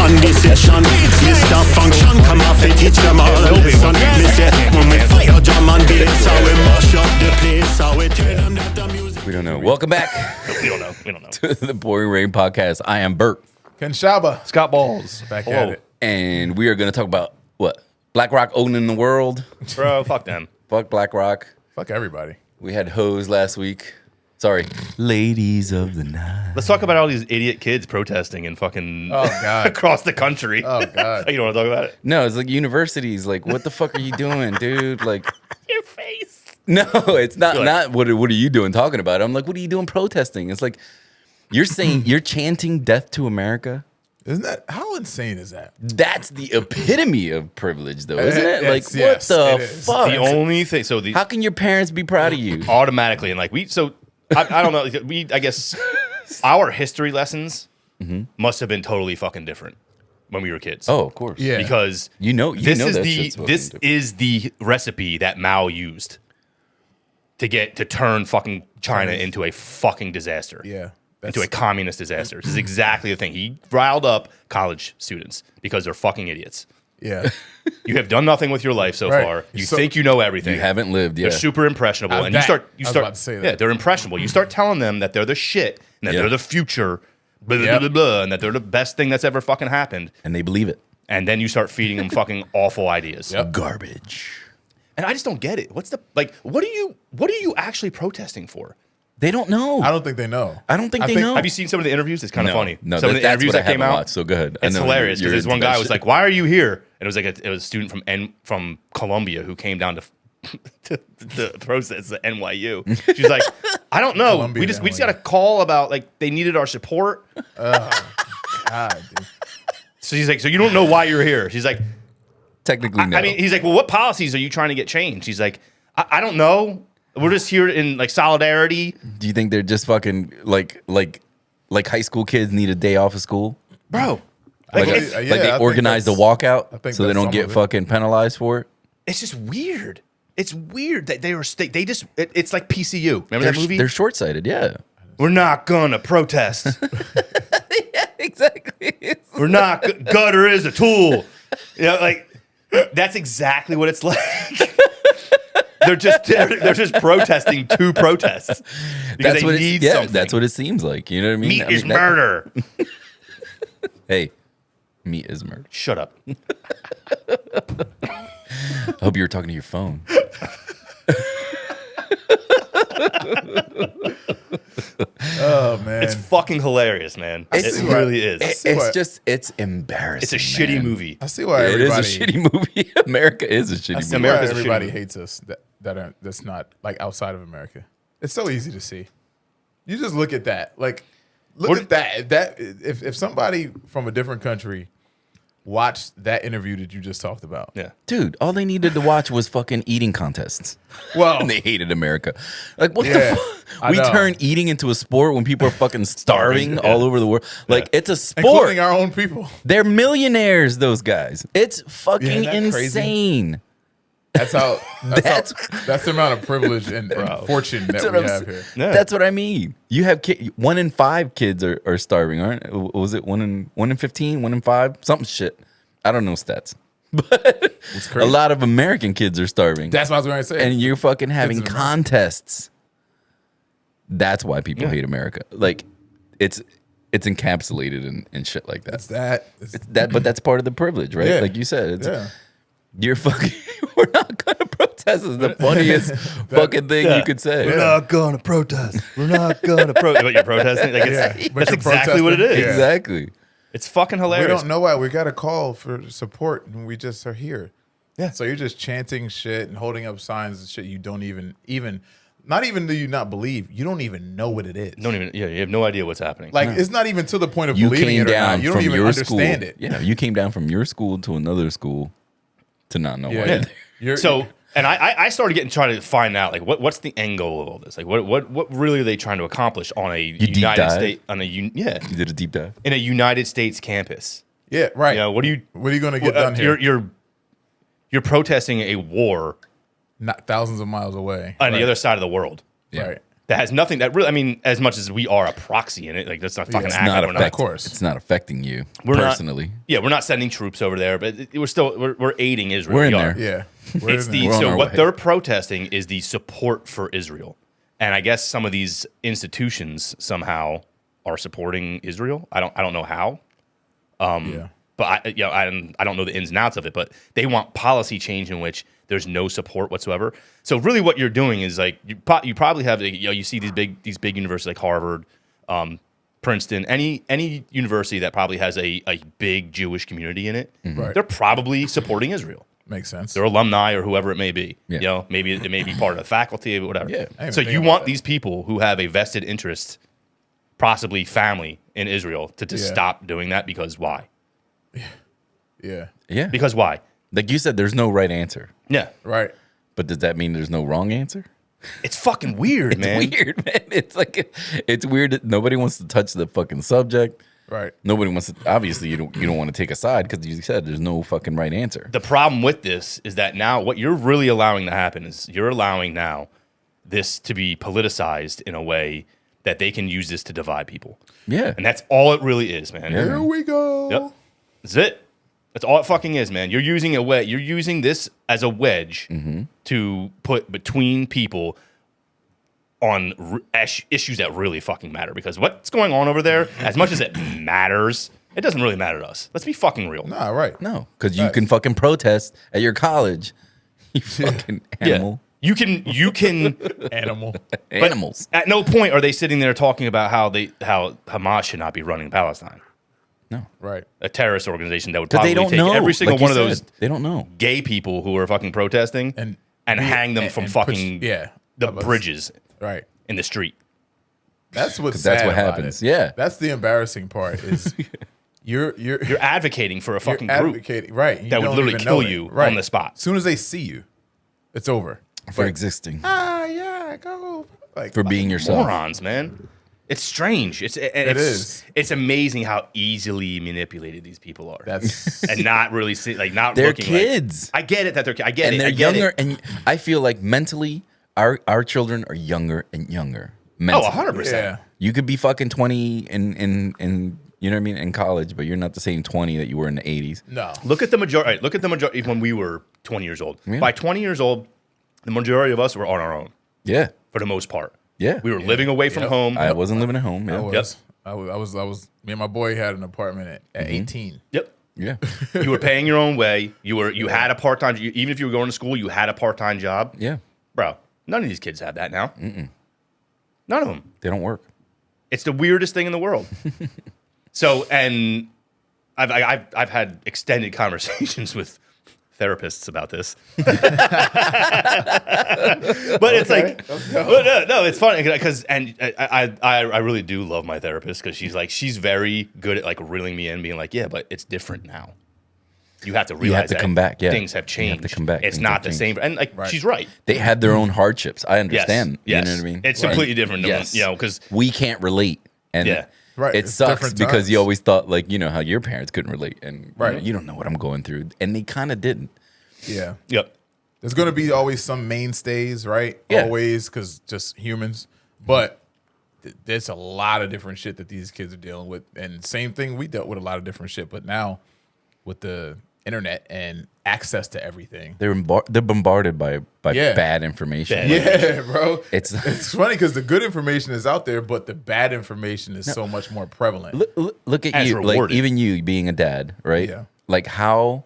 on this session. Mr. Function, come off and teach them all a lesson. Me say, when we fire drum and bass, how we mash up the place, how we tell them that the music. We don't know. Welcome back. We don't know. To the Pouring Rain Podcast. I am Bert. Ken Shaba. Scott Balls. Back at it. And we are going to talk about what? Black Rock owning the world. Bro, fuck them. Fuck Black Rock. Fuck everybody. We had hoes last week. Sorry. Ladies of the night. Let's talk about all these idiot kids protesting and fucking God. across the country. Oh, God. You don't want to talk about it? No, it's like universities. Like, what the fuck are you doing, dude? Like, Your face. no, it's not. Good. Not what are you doing talking about it? I'm like, what are you doing protesting? It's like, you're saying you're chanting death to America. Isn't that, how insane is that? That's the epitome of privilege, though, isn't it? Like, Yes, what it the is. fuck? The only thing, so the How can your parents be proud of you? automatically, and like I don't know, I guess our history lessons must have been totally fucking different when we were kids. Oh, of course. Yeah. Because You know this that shit's fucking this different. is the recipe that Mao used to turn fucking China into a fucking disaster. Yeah. Into a communist disaster. This is exactly the thing. He riled up college students because they're fucking idiots. Yeah. You have done nothing with your life so Right. far. You So- think you know everything. You haven't lived yet. They're super impressionable, and you I start was about to say that. yeah, they're impressionable. You start telling them that they're the shit and that Yeah. they're the future, blah, blah, Yep. blah, blah, and that they're the best thing that's ever fucking happened. And they believe it. And then you start feeding them fucking awful ideas. Yep. Garbage. And I just don't get it. What's the like? What are you actually protesting for? They don't know. I don't think they know. I don't think they know. Have you seen some of the interviews? It's kind of funny. No, Some of the that's interviews what I that came haven't out. watched, so go ahead. I It's know hilarious you're because this one into guy that was shit. like, "Why are you here?" And it was like it was a student from Colombia who came down to protest at NYU. She's like, "I don't know. Columbia we just NYU. got a call about like they needed our support." God, dude. So she's like, "So you don't know why you're here?" She's like, Technically, no. I mean, he's like, "Well, what policies are you trying to get changed?" She's like, I don't know. We're just here in like solidarity." do you think they're just fucking like high school kids need a day off of school? Bro, Like, like, yeah, like I they think organize the that's- I walkout think so they that's don't some get of it. fucking penalized for it? it's just weird. It's weird that they just it's like PCU. Remember that movie? They're short sighted, yeah. We're not gonna protest. Exactly. We're not. Gutter is a tool. You know, like that's exactly what it's like. they're just protesting to protest because That's they what need yeah, something. that's what it seems like. You know what I mean? Meat I mean, is murder. Hey, meat is murder. Shut up. I hope you were talking to your phone. Oh, man. It's fucking hilarious, man. It really is. It's embarrassing. It's a shitty man. movie. I see why It is everybody. a shitty movie. America is a shitty I movie. see why America's a shitty everybody movie. hates us that's not like outside of America. It's so easy to see. You just look at that. Like, look at that. That if somebody from a different country watched that interview that you just talked about. Yeah. Dude, all they needed to watch was fucking eating contests. Well, And they hated America. Like, what Yeah, the fuck? I We know. turn eating into a sport when people are fucking starving Yeah. all over the world. Like, it's a sport. including our own people. They're millionaires, those guys. It's fucking isn't that crazy? insane. That's how. That's- That's the amount of privilege and fortune that That's we what I'm have saying. here. Yeah. That's what I mean. You have 1 in 5 kids are starving, aren't? Was it 1 in 15, 1 in 5, something shit? I don't know stats, but a crazy. lot of American kids are starving. That's what I was going to say. And you're fucking having in America. contests. That's why people hate America. Like, it's encapsulated in shit like that. It's that. It's, But that's part of the privilege, right? Yeah. Like you said, it's yeah. you're fucking. We're not gonna protest. Is the funniest fucking thing Yeah. you could say. We're not gonna protest. We're not gonna protest. But you're protesting. Like it's, But that's you're exactly what it is. protesting. Yeah. Exactly. It's fucking We hilarious. don't know why. We got a call for support and we just are here. Yeah. So you're just chanting shit and holding up signs and shit you don't even not even do you not believe, you don't even know what it is. You have no idea what's happening. Like it's not even to the point of You believing came it or down not. You don't from even your understand school. it. Yeah, you came down from your school to another school to not know Yeah. what. You're, So, and I started trying to find out like what's the end goal of all this? Like what really are they trying to accomplish on a deep United dive? States You did a deep dive. in a United States campus? yeah, right. You know, what are you going to get done here? You're protesting a war Not thousands of miles away. on Right. the other side of the world. Yeah. Right. that has nothing. That really, I mean, as much as we are a proxy in it, like let's not fucking It's act not like we're not. affect, Of course. it's not affecting you We're not- personally. Yeah, we're not sending troops over there, but we're aiding Israel. We're in We are. there. Yeah. It's the We're on so our what way. they're protesting is the support for Israel, and I guess some of these institutions somehow are supporting Israel. I don't know how, yeah. but I don't know the ins and outs of it. But they want policy change in which there's no support whatsoever. So really, what you're doing is like you probably have you see these big universities like Harvard, Princeton, any university that probably has a big Jewish community in it. Right. They're probably supporting Israel. Makes sense. Their alumni or whoever it may be. Yeah. You know, maybe it may be part of the faculty or whatever. Yeah. I didn't So even you think want about these people who have a vested interest, possibly family in Israel, to just Yeah. stop doing that because why? Yeah. Yeah. Because why? Like you said, there's no right answer. Yeah. Right. But does that mean there's no wrong answer? It's fucking weird, man. It's weird, man. It's like it's weird that nobody wants to touch the fucking subject. Right. Nobody wants to. Obviously, you don't want to take a side because you said there's no fucking right answer. The problem with this is that now what you're really allowing to happen is you're allowing now this to be politicized in a way that they can use this to divide people. Yeah. And that's all it really is, man. Yeah. Here we go. Yep. That's it. That's all it fucking is, man. You're using You're using this as a wedge to put between people on issues that really fucking matter. Because what's going on over there, as much as it matters, it doesn't really matter to us. Let's be fucking real. Nah, right. No, because you can fucking protest at your college. You fucking animal. You can Animal. Animals. At no point are they sitting there talking about how Hamas should not be running Palestine, No. Right. a terrorist organization that would Because probably they don't take know. every single Like one you of those said, they don't know. gay people who are fucking protesting and hang them from and fucking the bridges Right. in the street. That's what's that's sad what about happens. it. Yeah. That's the embarrassing part is you're You're advocating for a fucking group advocating right. You that would don't literally even kill know it. you right. on the spot. As soon as they see you, it's over. For existing. Yeah, go. Like For being yourself. Morons, man. It's strange. It's is. It's amazing how easily manipulated these people are. That's and not really see, like not They're looking kids. Like, I get it that they're. I get And it. they're I get younger. It. And I feel like mentally, our children are younger and younger. Oh, Mentally. 100%. yeah. You could be fucking 20 in you know what I mean, in college, but you're not the same 20 that you were in the 80s. No. Look at the majority. Look at the majority when we were 20 years old. Yeah. By 20 years old, the majority of us were on our own Yeah. for the most part. Yeah. We were living away from Yep. home. I wasn't living at home. I Yeah. was. I was. Me and my boy had an apartment at 18. Yep. Yeah. You were paying your own way. You had a part time. Even if you were going to school, you had a part time job. Yeah. Bro, none of these kids have that now. None of them. They don't work. It's the weirdest thing in the world. So, and I've had extended conversations with therapists about this. But it's like, but no, it's funny because, and I really do love my therapist because she's very good at like reeling me in, being like, yeah, but it's different now. You have to realize to that come back, yeah. things have You have changed. to come back. It's Things not have the changed. same, and like she's right. They had their own hardships. I Yes, understand. yes. You know what I mean? It's Right. completely different. Yes. You know, because we can't relate. And Yeah. Right, it it's sucks different because times. you always thought like, you know, how your parents couldn't relate. And you Right. know, you don't know what I'm going through. And they kind of didn't. Yeah. yep. There's gonna be always some mainstays, right? Yeah. Always, because just humans. But there's a lot of different shit that these kids are dealing with, and same thing, we dealt with a lot of different shit. But now, with the internet and access to everything, They're bombarded by Yeah. bad information. Bad. yeah, bro, It's it's funny because the good information is out there, but the bad information is so much more prevalent. look at As you, like rewarded. even you being a dad, right? Yeah. Like how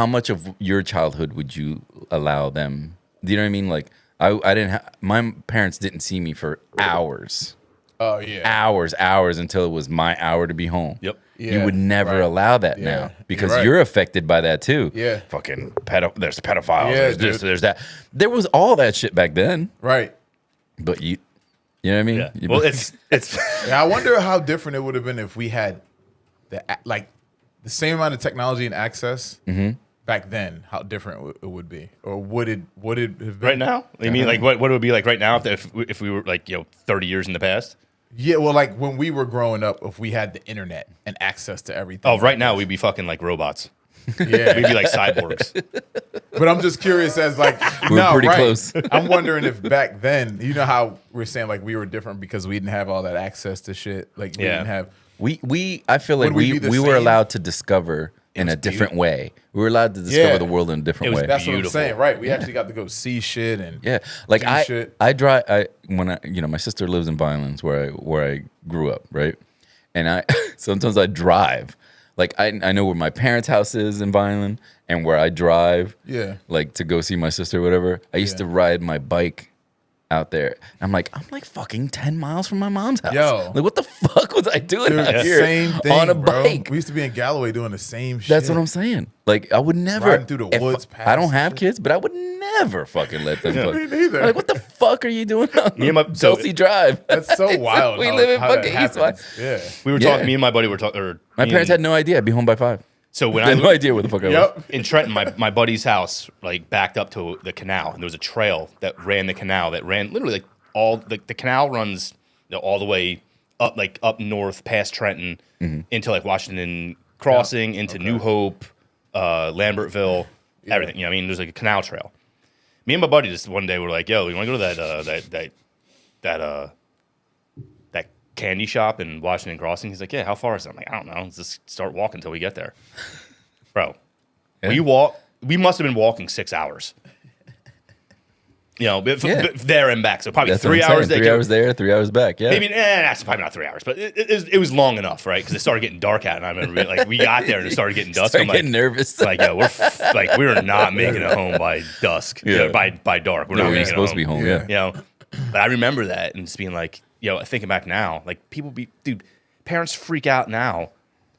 much of your childhood would you allow them? Do you know what I mean? Like I didn't. My parents didn't see me for hours, Oh yeah, hours until it was my hour to be home. Yep. You Yeah, would never right. allow that Yeah, now you're because right. you're affected by that too. Yeah. Fucking there's pedophiles. Yeah, there's this. dude. There's that. There was all that shit back then, right. but you know what I mean? Yeah. You- Well, it's Yeah, I wonder how different it would have been if we had the same amount of technology and access back then. How different it would be, or would it have been right now. You mean like what it would be like right now if we were like 30 years in the past? Yeah, well, like when we were growing up, if we had the internet and access to everything. Oh, right now we'd be fucking like robots. Yeah. We'd be like cyborgs. But I'm just curious as like We were pretty right. close. I'm wondering if back then, you know how we're saying like we were different because we didn't have all that access to shit. Like we Yeah. didn't have I feel like Would we we be the were same? allowed to discover in a different way. We were allowed to discover Yeah. the world in a different It was way. that's what I'm Beautiful. saying, right? We actually got to go see shit and Yeah, like do shit. I drive. My sister lives in Violins, where I grew up, right? And I sometimes I drive. Like I know where my parents' house is in Violin, and where I drive. Yeah. Like to go see my sister, or whatever. I used to ride my bike out there. I'm like fucking 10 miles from my mom's house. Yo. Like what the fuck was I doing Dude, out here same thing, on a bro. bike? We used to be in Galloway doing the same shit. That's what I'm saying. Like I would never Riding through the if- woods I don't past have shit. kids, but I would never fucking let them. Me neither. Like what the fuck are you doing on Me and my- so- Chelsea Drive? That's so wild. We how- live in how that fucking East. happens. Yeah. We were Yeah. talking. Me and my buddy were talking. My parents had no idea. I'd be home by 5. So when I I had no idea where the fuck I was. Yep. in Trenton, my buddy's house like backed up to the canal, and there was a trail that ran the canal that ran literally like all the canal runs all the way up north past Trenton into like Washington Crossing, into New Hope, Lambertville, everything. You know, what I mean, there's like a canal trail. Me and my buddy just one day were like, "Yo, you want to go to that candy shop in Washington Crossing?" He's like, "Yeah, how far is it?" I'm like, "I don't know. Let's just start walking until we get there." Bro, we must have been walking 6 hours. You know, there and back. So probably That's 3 what I'm hours saying. 3 hours there, 3 hours back. Yeah. Maybe that's probably not 3 hours, but it was long enough, right? Because it started getting dark out, and I remember like we got there and it started getting dusk. Started I'm getting like, nervous. like yo, we're not making it home by dusk. Yeah. By dark. We're No, not we were making supposed to it be home. home. Yeah. You know, but I remember that and just being like, yo, thinking back now, like dude, parents freak out now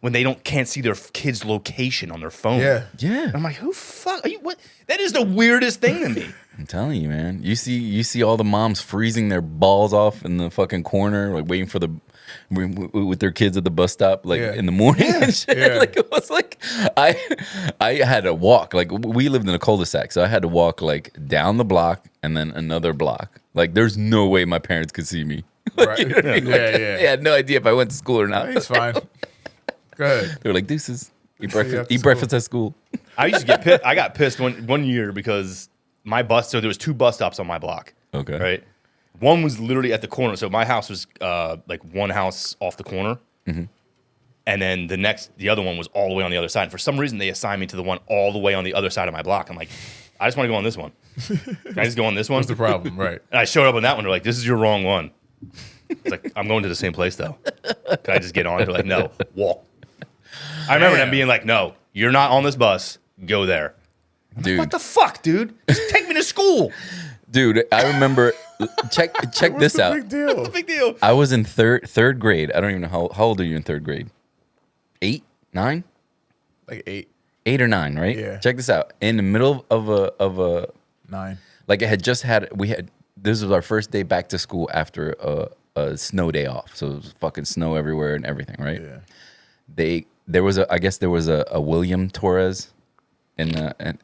when they can't see their kid's location on their phone. Yeah. Yeah. I'm like, who fuck are you? What? That is the weirdest thing to me. I'm telling you, man. You see all the moms freezing their balls off in the fucking corner, like waiting for with their kids at the bus stop, like Yeah. in the morning and shit. Yeah. Like it was like I had to walk. Like we lived in a cul-de-sac, so I had to walk like down the block and then another block. Like there's no way my parents could see me. Right. You know what I mean? Like, Yeah, They yeah. had no idea if I went to school or not. He's fine. Go ahead. They were like, "Deuces, eat after breakfast. Eat school." breakfast at school." I used to get pissed. I got pissed one year because my bus. So there was 2 bus stops on my block. Okay. Right. One was literally at the corner. So my house was like one house off the corner, and then the other one was all the way on the other side. And for some reason, they assigned me to the one all the way on the other side of my block. I'm like, I just want to go on this one. Can I just go on this one? What's the problem? Right. And I showed up on that one. They're like, "This is your wrong one." It's like, I'm going to the same place though. Can I just get on? They're like, "No, walk." I remember them Damn. being like, "No, you're not on this bus. Go there." Dude, What the fuck, dude? Just take me to school. dude, I remember. Check What's this the out. big deal? Big deal. I was in third grade. I don't even know how old are you in 3rd grade? 8, 9, Like 8, 8 or 9, right? Yeah. Check this out. In the middle of a 9. like it had just had this was our first day back to school after a snow day off. So it was fucking snow everywhere and everything, right? Yeah. There was a William Torres and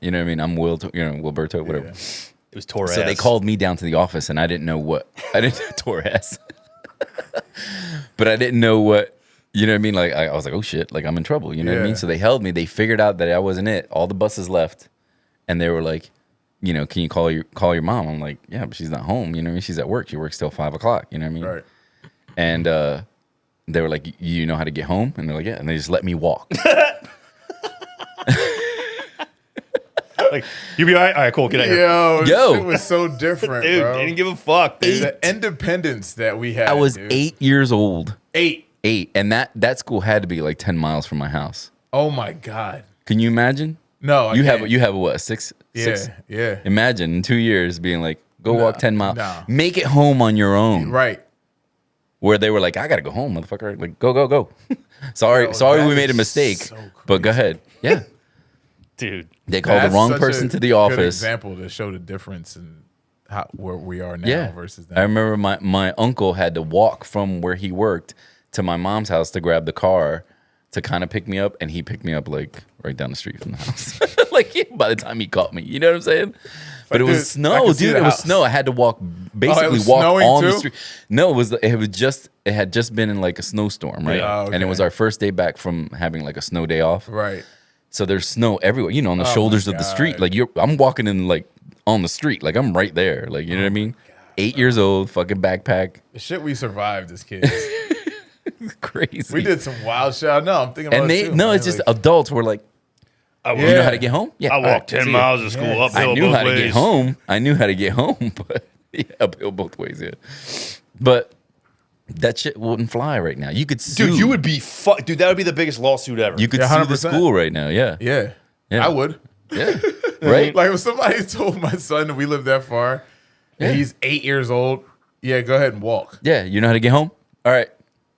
you know what I mean? I'm Wilberto, whatever. Yeah. It was Torres. So they called me down to the office, and I didn't know Torres, but I didn't know what, you know what I mean? Like I was like, oh shit, like I'm in trouble, you know what I Yeah. mean? So they held me. They figured out that I wasn't it. All the buses left, and they were like, you know, can you call your mom? I'm like, yeah, but she's not home. You know what I mean? She's at work. She works till 5 o'clock. You know what I mean? Right. And they were like, you know how to get home? And they're like, yeah. And they just let me walk. like, you be all right? All right, cool. Get out here. Yo. It was so different, Dude, bro. they didn't give a fuck. Dude. The independence that we had. I was dude. 8 years old. 8. 8, and that school had to be like 10 miles from my house. Oh my God. Can you imagine? No, I You can't. have a what, 6? Yeah, 6? yeah. Imagine in 2 years being like, go walk 10 miles, nah. make it home on your own. Right. Where they were like, I gotta go home, motherfucker. Like, go. sorry, Bro, we that made a is mistake, so but go ahead. Yeah, Dude. they called That's the wrong such person a to the good office. example to show the difference in where we are now Yeah, versus then. I remember my uncle had to walk from where he worked to my mom's house to grab the car to kind of pick me up, and he picked me up like right down the street from the house. Like by the time he caught me, you know what I'm saying? But it dude, was I snow, can see dude. the It was house. snow. I had to walk, basically was walk snowing on the too? street. No, it had just been in like a snowstorm, right? Yeah. Oh, And it was okay. our first day back from having like a snow day off. Right. So there's snow everywhere, on the Oh, shoulders my of the street. God. Like I'm walking in like on the street, like I'm right there. Like, you know what I mean? 8 years old, fucking backpack. The shit we survived as kids. Crazy. We did some wild shit. No, I'm thinking about And it too, no, man. it's just Like, adults were like, I, you know Yeah. how to get home? Yeah. I all right, walked 10 see ya. miles to school Yes. uphill I knew both how to ways. get home. I knew how to get home, but yeah, uphill both ways, yeah. But that shit wouldn't fly right now. You could sue. Dude, you would be dude, that would be the biggest lawsuit ever. You could Yeah, sue the 100%. school right now, yeah. yeah, Yeah. I would. Yeah. Right? Like if somebody told my son that we live that far, and he's 8 years old, yeah, go ahead and walk. Yeah, you know how to get home? All right.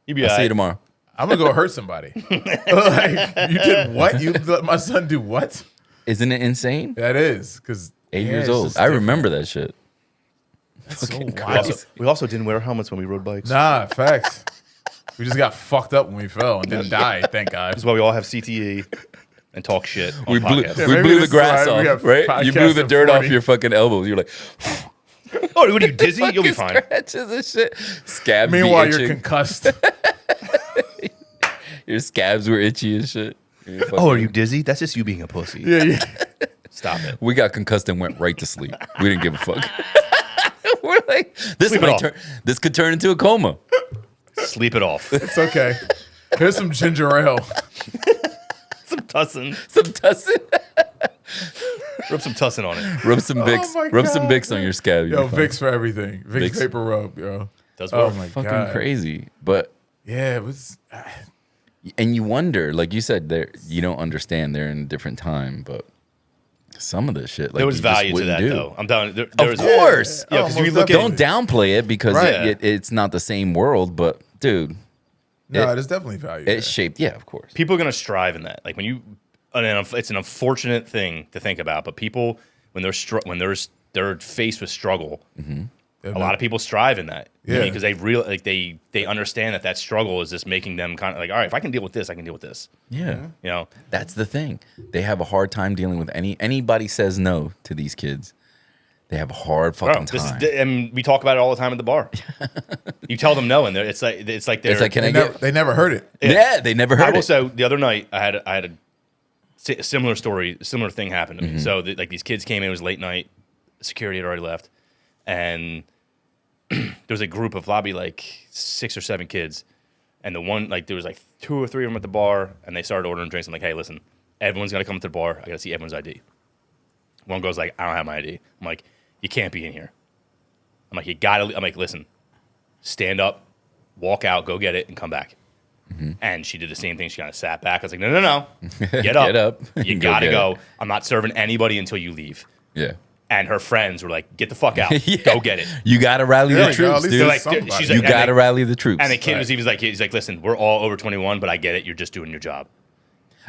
You'd be I'll see alright. you tomorrow. I'm gonna go hurt somebody. Like you did what? You let my son do what? Isn't it insane? That is because 8 years old. I remember that shit. That's so We wild. also didn't wear helmets when we rode bikes. Nah, facts. We just got fucked up when we fell and didn't die. Thank God. That's why we all have CTE and talk shit on We blew, podcasts. Yeah, we maybe blew the this is grass why we off, have right? You blew podcasts the at dirt 40. off your fucking elbows. You're like, Oh, what are you dizzy? You'll be fucking fine. scratches and shit. Scabs be Meanwhile, you're itching. concussed. Your scabs were itchy and shit. You're Oh, are fucking- you dizzy? That's just you being a pussy. Yeah, yeah. Stop it. We got concussed and went right to sleep. We didn't give a fuck. We're like, this Sleep it might off. turn. This could turn into a coma. Sleep it off. It's okay. Here's some ginger ale. Some tussin. Some tussin. Rub some tussin on it. Rub some Vicks. my Rub some God. Vicks on your scab. Yo, You're fine. Vicks for everything. Vicks, Vicks. paper rub, yo. Does Oh work. my Fucking God. crazy. But Yeah, it was. and you wonder, like you said, you don't understand. They're in a different time, but some of this shit, like There was you just value to wouldn't that, do. though. I'm down. There Of was, course. Yeah, Oh, because if you most look at Don't downplay it because Right. it's not the same world, but dude, No, It- there's definitely value. it's shaped. Yeah, of course. people are going to strive in that. Like when you, it's an unfortunate thing to think about, but people when they're faced with struggle, a lot of people strive in that. Yeah. Because they understand that struggle is just making them kind of like, all right, if I can deal with this, I can deal with this. Yeah. You know, That's the thing. They have a hard time dealing with anybody says no to these kids. They have a hard fucking time. and we talk about it all the time at the bar. You tell them no, and it's like they're. It's like, can They I never, get? they never heard it. Yeah, they never I heard will it. say the other night I had a similar story, similar thing happened to me. So like these kids came in, it was late night, security had already left, and there was a group of probably like 6 or 7 kids, and there was like 2 or 3 of them at the bar, and they started ordering drinks. I'm like, hey, listen, everyone's gonna come to the bar. I gotta see everyone's ID. One goes like, I don't have my ID. I'm like, you can't be in here. I'm like, I'm like, listen, stand up, walk out, go get it, and come back. And she did the same thing. She kind of sat back. I was like, no. Get up. Get up. You Go gotta get go. it. I'm not serving anybody until you leave. Yeah. And her friends were like, get the fuck out. Yeah. Go get it. You gotta rally There the we go. At troops, least dude. They're there's like, somebody. she's You like, gotta rally the troops. And the kid he was like, listen, we're all over 21, but I get it. You're just doing your job.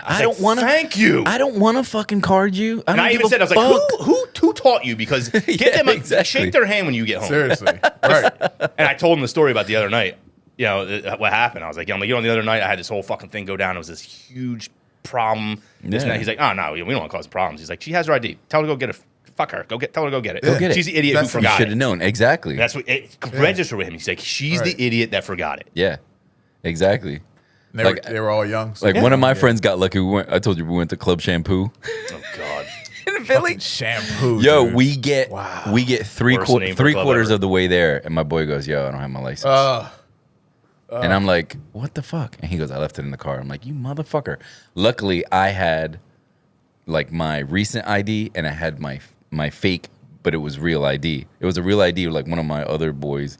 I don't want to. Thank you. I don't want to fucking card you. I And don't I give even a said, I was fuck. like, who taught you? Because get Yeah, them, exactly. shake their hand when you get home. Seriously. Right. And I told him the story about the other night. You know what happened. I was like, the other night I had this whole fucking thing go down. It was this huge problem. This and Yeah. that. He's like, oh no, we don't want to cause problems. He's like, she has her ID. Tell her to go get it. Fuck her. Tell her to go get it. Go get it. She's the idiot That's who what You forgot should it. have known exactly. That's what it registered with him. He's like, she's Right. the idiot that forgot it. Yeah, exactly. They, Like- they were all young. So Like one of my yeah. friends got lucky. I told you we went to Club Shampoo Oh God. in Philly. Shampoo. Yo, dude. we get three Worst name for a club quarters ever. of the way there, and my boy goes, "Yo, I don't have my license." And I'm like, "What the fuck?" And he goes, "I left it in the car." I'm like, "You motherfucker!" Luckily, I had like my recent ID, and I had my fake, but it was real ID. It was a real ID. Like one of my other boys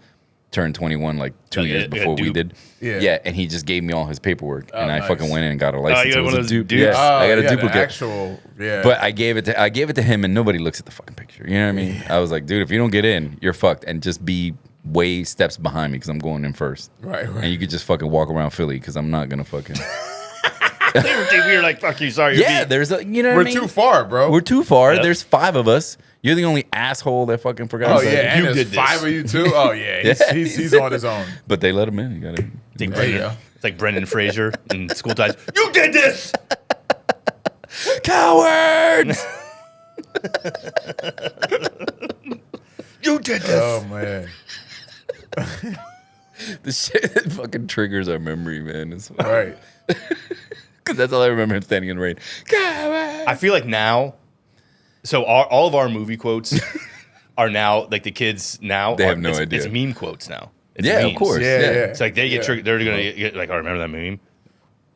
turned 21 like 2 Like a- years like a before we dupe? did. Yeah. and he just gave me all his paperwork, and I nice. fucking went in and got a license. you got It was one a of those dupe. dupes? Yeah, Oh, I got a yeah, the duplicate. actual, yeah. But I gave it to him, and nobody looks at the fucking picture. You know what I mean? I was like, dude, if you don't get in, you're fucked, and just be way steps behind me because I'm going in first. Right. And you could just fucking walk around Philly because I'm not gonna fucking. We were like, fuck you. Sorry. you're Yeah, being- there's a you know We're what I mean? too far, bro. We're too far. Yep. There's 5 of us. You're the only asshole that fucking forgot. Oh about yeah, it. and You there's did this. 5 of you too. Oh yeah, he's on his own. But they let him in. You got it. It's like There you Brendan, go. it's like Brendan Fraser in School Ties. You did this. Cowards. You did this. Oh man, The shit that fucking triggers our memory, man. It's right. Because that's all I remember him standing in the rain. I feel like now, so all of our movie quotes are now like the kids now. They have no it's, idea. It's meme quotes now. It's Yeah, of memes. course. Yeah, Yeah. yeah. It's like they get triggered. They're gonna get like, oh, remember that meme?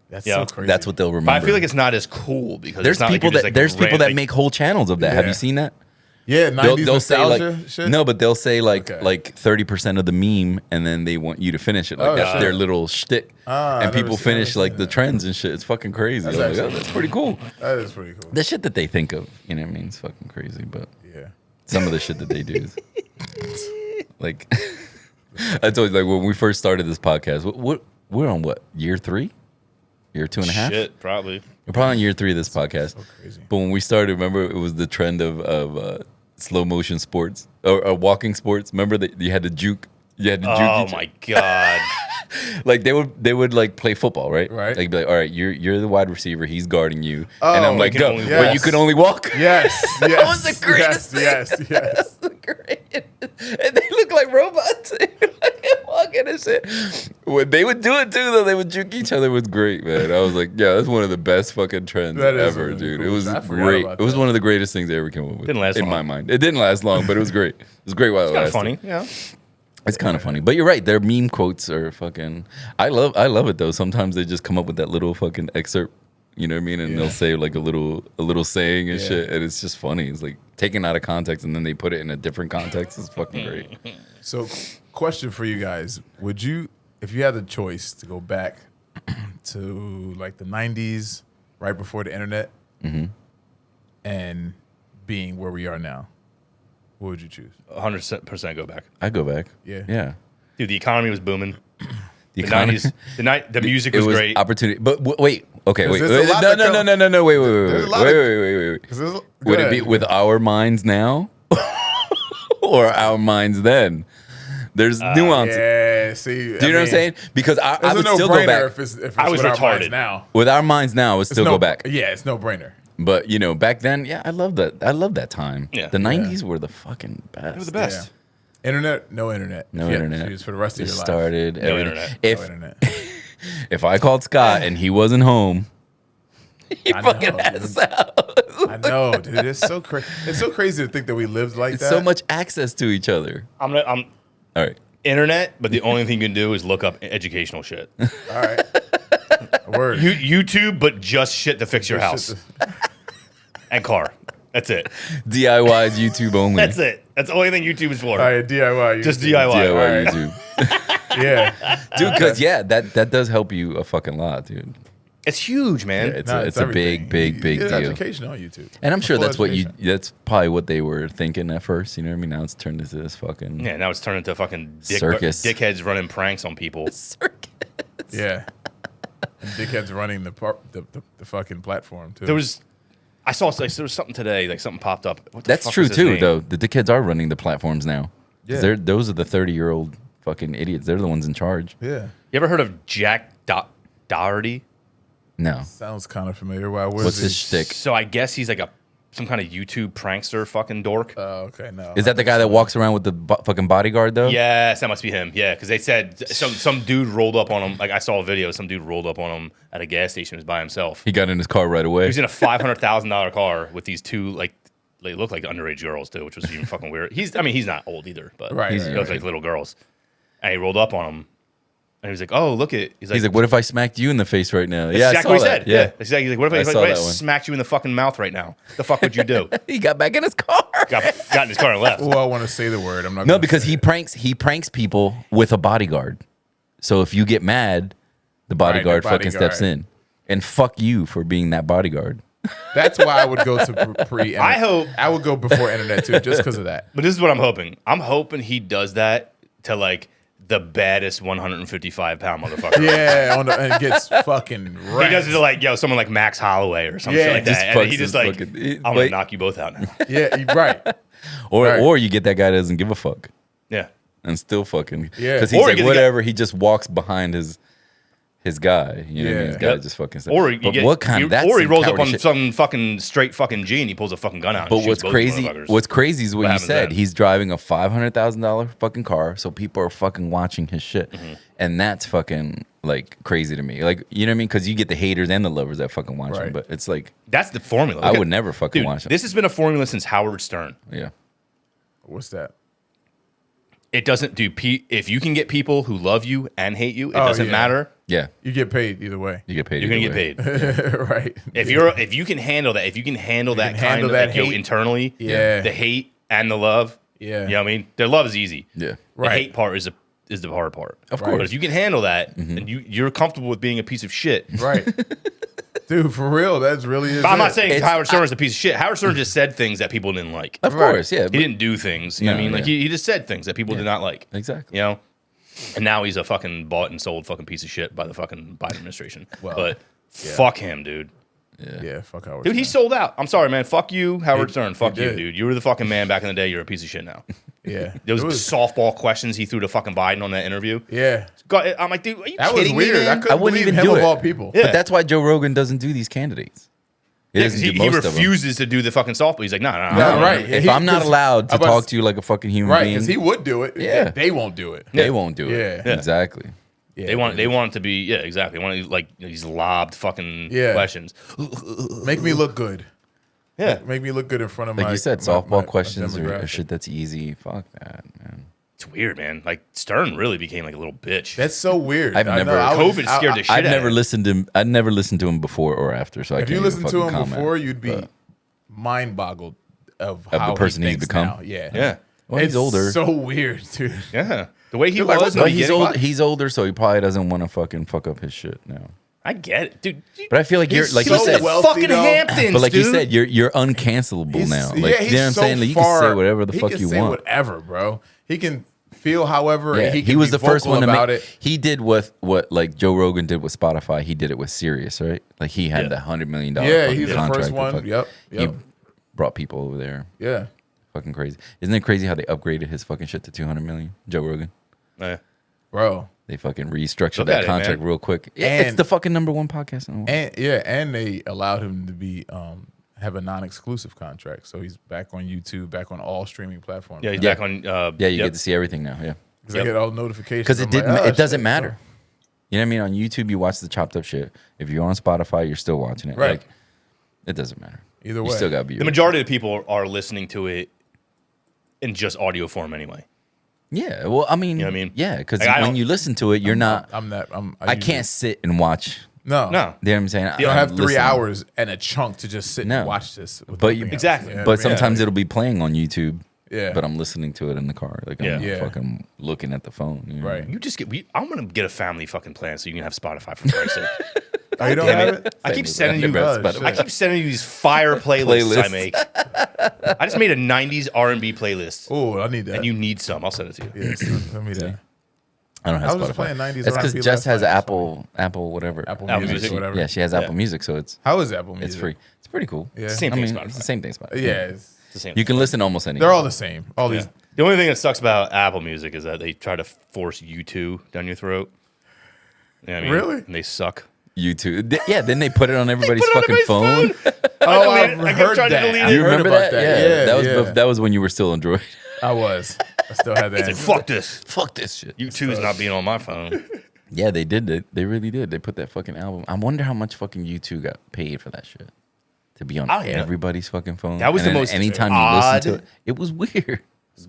That's Yeah. so crazy. That's what they'll remember. But I feel like it's not as cool because there's it's not people like you're that just, like, that make whole channels of that. Have Yeah. you seen that? yeah, 90s They'll say like nostalgia shit. no, but they'll say like Okay. like 30% of the meme, and then they want you to finish it. Like Oh, that's shit. their little shtick. Ah, and I've people never finish seen like the that. trends and shit. It's fucking crazy. That's I'm like, actually- oh, that's pretty cool. That is pretty cool. The shit that they think of, you know what I mean? It's fucking crazy. But Yeah. some of the shit that they do is like I told you, like when we first started this podcast, we're on what, year 3? Year 2.5? shit, probably. We're probably on year 3 of this podcast. crazy. But when we started, remember it was the trend of slow motion sports or walking sports. Remember that you had to juke. You had to juke. Oh each- my god. Like they would like play football, right? Right. Like be like, all right, you're the wide receiver. He's guarding you, Oh, and I'm like, you can go. only But walk. you could only walk. Yes. Yes. That was the greatest yes, thing. Yes. Yes. That's the greatest. And they look like robots. Walking and shit. When they would do it too, though, they would juke each other. It was great, man. I was like, yeah, that's one of the best fucking trends That is ever, really dude. cool. It was I forgot great. about It was that. one of the greatest things they ever came up with. Didn't last in long. my mind. It didn't last long, but it was great. It was great while it Kind of lasted. funny. Yeah. It's kind of funny, but you're right. Their meme quotes are fucking. I love it though. Sometimes they just come up with that little fucking excerpt. You know what I mean? And they'll say like a little saying and Yeah. shit, and it's just funny. It's like taken out of context, and then they put it in a different context. It's fucking great. So, question for you guys: would you, if you had the choice to go back to like the '90s, right before the internet, and being where we are now, what would you choose? 100% go back. I go back. Yeah. yeah. Dude, the economy was booming. The The economy- 90s, the music It was was great. opportunity, but wait. Okay, wait. there's a lot No, that no, no, no, no. Wait. There's a lot of- Wait. 'Cause there's- go Would it be ahead. with our minds now, or our minds then? There's nuance. Yeah. See, Do you know what I'm saying? Because I It's would a still go no-brainer back. if it's I was with our minds retarded. now. With our minds now, I would still no, go back. Yeah, it's no brainer. But you know, back then, yeah, I love that. I love that time. Yeah. The '90s were the fucking best. They were the best. Internet, no internet. No If you had to internet. choose for the rest of Just your life. started. No everything. internet. If No internet. if I called Scott and he wasn't home, he I fucking know, ass dude. out. I know, dude. It's so crazy. It's so crazy to think that we lived like It's that. so much access to each other. I'm All right. internet, but the only thing you can do is look up educational shit. All right. Word. YouTube, but just shit to fix your house Shit and car. That's it. DIY's YouTube only. That's it. That's the only thing YouTube is for. All right, DIY. Just YouTube. DIY. DIY All right. YouTube. Yeah. Dude, because yeah, that does help you a fucking lot, dude. It's huge, man. It's Nah, a big, everything. big, You big get deal. education on YouTube. And I'm sure Full that's what education. that's probably what they were thinking at first. You know what I mean? Now it's turned into this fucking Yeah, now it's turned into fucking Circus. dickheads running pranks on people. circus. Yeah. And dickheads running the fucking platform too. I saw like, there was something today, like something popped up. What the That's fuck true was his too, name? though. The dickheads are running the platforms now. 'Cause Yeah. those are the 30-year-old fucking idiots. They're the ones in charge. Yeah. You ever heard of Jack Doherty? No. Sounds kind of familiar. Why? What's his shtick? So I guess he's like some kind of YouTube prankster fucking dork. Oh, okay. No. Is that the guy that walks around with the fucking bodyguard though? Yes, that must be him. Yeah, because they said some dude rolled up on him. Like I saw a video, some dude rolled up on him at a gas station. He was by himself. He got in his car right He away. was in a $500,000 car with these two like they look like underage girls too, which was even fucking weird. He's not old either, but Right, he right, looks like little girls. And he rolled up on him, and he was like, "Oh, look it." He's like, "What if I smacked you in the face right now?" That's Yeah, exactly I what saw he that. said. Yeah, exactly. He's like, "What if I I, saw what if I that one. smacked you in the fucking mouth right now? The fuck would you do?" He got back in his car. got in his car and left. Well, I want to say the word. I'm not. No, gonna because say he it. pranks people with a bodyguard. So if you get mad, the bodyguard fucking steps bodyguard. in. And fuck you for being that bodyguard. That's why I would go to pre. I hope- I would go before internet too, just because of that. But this is what I'm hoping. I'm hoping he does that to like the baddest 155-pound motherfucker. Yeah, and gets fucking He wrecked. does it to like someone like Max Holloway or some Yeah, shit like just that. And fucks he his just like, fucking- I'm gonna like- knock you both out now. Yeah, right. Or Right. or you get that guy that doesn't give a fuck Yeah. and still fucking Yeah. because Or he's you like get the guy- whatever. He just walks behind his his guy. You know what I mean? His guy Yep. just fucking said. Or But what kind? That's or he some rolls up cowardly on shit. some fucking straight fucking G and he pulls a fucking gun out. But and shoots what's both crazy? motherfuckers. What's crazy is what you happens said. then? He's driving a $500,000 fucking car, so people are fucking watching his shit, and that's fucking like crazy to me. Like, you know what I mean? Because you get the haters and the lovers that fucking watch him, Right. but it's like, That's the formula. I Look would at- never fucking Dude, watch it. this has been a formula since Howard Stern. Yeah, What's that? It doesn't do. If you can get people who love you and hate you, it Oh, doesn't yeah. matter. yeah. You get paid either way. You get paid. You're gonna either get way. paid. Right. If you can handle that, if you can handle that can kind handle of that like, you know, hate. internally, Yeah. the hate and the love. Yeah. You know what I mean? The love is easy. Yeah. The Right. hate part is the hard part. Of Right. But course. if you can handle that and you're comfortable with being a piece of shit. Right. Dude, for real, that's really is But I'm not it. saying It's- Howard Stern is a piece of shit. Howard Stern just said things that people didn't like. Of Right. course, yeah. He didn't do things. You know what I No, mean? Like yeah. he just said things that people did not like. Exactly. You know? And now he's a fucking bought and sold fucking piece of shit by the fucking Biden administration. Well, but fuck him, dude. Yeah, fuck Howard. Dude, he Stern. sold out. I'm sorry, man. Fuck you, Howard Stern. Fuck he you, did. dude. You were the fucking man back in the day. You're a piece of shit now. Yeah. Those It was- softball questions he threw to fucking Biden on that interview. Yeah. God, I'm like, dude, are you That was kidding weird. me, I man? couldn't wouldn't believe even him do of it. all people. Yeah. But that's why Joe Rogan doesn't do these candidates. He Yeah, doesn't 'cause do he most of them. refuses to do the fucking softball. He's like, no. Yeah, right. If He- I'm not 'cause- allowed to I'm about talk to you like a fucking human Right, being, because he would do it. Yeah. They won't do it. they won't do it. Yeah. Exactly. Yeah, They want it to be, yeah, exactly. Want to, like these lobbed fucking Yeah. questions. make me look good. Yeah, Make me look good in front of Like my you said, my- softball my questions or demographic. shit that's easy. Fuck that, man. it's weird, man. Like Stern really became like a little bitch. That's so weird. I've I know, never- I would- COVID scared the shit I've out never of him. listened to him. I'd never listened to him before or after. So I If can't you even listened to fucking him comment. before, you'd be But- mind boggled of the how person he he's thinks become. now. Yeah. Yeah, Well, he's It's older. So weird, dude. yeah. The way he You're like, was, what But in the he's beginning, old. He's older, so he probably doesn't want to fucking fuck up his shit now. I get it, dude. But I feel like you're He's like so you said. wealthy, fucking though. Hamptons, But like dude. you said, you're uncancelable He's- now. Like yeah, you he's know what I'm so saying? Like, you can say far- whatever the he fuck can you say want. Whatever, bro. He can feel however. Yeah, and he, can was be the first vocal one to about make. it. He did what like Joe Rogan did with Spotify. He did it with Sirius, right? Like he had Yeah. the $100 million. Yeah, fucking he's the contract first to one. fuck- Yep. He brought people over there. Yeah. Fucking crazy. Isn't it crazy how they upgraded his fucking shit to 200 million? Joe Rogan. Yeah. Bro. They fucking restructured Look that at it, contract man. real quick. Yeah, it's And- the fucking #1 podcast in the world. And they allowed him to be have a non-exclusive contract. So he's back on YouTube, back on all streaming platforms. Yeah, he's Yeah. back on. Yeah, you yep. get to see everything now. Yeah, Because I get all notifications. because it I'm didn't. like, oh, it doesn't shit. matter. You know what I mean? On YouTube, you watch the chopped up shit. If you're on Spotify, you're still watching it. Right. Like, it doesn't matter. Either You way. still got to be The majority of the people are listening to it in just audio form anyway. Yeah. Well, I mean, You know what I mean? yeah, because Like, I when don't- you listen to it, you're not. I'm not. I can't sit and watch. No. No. You know what I'm saying? You don't have 3 Listen. hours and a chunk to just sit No. and watch this. with But nothing you- else. Exactly. You know But what I mean? sometimes it'll be playing on YouTube. Yeah. But I'm listening to it in the car. Like I'm Yeah. not Yeah. fucking looking at the phone. You know? Right. You just get. I'm gonna get a family fucking plan so you can have Spotify for Christ's sake. Oh, you don't Damn have it. it? I keep sending you. Never had Oh, I Spotify. keep sending you these fire playlists I Playlists. make. I just made a '90s R&B playlist, Oh, I need that. and you need some. I'll send it to you. Yes, let me that. I don't have I was Spotify. just playing 90s That's because R&B Jess last has night, Apple whatever. Apple Apple Music Music. or whatever. Yeah, she has Yeah. Apple Music, so it's How is Apple Music? it's free. It's pretty cool. Yeah. Same I thing. mean, Spotify. it's the same thing. Spotify. Yeah. It's, It's the same. You can listen to almost anything. they're all the same. All Yeah. these. The only thing that sucks about Apple Music is that they try to force U2 down your throat. You know what I mean? Really? And they suck. YouTube. Yeah, then they put it on everybody's put it on fucking everybody's phone. Oh, I I've kept heard trying to that. delete I've it. You heard remember about that? Yeah, that was yeah. that was when you were still Android. I was. I still had that. Like, fuck this. Fuck this shit. U2 is not being on my phone. Yeah, they did it. They really did. They put that fucking album. I wonder how much fucking U2 got paid for that shit. To be on I don't know. everybody's fucking phone. That was And the then most anytime you odd- listen to it, it was weird.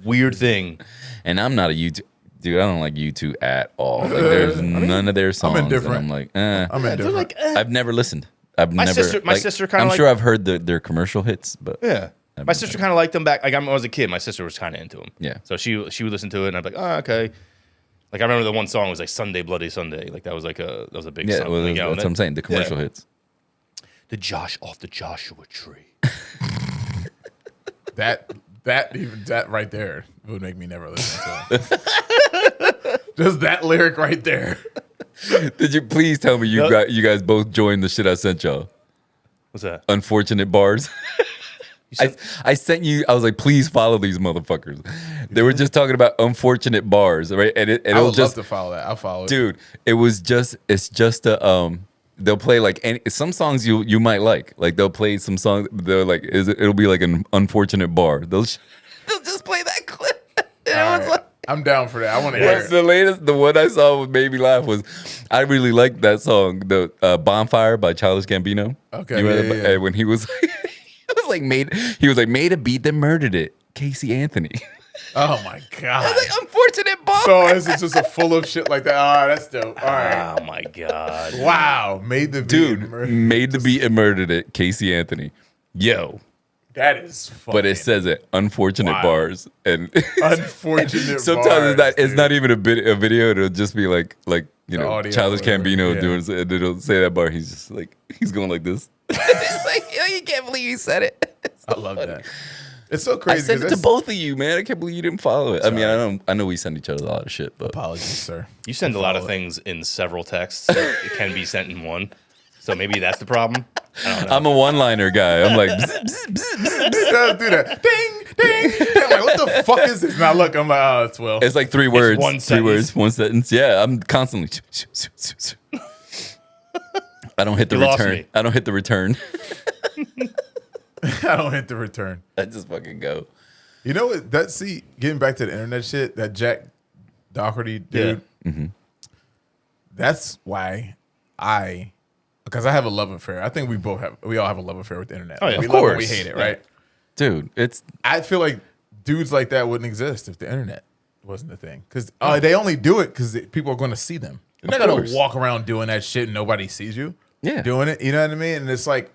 Weird thing. And I'm not a U2 dude. I don't like U2 at all. Like, there's none of their songs. indifferent. And I'm like, I'm indifferent. Like, I've never listened. I've My never. sister- my like, sister kinda I'm like- sure I've heard their commercial hits, but Yeah. My sister kind of liked them back. Like, when I was a kid, my sister was kind of into them. Yeah. So she would listen to it, and I'd be like, oh, okay. Like, I remember the one song was like Sunday, Bloody Sunday. Like, that was a big yeah, song. well, Like, that's yeah, what I'm saying. The commercial yeah. hits. The Josh off the Joshua tree. That right there would make me never listen to it. Just that lyric right there. Did you please tell me you guys both joined the shit I sent y'all? What's that? Unfortunate bars. I sent you. I was like, please follow these motherfuckers. They were just talking about unfortunate bars, right? And it I was would just love to follow that. I'll follow it. dude. It's just a They'll play like some songs you might like. Like they'll play some songs. They're like it'll be like an unfortunate bar. They'll just play that clip. And All it was right. like. I'm down for that. I want to hear it. The one I saw that made me laugh was, I really liked that song, the Bonfire by Childish Gambino. Okay, You remember yeah, that? yeah. And when he was he was like made a beat that murdered it. Casey Anthony. Oh my god. I was like, unfortunate bar. So is it just a full of shit like that? Oh, that's dope. All right. Oh my god. Wow. Made the beat Dude, and murdered- made the beat and murdered it. Casey Anthony. Yo. That is fucking But it says it, unfortunate Wow. bars. And unfortunate. sometimes bars, it's dude. not even a video. It'll just be like The audio Childish or whatever, Gambino yeah. doing, and it'll say that bar. He's just like, he's going like this. It's like, yo, you can't believe you said it. It's I so love funny. that. It's so I crazy. sent it 'cause to that's- both of you, man. I can't believe you didn't follow it. I mean, I know we send each other a lot of shit, but Apologies, sir. You send a lot of things in several texts. It can be sent in one. So maybe that's the problem. I don't know. I'm a one-liner guy. I'm like, bzz, bzz, bzz. It does do that. Ding, ding. I'm like, what the fuck is this? Now look, I'm like, oh, it's well. It's like three words. one Three sentence. words, one sentence. Yeah, I'm constantly. I don't hit the You lost return. me. I don't hit the return. I don't hit the return. I just fucking go. You know what? Getting back to the internet shit, that Jack Doherty dude. That's why because I have a love affair. I think we all have a love affair with the internet. Oh, yeah, we of love it, we course. hate it, Yeah. right? Dude, it's I feel like dudes like that wouldn't exist if the internet wasn't a thing. Because they only do it because people are going to see them. They're not Of going course. to walk around doing that shit and nobody sees you Yeah. doing it. You know what I mean? And it's like,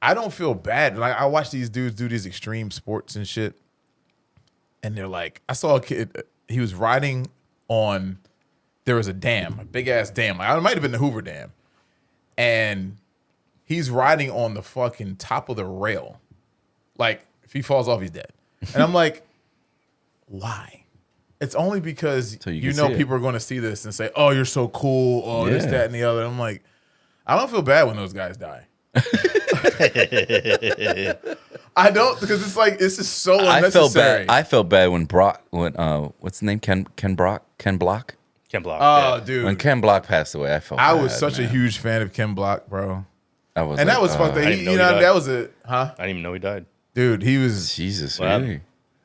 I don't feel bad. Like, I watch these dudes do these extreme sports and shit. And they're like, I saw a kid, he was riding on, there was a dam, a big ass dam. Like, it might have been the Hoover Dam. And he's riding on the fucking top of the rail. Like, if he falls off, he's dead. And I'm like, why? It's only because So you you can know see it. people are going to see this and say, oh, you're so cool. Oh, this, Yeah. that, and the other. I'm like, I don't feel bad when those guys die. I don't, because it's like, it's just so I unnecessary. felt bad. I felt bad when Brock what's his name? Ken Block? Ken Block. Oh, yeah. dude. When Ken Block passed away, I felt I bad, was such a man. huge fan of Ken Block, bro. I was And like, that was fucked. I didn't You know he know, died. that was a, huh? I didn't even know he died. Dude, he was, Jesus, Wow. really?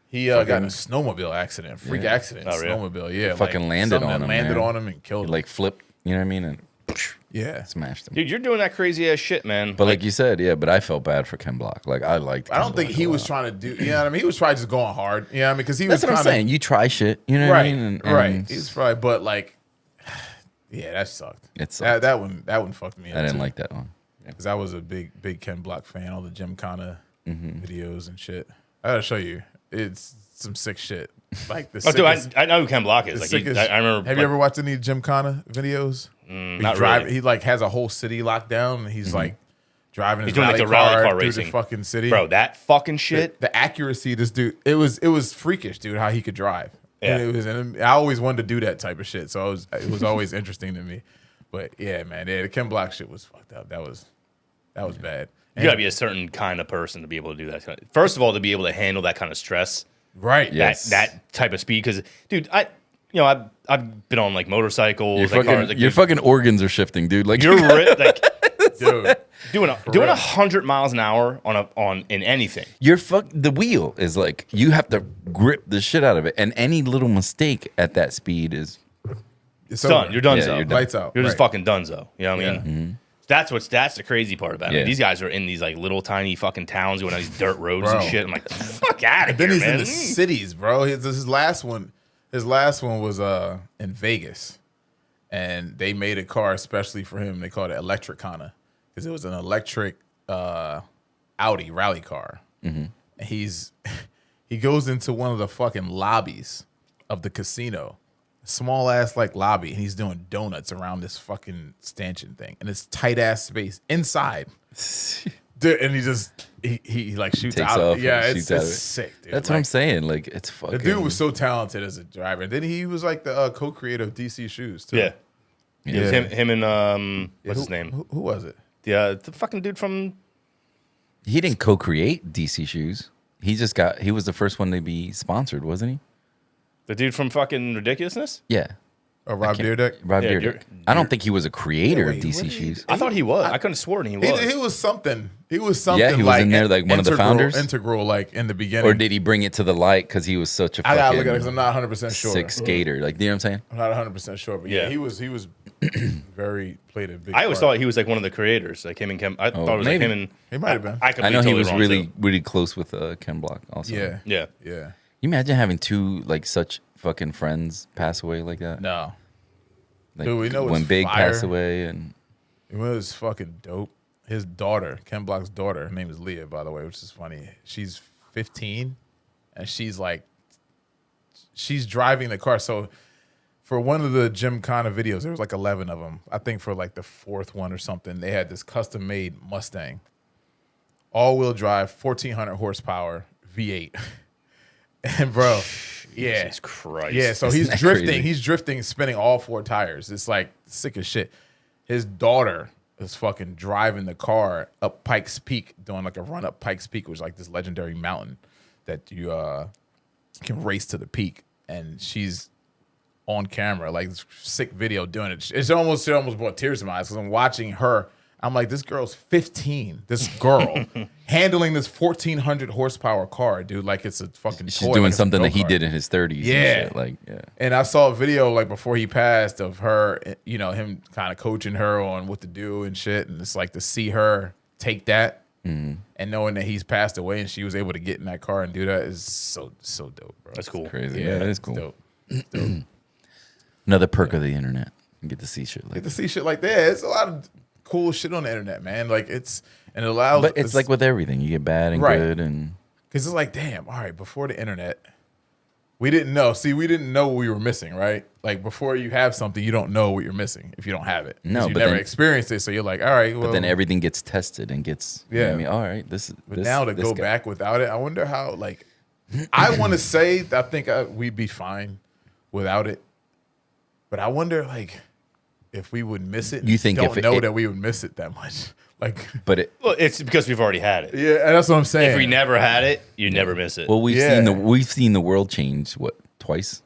he got in a snowmobile accident, freak accident, Oh, really? snowmobile, yeah. Fucking landed something on that him, landed man. on him and killed He him. like flipped, you know what I mean? And Yeah. smashed him. Dude, you're doing that crazy ass shit, man. But like you said, yeah, but I felt bad for Ken Block. Like I liked I Ken don't think Block he a was lot. trying to do, you know what I mean? He was probably just going hard, you know what I mean? Because he That's was what I'm kind of, saying. You try shit, you know what right, I mean? right. He was probably, but like, yeah, that sucked. It sucked. That one fucked me up. I didn't too. like that one. Because I was a big Ken Block fan, all the Gymkhana Mm-hmm. videos and shit. I gotta show you. It's some sick shit. Like the Oh, dude, sickest, I know who Ken Block the is. Like, sickest- I remember. Have you ever watched any Gymkhana videos? Not really. He like has a whole city locked down, and he's like driving his He's doing, like, the rally car through racing. the fucking city. Bro, that fucking shit. The accuracy, this dude, it was freakish, dude. How he could drive. Yeah. And I always wanted to do that type of shit, so it was always interesting to me. But yeah, man, the Ken Block shit was fucked up. That was bad. You gotta be a certain kind of person to be able to do that. First of all, to be able to handle that kind of stress, Right. Yeah. that type of speed. Because, dude, I've been on like motorcycles, Your like cars, like, fucking organs are shifting, dude. Like you're like Dude. doing 100 miles an hour on in anything. the wheel is like you have to grip the shit out of it, and any little mistake at that speed is It's Done. over. You're done. Yeah, so. you're done. Lights out. You're just Right. fucking donezo. You know what I mean? Yeah. That's the crazy part about it. Yeah. These guys are in these like little tiny fucking towns going on these dirt roads Bro. and shit. I'm like, fuck out of Then here, he's man. in the cities, bro. His last one was in Vegas, and they made a car especially for him. They called it Electricana because it was an electric Audi rally car. And he goes into one of the fucking lobbies of the casino, small ass like lobby, and he's doing donuts around this fucking stanchion thing, and it's tight ass space inside. Dude, and he like shoots Takes out. off Yeah, and it's shoots out of it. sick, dude. that's Like, what I'm saying. Like it's fucking. the dude was so talented as a driver. And then he was like the co-creator of DC Shoes too. Yeah. It was Yeah. him and what's his Who- name? Who was it? The fucking dude from He didn't co-create DC Shoes. He was the first one to be sponsored, wasn't he? The dude from fucking Ridiculousness? Yeah. Rob Dyrdek. Rob Yeah, Dyrdek. I don't think he was a creator wait, of what DC did he Shoes. do? I thought he was. I couldn't have sworn he was. He was something. He was something. Yeah, he was like in there, like, one of the founders? Integral, like in the beginning. Or did he bring it to the light because he was such a I gotta look at it fucking because I'm not 100 percent sure. sick skater? Like, you know what I'm saying? I'm not 100 percent sure, but yeah, Yeah. he was very played a big. I always part. thought he was like one of the creators, like him and Ken. I thought it was maybe. like him and. He might have been. I, could I be know he totally was wrong, really, too. really close with Ken Block also. Yeah, Yeah. yeah. You imagine having two like such fucking friends pass away like that? No, Like, Dude, we know when it's Big fire. passed away and it was fucking dope. His daughter, Ken Block's daughter, her name is Leah, by the way, which is funny. She's 15, and she's driving the car. So for one of the Gymkhana videos, there was like 11 of them. I think for like the fourth one or something, they had this custom-made Mustang, all-wheel drive, 1,400 horsepower, V8. And bro, yeah, Jesus Christ. yeah. So Isn't he's that drifting. crazy? He's drifting, spinning all four tires. It's like sick as shit. His daughter is fucking driving the car up Pikes Peak, doing like a run up Pikes Peak, which is like this legendary mountain that you can race to the peak. And she's on camera, like this sick video doing it. It almost brought tears to my eyes because I'm watching her. I'm like, this girl's 15. This girl handling this 1,400 horsepower car, dude, like it's a fucking. she's toy, doing like it's a something that he go-kart. did in his 30s. Yeah. And shit. Like, yeah. And I saw a video like before he passed of her, you know, him kind of coaching her on what to do and shit. And it's like to see her take that and knowing that he's passed away and she was able to get in that car and do that is so dope, bro. That's cool. Crazy. Yeah, that is it's cool. Dope. It's dope. Another perk of the internet. You get to see shit like Get that. to see shit like that. It's a lot of cool shit on the internet, man. Like it allows. But it's like with everything. You get bad and Right. good and because it's like, damn. All right, before the internet, we didn't know. See, we didn't know what we were missing, right? Like before you have something, you don't know what you're missing if you don't have it. 'Cause No, you but never then- experienced it, so you're like, all right. Well, but then everything gets tested and gets you know what Yeah. I mean, all right, this But now to this go guy- back without it, I wonder how. Like, I want to say I think we'd be fine without it, but I wonder like if we would miss it. You think don't if it- know it- that we would miss it that much? Like, But it Well, it's because we've already had it. yeah, that's what I'm saying. If we never had it, you never miss it. well we've Yeah. seen the world change twice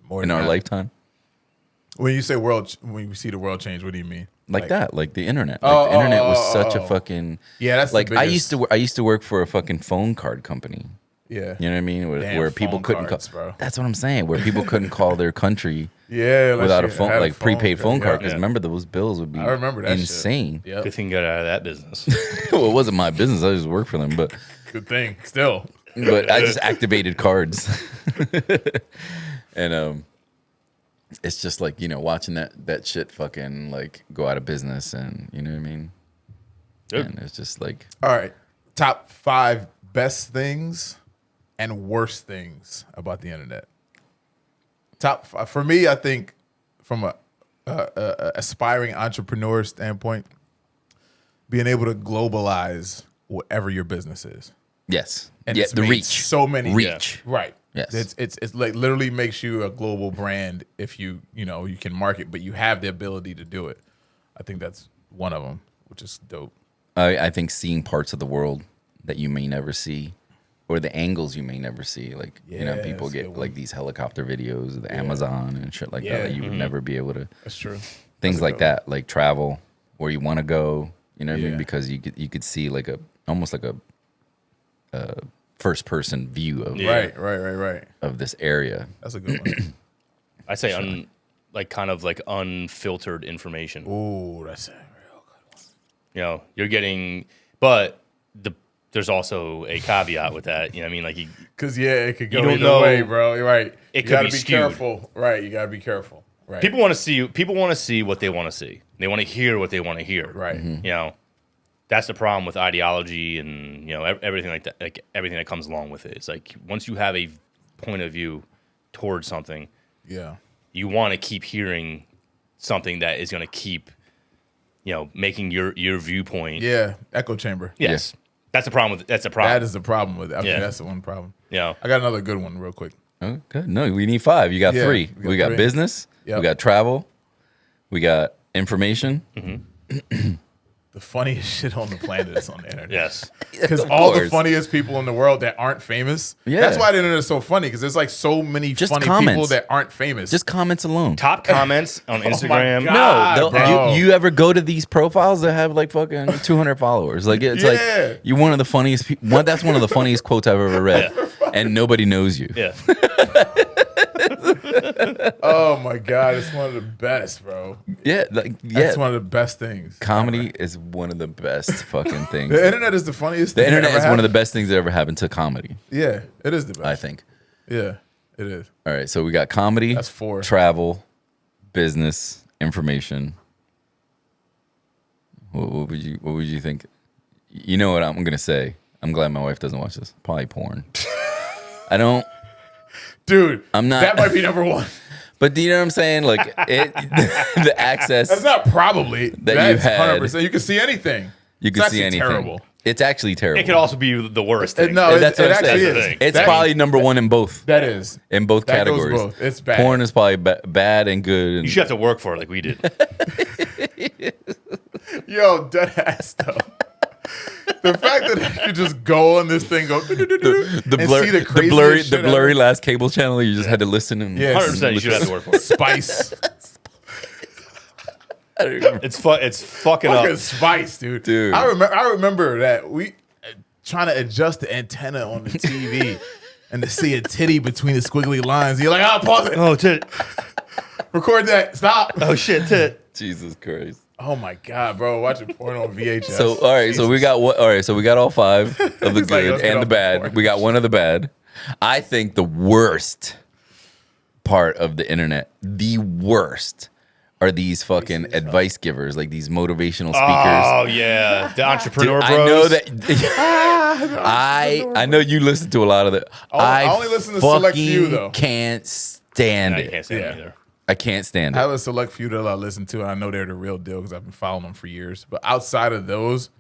More in than our that. lifetime. When you say when you see the world change, what do you mean? Like that, like the internet. Oh, Like the internet was oh, such oh. a fucking Yeah, that's the like I biggest- used to work for a fucking phone card company. Yeah, You know what I mean? Damn, Where people phone couldn't cards, call. bro. That's what I'm saying. Where people couldn't call their country yeah, unless without a you phone, had like prepaid phone card. Because Yeah. remember, those bills would be I remember that insane. Shit. Yep. Good thing you got out of that business. Well, it wasn't my business. I just worked for them, but Good thing. Still, I just activated cards, and it's just like watching that shit fucking like go out of business, and you know what I mean. Good. And it's just like all right. Top 5 best things and worst things about the internet. Top 5, for me, I think from a aspiring entrepreneur standpoint, being able to globalize whatever your business is. yes, And yeah, it's the made reach, so many reach. right. Yes. It's like literally makes you a global brand if you can market, but you have the ability to do it. I think that's one of them, which is dope. I think seeing parts of the world that you may never see, or the angles you may never see, like Yeah, people that's a good get one. like these helicopter videos of the Amazon and shit like Yeah. that you would never be able to. That's true. Things That's a like good that, like travel, where you want to go. You know what I Yeah. mean? Because you could see like almost like a first person view of Yeah. Right. of this area. That's a good one. I say kind of unfiltered information. Ooh, that's a real good You know, you're getting, but there's also a caveat with that. You know what I mean? Like Because it could go You don't either know- way, bro. You're right. It You could gotta be be skewed. careful. Right. You gotta be careful. Right. people want to see. People want to see what they want to see. They want to hear what they want to hear. Right. Mm-hmm. You know, that's the problem with ideology and everything like that. Like everything that comes along with it. It's like once you have a point of view towards something, Yeah. you want to keep hearing something that is going to keep, making your viewpoint. Yeah. Echo chamber. Yes, that's the problem with. That's the problem. That is the problem with it. I mean, Yeah. that's the one problem. Yeah. I got another good one real quick. Oh, good. No, we need 5. You got Yeah, 3. we got We got 3. business. Yep. We got travel. We got information. the funniest shit on the planet is on the internet. Yes. Because Of all the course. funniest people in the world that aren't famous. Yeah. That's why the internet is so funny, because there's like so many Just funny comments. people that aren't famous. Just comments alone. Top comments on Instagram. God. No, bro. you ever go to these profiles that have like fucking 200 followers? Like it's Yeah. like you're one of the funniest people. That's one of the funniest quotes I've ever read, and nobody knows you. Yeah. Oh my God, it's one of the best, bro. Yeah, That's one of the best things. Comedy is one of the best fucking things. The internet is the funniest The thing. internet that is ever one of the happened. best things that ever happened to comedy. Yeah, it is the best. I think. Yeah, it is. All right, so we got comedy. That's 4. Travel, business, information. What would you think? You know what I'm gonna say? I'm glad my wife doesn't watch this. Probably porn. I don't. Dude, I'm not- That might be number 1. But do you know what I'm saying? Like the access That's not probably. That you've had. 100%. You can see anything. you It's can see actually anything. terrible. It's actually terrible. It could also be the worst thing. No, That's what it I'm actually saying. is. Thing. It's That- probably number 1 in both. That is. In both That goes categories. both. It's bad. Porn is probably bad and good. And You should have to work for it like we did. Yo, dead ass though. The fact that you just go on this thing, go the and blur, see the craziest blurry, shit blurry ever. last cable channel. You just had to listen and Yeah. 100% you should have to work for it. Spice, I don't remember. It's fucking fucking up. spice, dude. Dude. I remember that we trying to adjust the antenna on the TV and to see a titty between the squiggly lines. You're like, pause it, Oh, tit. record that, stop. Oh, shit, tit. Jesus Christ. Oh my God, bro, watching porn on VHS. So all right, so we got what? All right, so we got all 5 of the He's like, good let's get and the off the bad. porn. We got one of the bad. I think the worst part of the internet, the worst, are these fucking advice givers, like these motivational speakers. Oh, yeah. The entrepreneur Dude, bros. I know that. I know you listen to a lot of the. I only listen to select few, though. Can't stand No, it. you can't say Yeah. that either. I can't stand I it. have a select few that I listen to, and I know they're the real deal because I've been following them for years. But outside of those,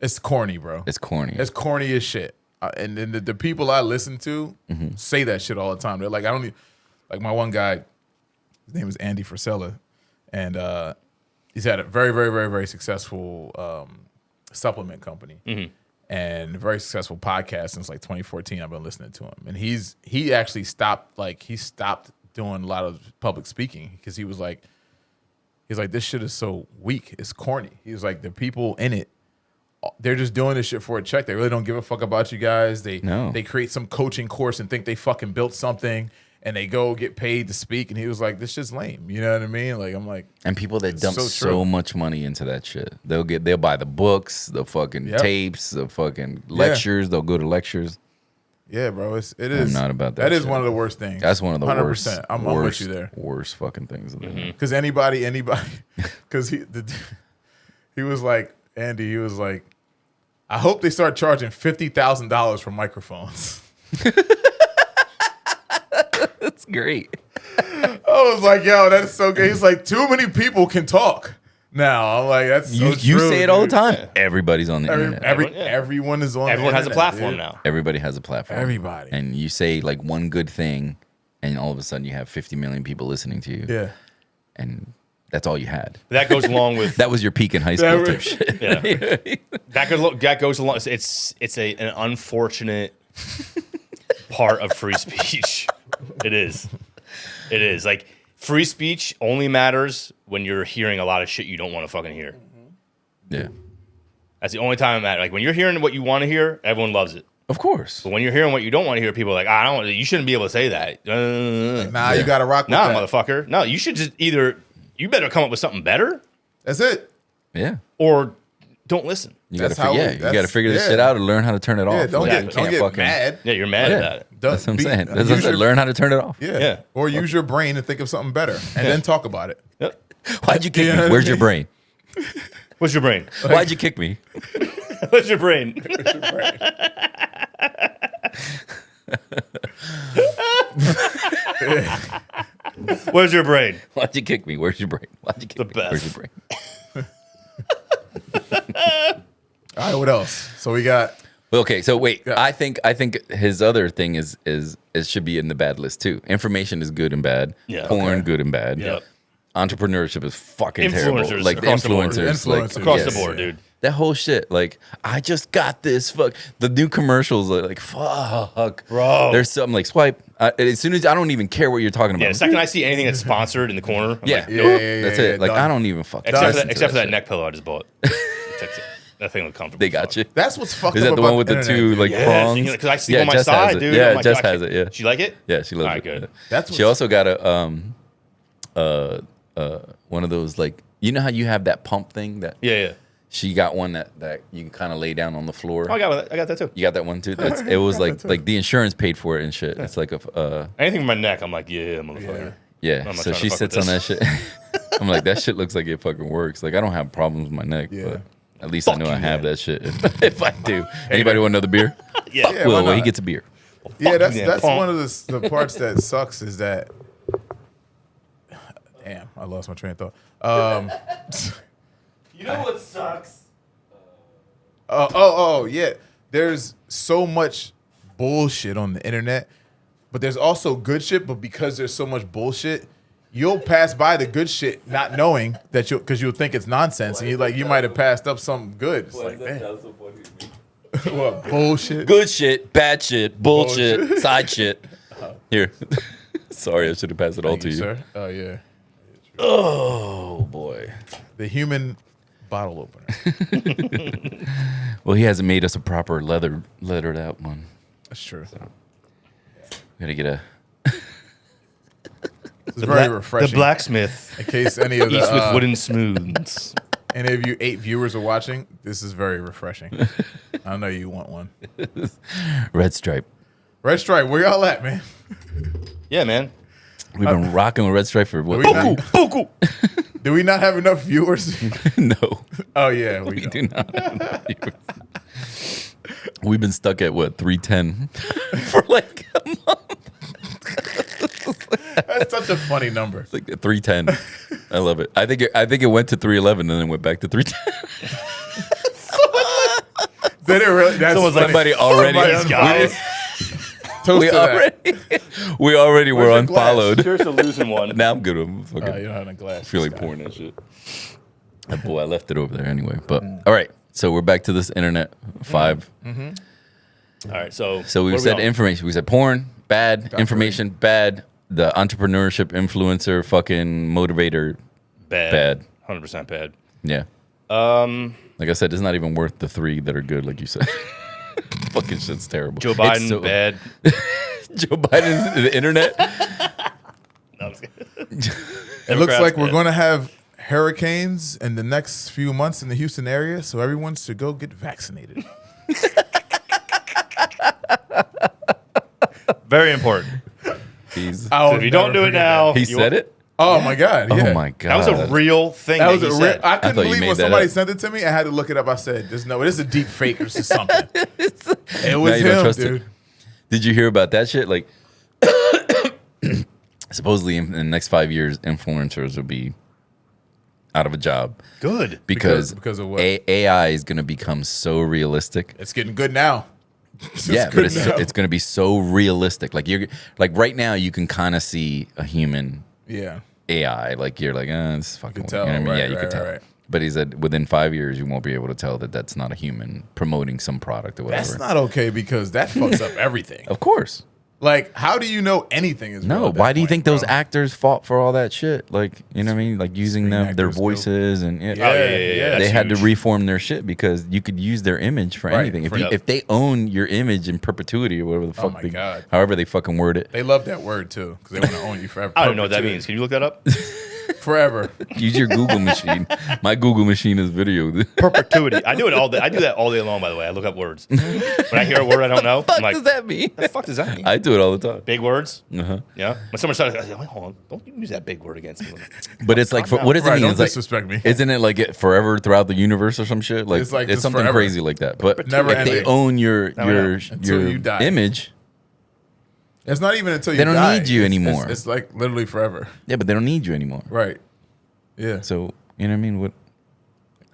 it's corny, bro. It's corny. It's corny as shit. And then the people I listen to say that shit all the time. They're like, I don't need, like my one guy, his name is Andy Frisella, and he's had a very, very, very, very successful supplement company and a very successful podcast since like 2014. I've been listening to him, and he actually stopped doing a lot of public speaking because he's like, this shit is so weak. It's corny. He was like, the people in it, they're just doing this shit for a check. They really don't give a fuck about you guys. They create some coaching course and think they fucking built something, and they go get paid to speak. And he was like, this shit's lame. You know what I mean? Like, I'm like, And people that dump so so true. much money into that shit. They'll buy the books, the fucking Yep. tapes, the fucking lectures. They'll go to lectures. yeah, bro, it is. not about that That is shit. one of the worst things. That's one of the 100%. worst. I'm worst, with you there. Worst fucking things. Because anybody, because he was like, Andy, he was like, I hope they start charging $50,000 for microphones. That's great. I was like, yo, that's so good. He's like, too many people can talk now. I'm like, that's so You true, say it all the dude. time. Everybody's on the internet. Everyone is on. Everyone the has a internet, platform dude. now. Everybody has a platform. Everybody. And you say like one good thing, and all of a sudden you have 50 million people listening to you. Yeah. And that's all you had. That goes along with That was your peak in high school That type was- shit. yeah. that goes along. It's an unfortunate part of free speech. It is. It is like free speech only matters when you're hearing a lot of shit you don't want to fucking hear. Yeah. That's the only time it matters. Like when you're hearing what you want to hear, everyone loves it. Of course. But when you're hearing what you don't want to hear, people are like, I don't. You shouldn't be able to say that. Nah, you gotta rock with Nah, that. motherfucker. No, you should just either. You better come up with something better, That's it. Yeah. or don't listen. You That's gotta, how you we- gotta that's- figure this yeah. shit out and learn how to turn it Yeah, off. don't Like, get, you don't can't get fucking- mad. Yeah, you're mad Yeah. at it. That's what I'm saying. That's what I'm Use saying. your- Learn how to turn it off. Yeah. Yeah. Or use your brain and think of something better, and then talk about it. Yep. Why'd you kick You know me? what I Where's your mean? brain? What's your brain? Why'd you kick me? What's your brain? Where's your brain? Why'd you kick me? Where's your brain? Why'd you kick The me? best. Where's your brain? All right, what else? So we got Well, okay, so wait. Yeah. I think his other thing is should be in the bad list too. Information is good and bad. Yeah. Porn Okay. good and bad. Yep. Entrepreneurship is fucking terrible. Influencers Like the across the board. influencers, like, Influencers. Across yes. the board, dude. That whole shit, like, I just got this. Fuck the new commercials, like fuck, Bro. There's something like swipe. As soon as I don't even care what you're talking about. Yeah, the second I see anything that's sponsored in the corner, I'm Yeah. like, Yeah, nope. That's it. Like done. I don't even fuck. Except for listen that, to except for that shit. neck pillow I just bought. That's it. That thing looked comfortable. They got you. That's what's fucked Is up that the about one with the internet, two dude. like Yeah, prongs? because I see Yeah, on my Jess has side, it. dude. Yeah, I'm like, Jess I can't- has it. Yeah, She like it? yeah, she loves All right, it. good. Yeah. That's She what's- also got a one of those like you know how you have that pump thing that Yeah. she got one that you can kind of lay down on the floor. Oh, I got that too. You got that one too. It was like the insurance paid for it and shit. It's like a Anything with my neck, I'm like, yeah, motherfucker. yeah. I'm not So trying to she fuck sits with on that shit. I'm like that shit looks like it fucking works. Like I don't have problems with my neck, Yeah. but at least I Fuck know I you, have man. that shit. If I do, anybody want another beer? Yeah. Fuck Yeah, Will, why well, he not? gets a beer. Yeah, Fuck that's you, that's man. one of the parts that sucks is that. Damn, I lost my train of thought. You know what sucks? Yeah. There's so much bullshit on the internet, but there's also good shit. But because there's so much bullshit, you'll pass by the good shit not knowing that because you'll think it's nonsense, and you might have passed up something good. It's like, damn, what bullshit? Good shit, bad shit, bullshit, Bullshit. side shit. Here. Sorry, I should have passed it all Thank to you. sir. Oh yeah, Oh boy. the human bottle opener. Well, he hasn't made us a proper lettered out one. That's true. We gotta get a. It's very refreshing. The blacksmith In case any of the eats with wooden spoons. any of you 8 viewers are watching, this is very refreshing. I know you want one. Red Stripe. Red Stripe, where y'all at, man? Yeah, man. We've been rocking with Red Stripe for what? we not- Buku. Do we not have enough viewers? No, Oh yeah, we we don't. do not. have enough viewers. We've been stuck at what 310 for like a month. That's such a funny number. It's like 310. I love it. I think it went to 311 and then went back to 310. Did it really? That's Someone's like, Somebody already. These guys. Toast We to that. already were Where's your glass? unfollowed. Here's to losing one. Now I'm good. I'm fucking You don't have a glass. feel like pouring that shit. Boy, I left it over there anyway. But all right, so we're back to this internet 5. All right, so So we where are said on? information. We said porn, bad. Information, bad. The entrepreneurship, influencer, fucking motivator, bad. 100% bad. Yeah. Like I said, it's not even worth the 3 that are good, like you said. Fucking shit's terrible. Joe It's Biden, so- bad. Joe Biden, the internet. No, I'm just kidding. It looks Democrats, like we're bad. going to have hurricanes in the next few months in the Houston area, so everyone should go get vaccinated. Very important. He's, I'll If you don't never do it forget now, he you said won't- it? Oh my god! Yeah. Oh my god. That was a real thing. That was he a real. said. I couldn't thought you believe made when that somebody up. sent it to me. I had to look it up. I said, "There's no. It is a deep fake or just something." It Now was you don't him, trust it. dude. Did you hear about that shit? Like, supposedly in the next 5 years, influencers will be out of a job Good. because Because of what? AI is going to become so realistic. It's getting good now. It's Yeah, good but now. it's going to be so realistic. Like like right now, you can kind of see a human Yeah. AI. Like you're like, this is fucking. tell, you know what I mean? right, Yeah, you right, could tell. right. But he said within 5 years, you won't be able to tell that that's not a human promoting some product or whatever. That's not okay because that fucks up everything. Of course. Like, how do you know anything is real No. at that Why do you point, think those bro? actors fought for all that shit? Like, you know what I mean? Like using Screen their actors, too. voices and Yeah, yeah. they That's had to huge. reform their shit because you could use their image for Right, anything. If, for- if they own your image in perpetuity or whatever the fuck, my they, God. however they fucking word it, They love that word too because they want to own you forever. I don't know what that means. Can you look that up? Forever. use your Google machine. My Google machine is video. Perpetuity. I do it all day. I do that all day long. By the way, I look up words. When I hear a word I don't know, I'm like, does that mean? the fuck does that mean? I do it all the time. Big words. Uh-huh. Yeah. When someone starts, like, hold on, don't use that big word against me. But it's like, for, what does it Right, mean? don't It's like, disrespect me. isn't it like it forever throughout the universe or some shit? Like It's like it's just something forever. crazy like that. But Never if they ending. own your Until you die. image, It's not even until you They don't die. need you It's- anymore. It's like literally forever. yeah, but they don't need you anymore. Right. Yeah. So you know what I mean? What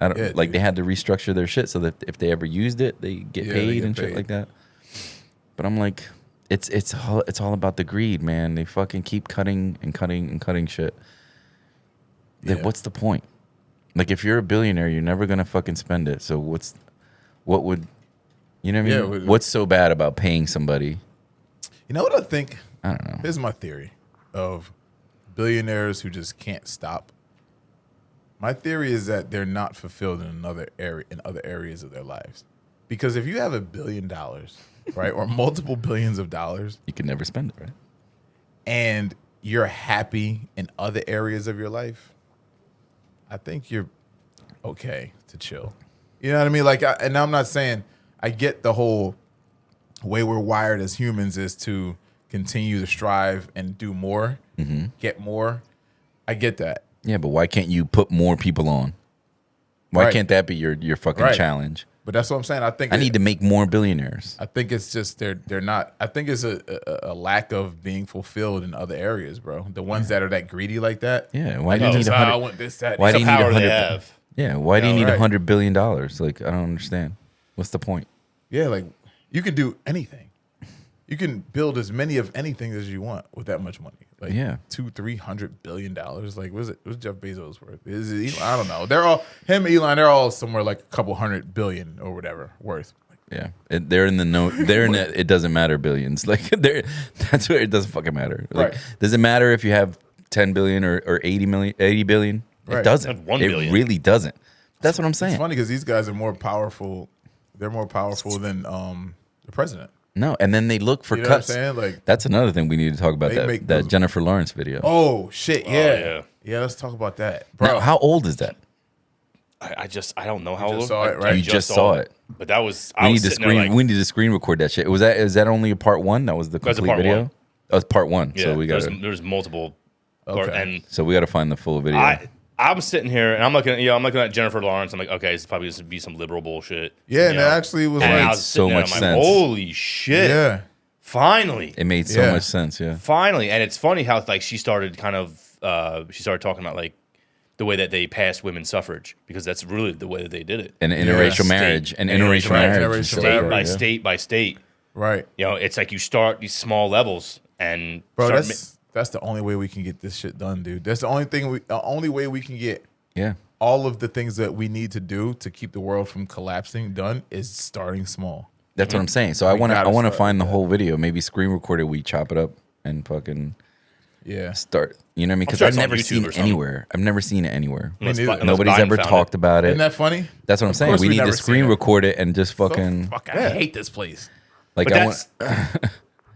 I don't Yeah, like. dude. They had to restructure their shit so that if they ever used it, they get Yeah, they paid get and shit paid. like that. But I'm like, it's all about the greed, man. They fucking keep cutting and cutting and cutting shit. Like, Yeah. what's the point? Like if you're a billionaire, you're never gonna fucking spend it. So what would, you know what I mean? Yeah, What's so bad about paying somebody? You know what I think? I don't know. Here's my theory of billionaires who just can't stop. My theory is that they're not fulfilled in other areas of their lives. Because if you have $1 billion, right, or multiple billions of dollars, You can never spend it, right? and you're happy in other areas of your life, I think you're okay to chill. You know what I mean? Like, and I'm not saying I get the whole way we're wired as humans is to continue to strive and do more, get more. I get that. Yeah, but why can't you put more people on? Why Right. can't that be your fucking Right. challenge? But that's what I'm saying. I think I need to make more billionaires. I think it's just they're not. I think it's a lack of being fulfilled in other areas, bro. The ones that are that greedy like that. Yeah, why do you Like, need just, I 100? want this, that. Why It's do the you need power they 100? have. Yeah, why do you Yeah, need right. $100 billion? Like I don't understand. What's the point? Yeah, like you can do anything. You can build as many of anything as you want with that much money. Like Yeah. $200-300 billion. Like what's Jeff Bezos worth? Is it, I don't know. They're all him, Elon. They're all somewhere like a couple $100 billion or whatever worth. Yeah, they're in the no. They're in the, it doesn't matter billions. Like they're that's where it doesn't fucking matter. Like, Right. does it matter if you have 10 billion or 80 billion? It Right. doesn't. Like 1 it billion. really doesn't. That's what I'm It's saying. funny because these guys are more powerful. They're more powerful than the president. No, and then they look for You know what I'm cuts. saying? Like, That's another thing we need to talk about. They That make that those- Jennifer Lawrence video. oh shit, yeah, yeah. yeah. Let's talk about that, bro. Now, how old is that? I don't know how just old. saw it, I right? You just saw it. But that was. We I need was to sitting there screen. like, We need to screen record that shit. Is that only a part one? That was the That's a complete part video. one. That was part one. yeah, So we got there's multiple. Okay. And So we got to find the full video. I'm sitting here and I'm looking at Jennifer Lawrence. I'm like, okay, it's probably just be some liberal bullshit. Yeah, and you it know? actually was And I like, was so sitting there, much I'm like, sense. holy shit! yeah, Finally, it made so Yeah. much sense. Yeah. finally, and it's funny how like she started kind of she started talking about like the way that they passed women's suffrage because that's really the way that they did it. And interracial State- marriage. And interracial interracial marriage. marriage. Interracial and stuff State like by that, yeah. state by state. right, You know, it's like you start these small levels and bro. start That's the only way we can get this shit done, dude. That's the only way we can get Yeah. all of the things that we need to do to keep the world from collapsing done is starting small. That's what I'm saying. So I want to gotta start find the with whole video, maybe screen record it, we chop it up and fucking Yeah, start. You know what I mean? Because sure I've it's on never YouTube seen or it something. anywhere. I've never seen it anywhere. unless neither. Bi- unless Nobody's Biden ever found talked it. about it. isn't that funny? That's what I'm Of saying. course We we need to never screen seen it. record it and just fucking I hate this place. like But I want. that's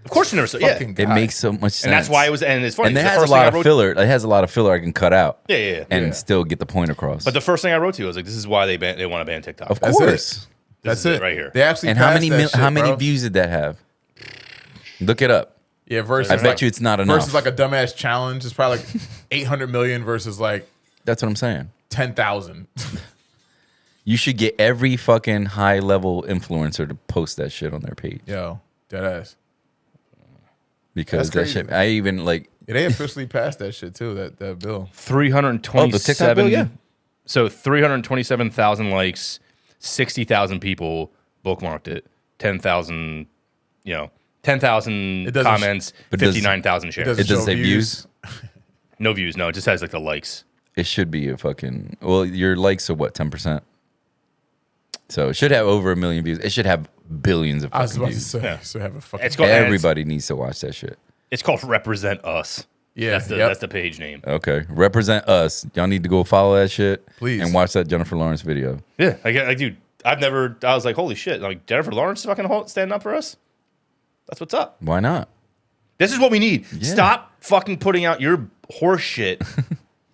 of course you never saw. Yeah, Fucking It guy. makes so much sense. and that's why it was. And it's funny. And it the has a first thing I lot of wrote- filler. It has a lot of filler I can cut out. Yeah, yeah, yeah. And Yeah. still get the point across. But the first thing I wrote to you was like, this is why they want to ban TikTok. of That's it. course. That's is it it right here. They actually And how passed many that shit, how many bro. views did that have? Look it up. Yeah, versus I bet you it's not enough. versus like a dumbass challenge. It's probably like 800 million versus like That's what I'm saying. 10,000. You should get every fucking high level influencer to post that shit on their page Yo, dead ass. because That's that crazy. shit. I even like. Yeah, they officially passed that shit too. That bill. 327. Oh, the TikTok bill, yeah. So 327,000 likes, 60,000 people bookmarked it, 10,000, 10,000 It doesn't comments, but does- 59,000 shares. It doesn't show say views. No views. No, it just has like the likes. It should be a fucking. Well, your likes are what 10%. So it should have over 1 million views. It should have billions of I was fucking about to views. say, Yeah. so have a fucking. It's called- and Everybody needs to watch that shit. It's called Represent Us. Yeah, That's the, yep. that's the page name. Okay, represent us. Y'all need to go follow that shit, Please. and watch that Jennifer Lawrence video. Yeah. Dude, I was like, holy shit. Like, Jennifer Lawrence is fucking standing up for us? That's what's up. Why not? This is what we need. Yeah. Stop fucking putting out your horse shit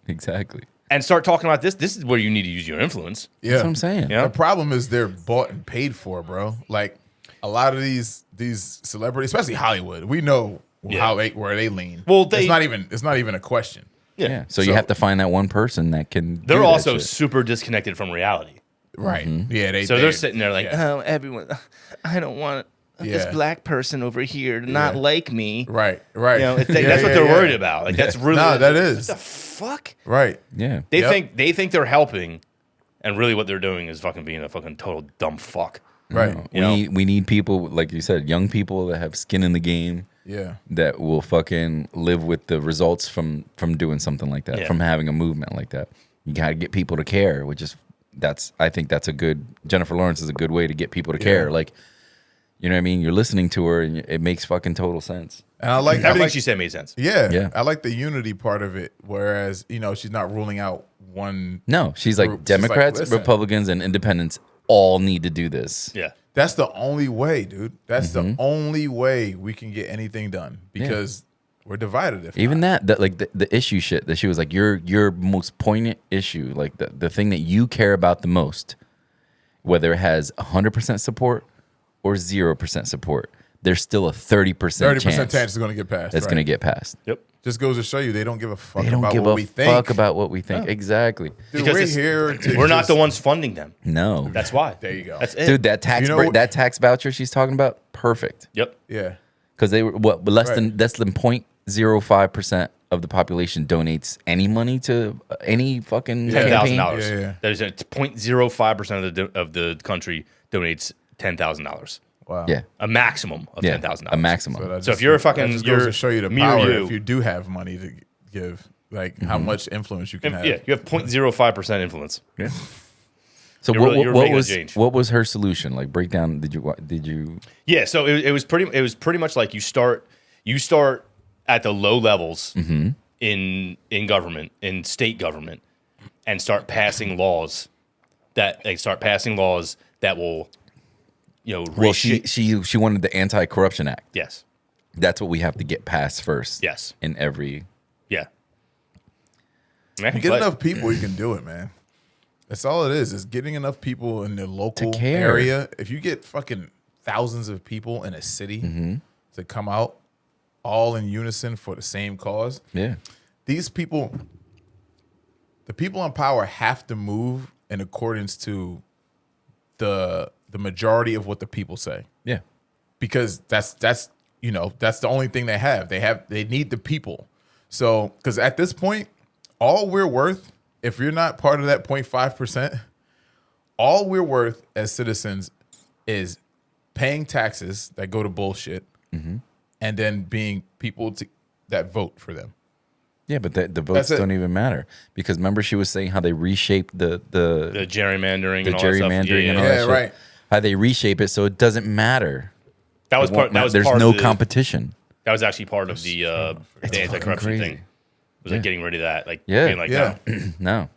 Exactly. and start talking about this. This is where you need to use your influence. Yeah. That's what I'm saying. Yeah. The problem is they're bought and paid for, bro. Like a lot of these celebrities, especially Hollywood, we know Yeah. where they lean. Well, it's not even a question. Yeah. So you have to find that one person that can. They're do that also shit. super disconnected from reality. Right. Mm-hmm. Yeah. So they're sitting there like, yeah. oh, everyone, I don't want this Yeah. black person over here to not Yeah. like me. Right. Right. You know, Yeah, that's what yeah, they're yeah. worried about. Like, that's really No, that what is. the fuck. Right. Yeah. They Yep. think they're helping, and really what they're doing is fucking being a fucking total dumb fuck. Right. We need people like you said, young people that have skin in the game. Yeah. That will fucking live with the results from doing something like that, Yeah. from having a movement like that. You got to get people to care, I think that's a good, Jennifer Lawrence is a good way to get people to care. Like, you know what I mean? You're listening to her and it makes fucking total sense. And I like Everything she said made sense. Yeah. I like the unity part of it. Whereas, she's not ruling out one. No, she's group. like She's Democrats, listen, Republicans, and independents all need to do this. Yeah. That's the only way, dude. That's the only way we can get anything done because we're divided. If Even not. that like the issue shit that she was like, your most poignant issue, like the thing that you care about the most, whether it has 100% support or 0% support, there's still a 30% chance is going to get passed. that's going to get passed. Yep. Just goes to show you they don't give a fuck They don't about give what a we think. fuck about what we think. Exactly. Dude, Because we're it's- here. To We're not just- the ones funding them. No. That's why. There you go. That's it. Dude, that tax You know what- that tax voucher she's talking about, perfect. Yep. Yeah. Because they were less Right. than 0.05% of the population donates any money to any fucking campaign. $10,000. Yeah. There's a 0.05% of the country donates $10,000. Wow. Yeah. A maximum of Yeah. $10,000. A maximum. that So if just- you're a that fucking- just you're goes to show you the me or power you. if you do have money to give, like how much influence you can have. Yeah, you have 0.05% influence. Yeah. So You're what making a was change. what was her solution? Like breakdown? Did you? Yeah, so it was pretty much like you start at the low levels in government, in state government, and start passing laws that will Well, reshape. she wanted the Anti-Corruption Act. Yes. That's what we have to get passed first. Yes. In every. Yeah. I mean, I can Get play- enough people, you can do it, man. That's all it is getting enough people in the local care. area. If you get fucking thousands of people in a city to come out all in unison for the same cause, Yeah. these people, the people in power have to move in accordance to the majority of what the people say. Yeah. Because that's the only thing they have. They need the people. So because at this point, all we're worth, if you're not part of that 0.5%, all we're worth as citizens is paying taxes that go to bullshit, and then being people that vote for them. Yeah, but the votes That's it. don't even matter because remember she was saying how they reshaped the gerrymandering, the and all that stuff. gerrymandering and all Yeah, that shit. right. How they reshape it so it doesn't matter. That was It won't part. That matter. was There's part no of the, competition. That was actually part of the anti-corruption crazy. thing. It was like getting rid of that. Like Yeah. being like, Yeah. no. No.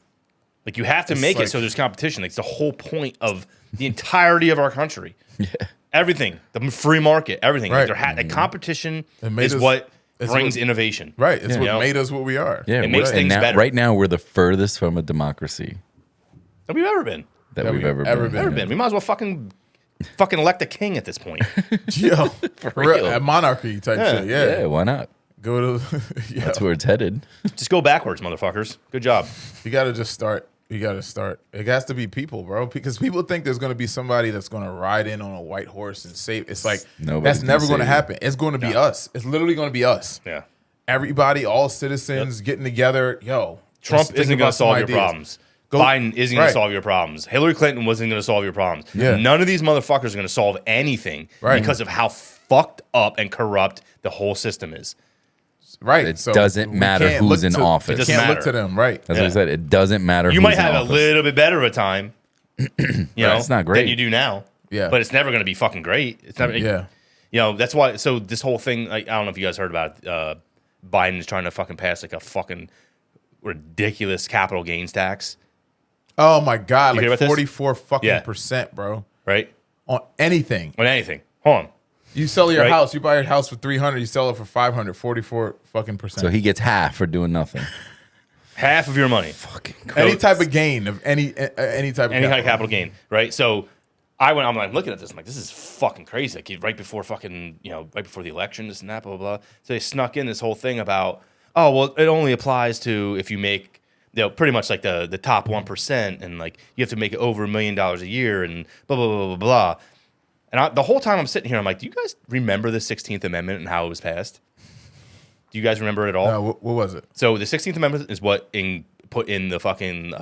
Like you have to It's make it like- so there's competition. Like it's the whole point of the entirety of our country. Yeah. Everything, the free market, everything. Right. Like like competition It made is us- what it's brings what- innovation. Right. It's You what know? made us what we are. Yeah, It makes and things now, better. Right now, we're the furthest from a democracy That we've ever been. that we've ever been. Never been. We might as well fucking elect a king at this point. Yo, for real. real. A monarchy type Yeah. shit. Yeah. Yeah, why not? Go to. Yeah. That's where it's headed. Just go backwards, motherfuckers. Good job. You got to just start. You got to start. It has to be people, bro, because people think there's going to be somebody that's going to ride in on a white horse and save. It's like Nobody's that's gonna never going to save you. happen. It's going to be us. It's literally going to be us. Yeah. Everybody, all citizens getting together. Yo, Trump let's think isn't going about to some solve your ideas. problems. Go- Biden isn't going right. to solve your problems. Hillary Clinton wasn't going to solve your problems. Yeah. None of these motherfuckers are going to solve anything Right. because of how fucked up and corrupt the whole system is. Right. It doesn't we matter can't who's look in to- office. We It doesn't can't look matter. to them. Right. That's Yeah. what I said. It doesn't matter. You who's might in have a office. little bit better of a time. You know, It's not great. than you do now. Yeah. But it's never going to be fucking great. It's never. Yeah. You know, that's why. So this whole thing, like, I don't know if you guys heard about it. Biden is trying to fucking pass like a fucking ridiculous capital gains tax, Oh my God! You hear Like about this? 44 fucking Yeah. percent, bro, right? on anything. On anything. Hold on. You sell your Right. house. You buy your house for 300. You sell it for 500. 44 fucking percent. So he gets half for doing nothing. Half of your money. Fucking any type of gain of any type of Any kind of capital gain, right? So I'm like looking at this, I'm like, this is fucking crazy. Like right before fucking, right before the election, this and that, blah, blah, blah. So they snuck in this whole thing about, oh, well, it only applies to if you make, pretty much like the top 1%, and like you have to make over $1 million a year and blah, blah, blah, blah, blah. And the whole time I'm sitting here, I'm like, do you guys remember the 16th Amendment and how it was passed? Do you guys remember it at all? No, what was it? So the 16th Amendment is what put in the fucking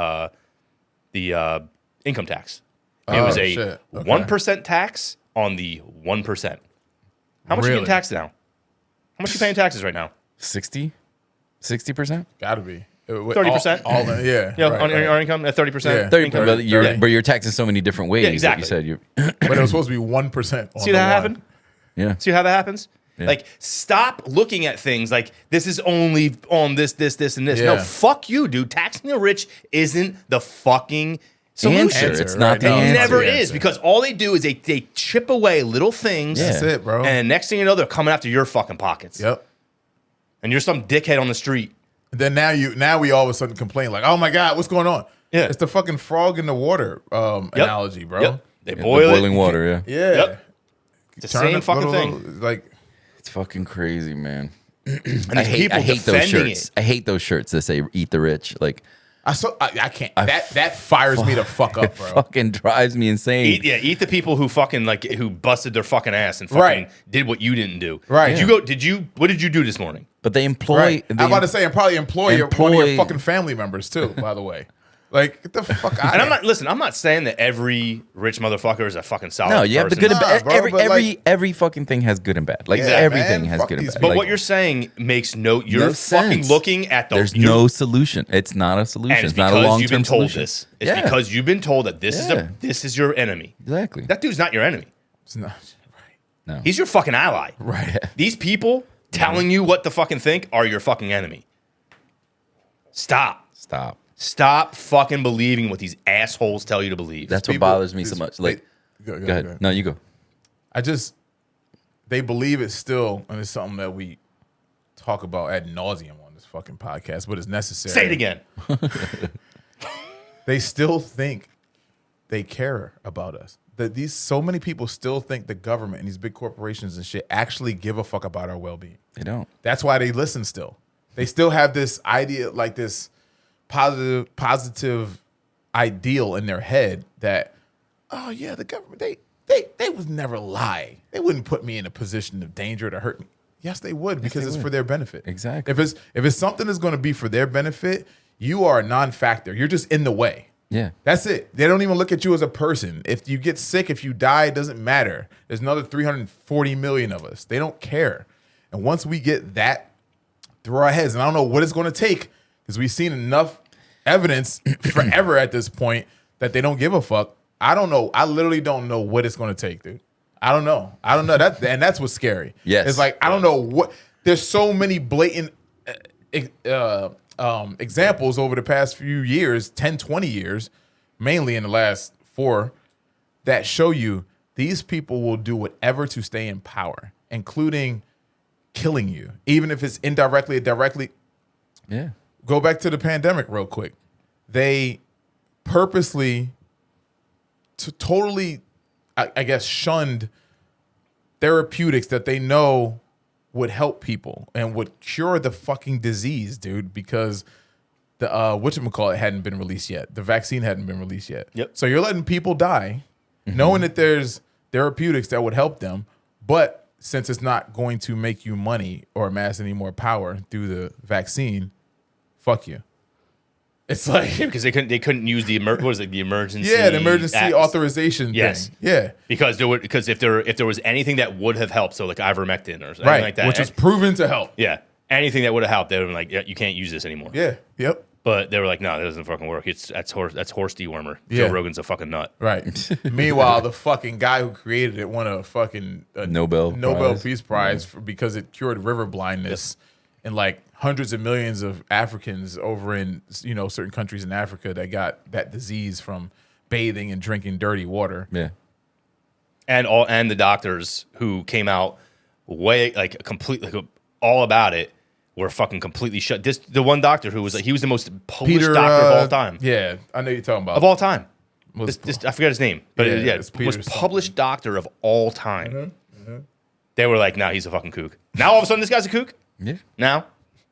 income tax. It Oh, was a shit. Okay. 1% tax on the 1%. How much are you Really? getting taxed now? How much are you paying taxes right now? 60%? Gotta be. 30%. All in, yeah. Yeah, right, on right. our income at 30%. 30, income. but you're taxing so many different ways. Yeah, exactly. Like you said, But it was supposed to be 1%. See that happen? yeah. See how that happens? Yeah. Like, stop looking at things like this is only on this, and this. No, Yeah. fuck you, dude. Taxing the rich isn't the fucking solution. Answer. It's Right? not the No, It answer. never the is answer. because all they do is they chip away little things. Yeah. That's it, bro. And next thing you know, they're coming after your fucking pockets. Yep. And you're some dickhead on the street. And then now we all of a sudden complain like, oh my God, what's going on? Yeah. It's the fucking frog in the water analogy, bro. Yep. They The boil boiling it. water, yeah. Yeah. Yep. It's the Turn same it fucking little- thing. Like, It's fucking crazy, man. And I these hate people those defending shirts. it. I hate those shirts that say "Eat the Rich." Like, I can't. That fires me the fuck up, bro. fucking drives me insane. Eat the people who fucking who busted their fucking ass and fucking Right. did what you didn't do. Right. What did you do this morning? But they employ. Right. They, I'm about to say, and probably one of your employ- fucking family members too. By the way, like get the fuck out. And I'm not saying that every rich motherfucker is a fucking solid No, you have the person. good and bad. Nah, bro, but Every fucking thing has good and bad. Like Exactly. everything Man, has fuck good and these bad. But Like, what you're saying makes you're no fucking sense. looking at the there's you're- no solution. It's not a solution. and It's it's not a because long you've been term told solution. this. It's Yeah. because you've been told that Yeah. this is your enemy. Exactly. That dude's not your enemy. It's not No. He's your fucking ally. right. These people telling you what to fucking think are your fucking enemy. Stop. Stop fucking believing what these assholes tell you to believe. That's what People- bothers me so much. Like, Go ahead. No, you go. They believe it's still, and it's something that we talk about ad nauseum on this fucking podcast, but it's necessary. Say it again. They still think they care about us. That so many people still think the government and these big corporations and shit actually give a fuck about our well-being. They don't. That's why they listen still. They still have this idea, like this positive ideal in their head that, oh yeah, the government, they would never lie. They wouldn't put me in a position of danger to hurt me. Yes, they would, because they it's would. for their benefit. Exactly. If it's something that's going to be for their benefit, you are a non-factor. You're just in the way. Yeah. That's it. They don't even look at you as a person. If you get sick, if you die, it doesn't matter. There's another 340 million of us. They don't care. And once we get that through our heads, and I don't know what it's going to take, because we've seen enough evidence forever at this point that they don't give a fuck. I don't know. I literally don't know what it's going to take, dude. I don't know. And that's what's scary. Yes. It's like, I don't know what. There's so many blatant examples over the past few years, 10, 20 years, mainly in the last 4, that show you these people will do whatever to stay in power, including killing you, even if it's indirectly or directly. Yeah. Go back to the pandemic real quick. They purposely totally, I guess, shunned therapeutics that they know would help people and would cure the fucking disease, dude, because the whatchamacallit hadn't been released yet. The vaccine hadn't been released yet. Yep. So you're letting people die, knowing that there's therapeutics that would help them, but since it's not going to make you money or amass any more power through the vaccine, fuck you. It's like, Because they couldn't use the emergency. yeah, the emergency act. authorization Yes. thing. Yeah. Because if there was anything that would have helped, so like ivermectin or something Right. like that, Which was proven to help. yeah, anything that would have helped, they would have been like, yeah, you can't use this anymore. Yeah. Yep. But they were like, no, that doesn't fucking work. That's horse dewormer. Yeah. Joe Rogan's a fucking nut. Right. Meanwhile, the fucking guy who created it won a fucking Nobel Prize. Peace Prize because it cured river blindness in like hundreds of millions of Africans over in certain countries in Africa that got that disease from bathing and drinking dirty water. Yeah. And the doctors who came out way completely all about it were fucking completely shut. The one doctor who was like, he was the most published doctor of all time. Yeah, I know you're talking about. Of all time. Was- I forget his name, but Yeah, it's it's Peter most something. published doctor of all time. They were like, "No, he's a fucking kook." Now all of a sudden, this guy's a kook. Yeah. Now,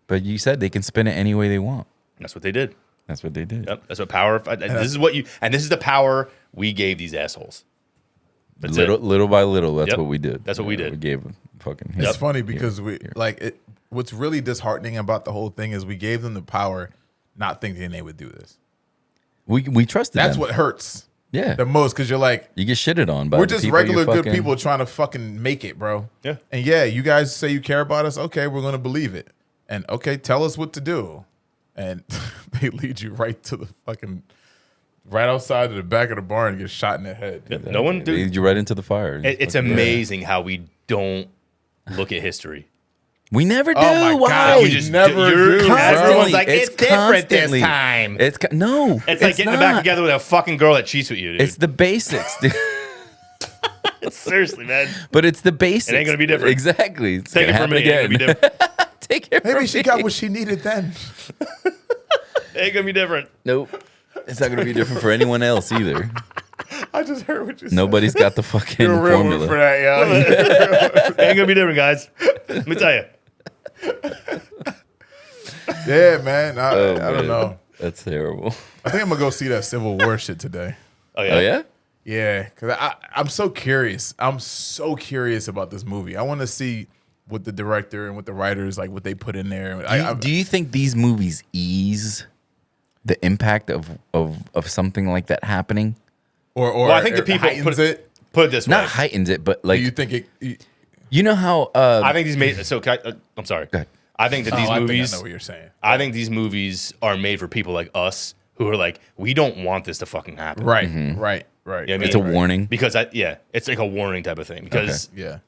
But you said they can spin it any way they want. that's what they did. That's what they did. Yep, that's what power. This is the power we gave these assholes. That's it. Little by little, that's Yep. what we did. That's what we did. We gave them fucking. It's funny because what's really disheartening about the whole thing is we gave them the power, not thinking they would do this. We trusted That's them. what hurts Yeah. the most, because you're like, You get shitted on by we're the just people regular you good fucking- people trying to fucking make it, bro. Yeah. And yeah, you guys say you care about us. Okay, we're gonna believe it. And okay, tell us what to do. and they lead you right to the fucking right outside of the back of the barn and get shot in the head. No one, They dude. lead you right into the fire. It's amazing how we don't look at history. We never do. Oh my Why? God, We just never you're- do, bro. Everyone's like, It's it's different this constantly- time. No, It's like getting back together with a fucking girl that cheats with you, dude. It's the basics, dude. Seriously, man. But it's the basics. It ain't gonna be different. Exactly. It's Take gonna it from happen me. It ain't again. gonna be different. Take it Maybe from she me. got what she needed then. It ain't gonna be different. Nope. It's not gonna be different for anyone else either. I just heard what you said. Nobody's got the fucking You're a real one formula. for that, yo. It ain't gonna be different, guys. Let me tell you. Yeah, man. I Oh, don't man. know. That's terrible. I think I'm gonna go see that Civil War shit today. Oh yeah. Oh yeah? Yeah, because I'm so curious. I'm so curious about this movie. I want to see what the director and what the writers like, what they put in there. Do you think these movies ease the impact of something like that happening? or Well, I think the it people heightens it. Put it this way. Not heightens it, but like Do you think it? you know how I think these made. So can I'm sorry. Go ahead. I think that these I movies. think I know what you're saying. I think these movies are made for people like us who are like, we don't want this to fucking happen. Right, right. Yeah, I mean, it's a warning. Because it's like a warning type of thing. Because Yeah.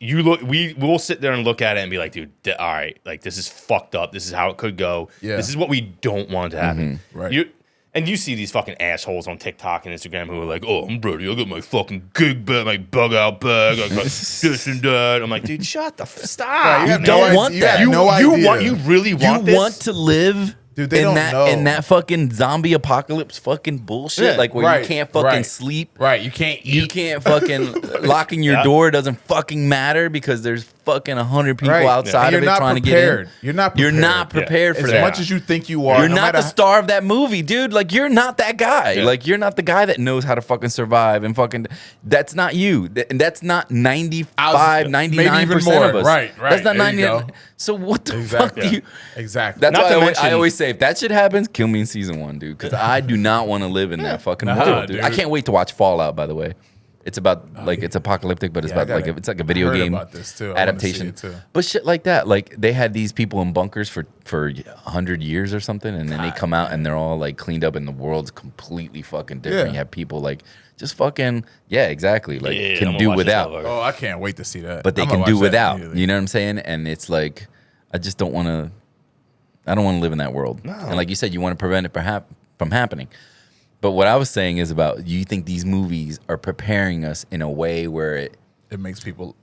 you look, we'll sit there and look at it and be like, dude, all right, like this is fucked up. This is how it could go. Yeah. This is what we don't want to happen. Right. And you see these fucking assholes on TikTok and Instagram who are like, oh, I'm ready. I got my fucking gig bag, my bug out bag. I got this and that. I'm like, dude, shut the stop. you You have don't no want idea- that. you have no idea. You really want You this? want to live Dude, they in don't that know. in that fucking zombie apocalypse fucking bullshit, Yeah, like where right, you can't fucking right. sleep. Right. You can't eat. You can't fucking locking your Yeah. door doesn't fucking matter because there's fucking 100 people Right. outside And of it you're not trying prepared. to get in. You're not You're prepared. not prepared for as that. much as you think you are. You're no not the matter star of that movie, dude. Like you're not that guy. Yeah. Like you're not the guy that knows how to fucking survive and fucking. That's not you. And that's not 95, maybe 99% even more. of us. Right. That's not There you 99. go. So what the Exactly. fuck do you? Exactly. That's Not why to I mention- always say if that shit happens, kill me in season 1, dude. Because I do not want to live in that fucking world, dude. dude. I can't wait to watch Fallout. By the way, it's about like it's apocalyptic, but it's Yeah, I about like gotta- it's like a I video heard game about this, too. I wanna see adaptation. it, too. But shit like that, like they had these people in bunkers for 100 years or something, and then they come out and they're all like cleaned up, and the world's completely fucking different. Yeah. You have people like just fucking exactly, like Yeah, I'm can gonna do watch this without. motherfucker. Oh, I can't wait to see that. But they I'm can gonna do watch that without. immediately. You know what I'm saying? And it's like, I just don't want to. I don't want to live in that world. And like you said, you want to prevent it from happening. But what I was saying is about you think these movies are preparing us in a way where it It makes people.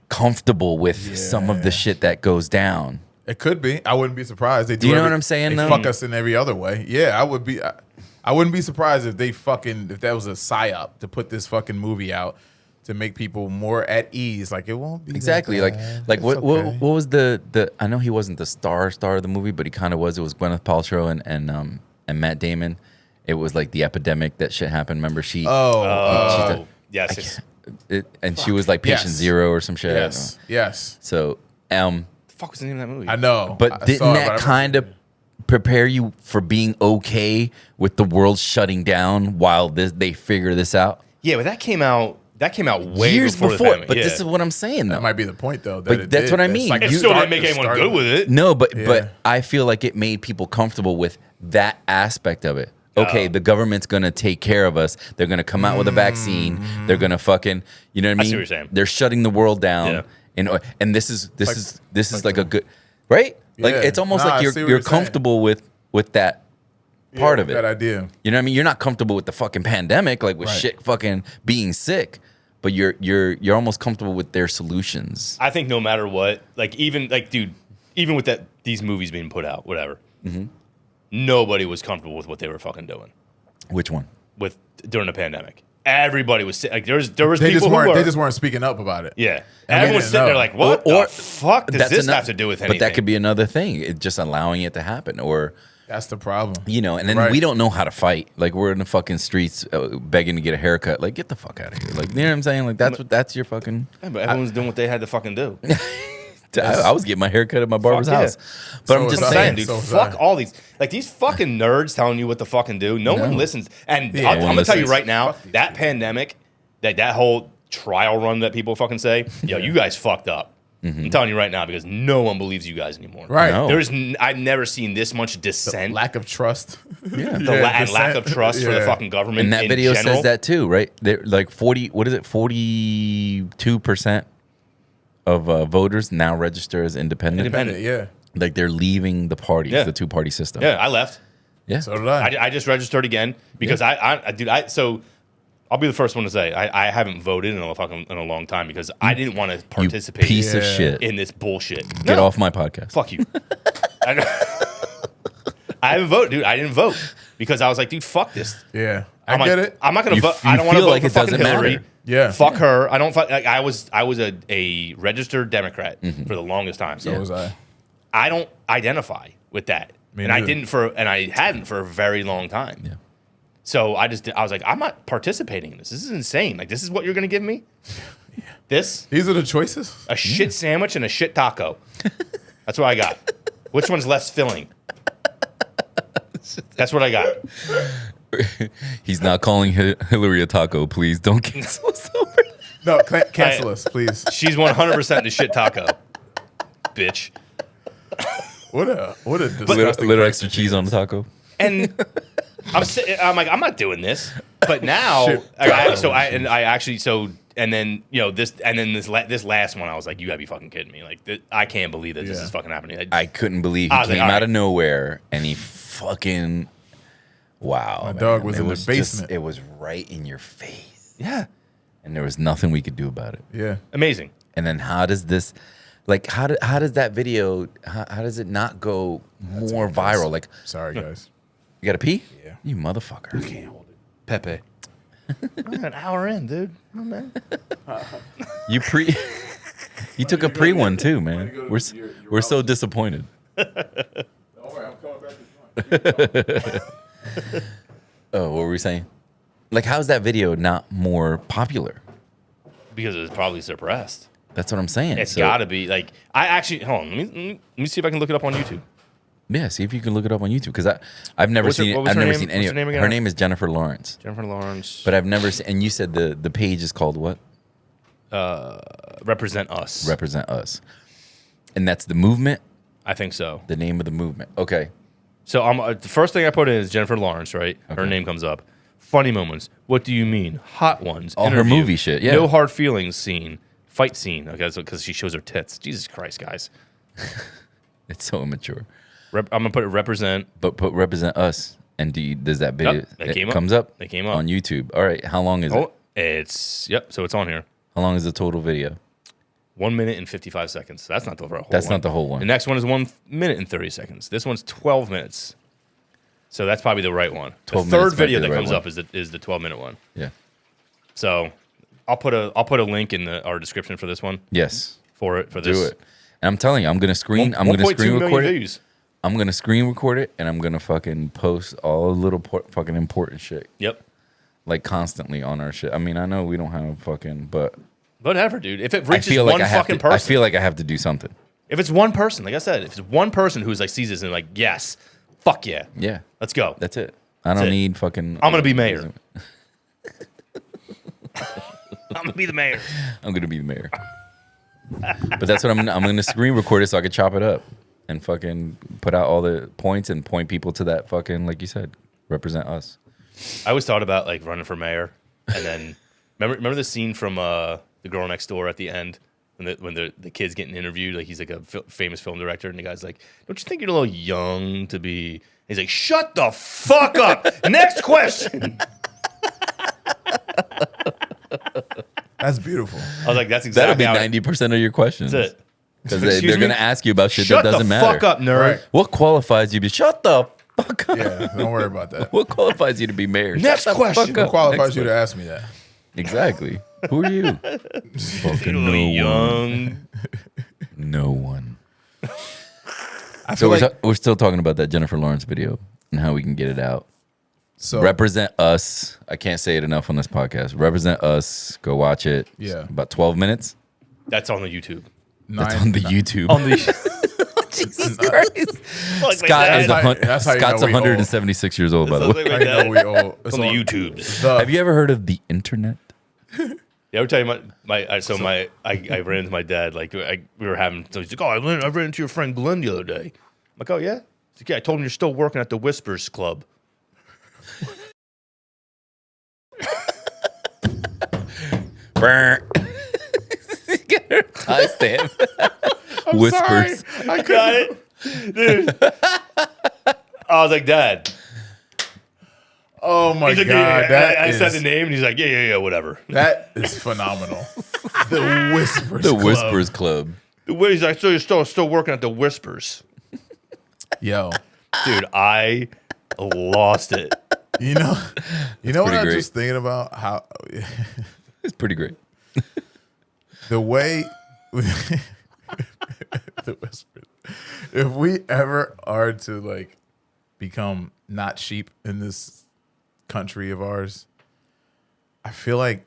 comfortable with some of the shit that goes down. It could be. I wouldn't be surprised. They do you know what I'm saying, They though? fuck us in every other way. Yeah, I would be. I wouldn't be surprised if if that was a psyop to put this fucking movie out to make people more at ease. Like it won't be that Exactly. Like bad. like It's what okay. what was the I know he wasn't the star of the movie, but he kind of was. It was Gwyneth Paltrow and Matt Damon. It was like the epidemic that shit happened. Remember she Oh, yes. and she was like patient Yes. 0 or some shit. Yes. So The fuck was the name of that movie? I know. but I didn't saw it, that but I kind of prepare you for being okay with the world shutting down while they figure this out? Yeah, but that came out way Years before. before. the pandemic. but yeah. this is what I'm saying though. That might be the point, though. That But it that's did. what I It's mean. like It You- still didn't start- make it anyone started- good with it. No, but Yeah. I feel like it made people comfortable with that aspect of it. Okay, the government's gonna take care of us. They're gonna come out with a vaccine. They're gonna fucking, you know what I mean? see what you're saying. They're shutting the world down, Yeah. and this is like a good, right? Like Yeah. it's almost Nah, I like see you're what you're saying. comfortable with that part of it. That idea. You know what I mean? You're not comfortable with the fucking pandemic, like with Right. shit fucking being sick, but you're almost comfortable with their solutions. I think no matter what, like even like dude, even with these movies being put out, whatever, nobody was comfortable with what they were fucking doing Which one? during the pandemic. Everybody was like, there was They people just who weren't. were They just weren't speaking up about it. yeah. And Everyone we was didn't sitting there know. like, what Or- the fuck does That's this ano- have to do with anything? But that could be another thing. It just allowing it to happen, or That's the problem. you know, and then Right. we don't know how to fight. Like we're in the fucking streets begging to get a haircut. Like get the fuck out of here. Like you know what I'm saying? Like that's your fucking. Yeah, but everyone's doing what they had to fucking do. I was getting my haircut at my barber's Fuck yeah. house, but So I'm was just I. saying, Dude, So was fuck I. all these these fucking nerds telling you what to fucking do. No one listens. And Yeah, I'm no one gonna tell you listens. right now, that pandemic, that whole trial run that people fucking say, yo, you guys fucked up. I'm telling you right now because no one believes you guys anymore. Right. No. I've never seen this much dissent. Lack of trust. Yeah. And lack of trust for the fucking government. And that in video general. says that too, right? They're like 42% of voters now register as independent. Independent. Yeah. Like they're leaving the parties, Yeah. the two-party system. Yeah, I left. Yeah. So did I. I just registered again because so I'll be the first one to say I haven't voted in a long time because I didn't want to You participate piece of Yeah. shit. in this bullshit. Get off my podcast. Fuck you. I haven't voted, dude. I didn't vote because I was like, dude, fuck this. Yeah. I'm I get like, it. I'm not gonna You vote. f- I you don't want to feel vote like for it fucking doesn't Hillary. matter. Yeah. Fuck her. I don't. Like I was a registered Democrat for the longest time. So was I. I don't identify with that, Me and I neither. hadn't for a very long time. Yeah. So I was like, I'm not participating in this. This is insane. Like, this is what you're gonna give me? This These are the choices. a shit sandwich and a shit taco. That's what I got. Which one's less filling? That's what I got. He's not calling Hillary a taco. Please don't cancel us over. No, cancel us, please. She's 100% the shit taco, bitch. What a Little, disgusting. little extra cheese on the taco. And I'm like, I'm not doing this. But now, Shit. this last one, I was like, you gotta be fucking kidding me. Like, I can't believe that this Yeah. is fucking happening. I couldn't believe he I was came like, all out right. of nowhere and he fucking wow. My dog was It in the just- basement. it was right in your face, Yeah, and there was nothing we could do about it. Yeah. amazing. And then how does this, like, how does that video? How does it not go more viral? Like, Sorry, guys. you gotta pee? Yeah. You motherfucker. I can't hold it. Pepe. We're an hour in, dude. Oh, man. You you took a pre one too, man. We're so disappointed. Don't worry, I'm coming back. Oh, what were we saying? Like, how's that video not more popular? Because it's probably suppressed. That's what I'm saying. It's So- gotta be like I actually hold on. Let me see if I can look it up on YouTube. Yeah, see if you can look it up on YouTube because I've never What's her- seen it. what was I've her never name? seen any. What's Of her name again? Her name is Jennifer Lawrence, Jennifer Lawrence. but I've never seen. And you said the page is called what? Represent Us. Represent Us, and that's the movement. I think so. The name of the movement. Okay. So the first thing I put in is Jennifer Lawrence, right? Her Okay. name comes up. Funny moments. What do you mean? Hot ones. All her Interview. movie shit, yeah. No hard feelings scene. Fight scene. Okay, because she shows her tits. Jesus Christ, guys. It's so immature. I'm gonna put it represent. But put Represent Us, and does that video? Yep, that it came up. comes up. They came up. on YouTube. All right. How long is Oh, it? it's So it's on here. How long is the total video? 1 minute and 55 seconds. So that's not the whole. That's one. not the whole one. The next one is 1 minute and 30 seconds. This one's 12 minutes. So that's probably the right one. The 12 third minutes might video be the that right comes one. up is the 12-minute one. Yeah. So I'll put a link in our description for this one Yes. for this. Do it. And I'm telling you, I'm gonna screen. I'm gonna 1.2 screen million record it. views. I'm gonna screen record it, and I'm gonna fucking post all the little fucking important shit, Yep. like constantly on our shit. I mean, I know we don't have fucking, but Whatever, dude. If it I reaches feel one like I have fucking to. I person, feel like I have to do something. if it's one person, like I said, if it's one person who's like sees this and like, yes, fuck yeah, Yeah, let's go. that's it. I don't it. need fucking. I'm gonna be mayor. I'm gonna be the mayor. I'm gonna be the mayor. But that's what I'm gonna screen record it so I can chop it up and fucking put out all the points and point people to that fucking, like you said, Represent Us. I always thought about like running for mayor, and then remember the scene from The Girl Next Door at the end when the kid's getting interviewed, like he's like a famous film director, and the guy's like, "Don't you think you're a little young to be?" He's like, "Shut the fuck up." Next question. That's beautiful. I was like, "That's That'll exactly be how 90% of your questions. That's it." Because Excuse they're me? gonna ask you about shit Shut that doesn't the matter. fuck up, nerd. Right. What qualifies you to shut the fuck up? Yeah, don't worry about that. What qualifies you to be mayor? Next Shut the question. fuck What up. qualifies Next you to question. ask me that? Exactly. Who are you? You're Fucking a little no one. young. No one. I So feel like we're still talking about that Jennifer Lawrence video and how we can get it out. so. Represent Us. I can't say it enough on this podcast. Represent Us. Go watch it. Yeah. It's about 12 minutes. That's on the YouTube. That's on the YouTube. On the Jesus Christ. Fuck, Scott is like that. That's how you Scott's know we 176 years old, by the way. Something I like know that. we all. It's On the YouTube. The, Have you ever heard of the internet? Yeah, I would tell you I ran into my dad, like we were having, so he's like, oh, I ran into your friend Glenn the other day. I'm like, oh yeah? He's like, yeah, I told him you're still working at the Whispers Club. Timestamp. I'm Whispers. sorry. I Got it? Dude. I was like, Dad. Oh my He's like, god, I said the name, and he's like, yeah, whatever. that is phenomenal. The Whispers. The Club. Whispers Club. He's like, so you're still working at the Whispers. Yo, Dude, I lost it. you know what pretty I'm great. just thinking about? How It's pretty great. the way the Whispers. If we ever are to like become not sheep in this country of ours, I feel like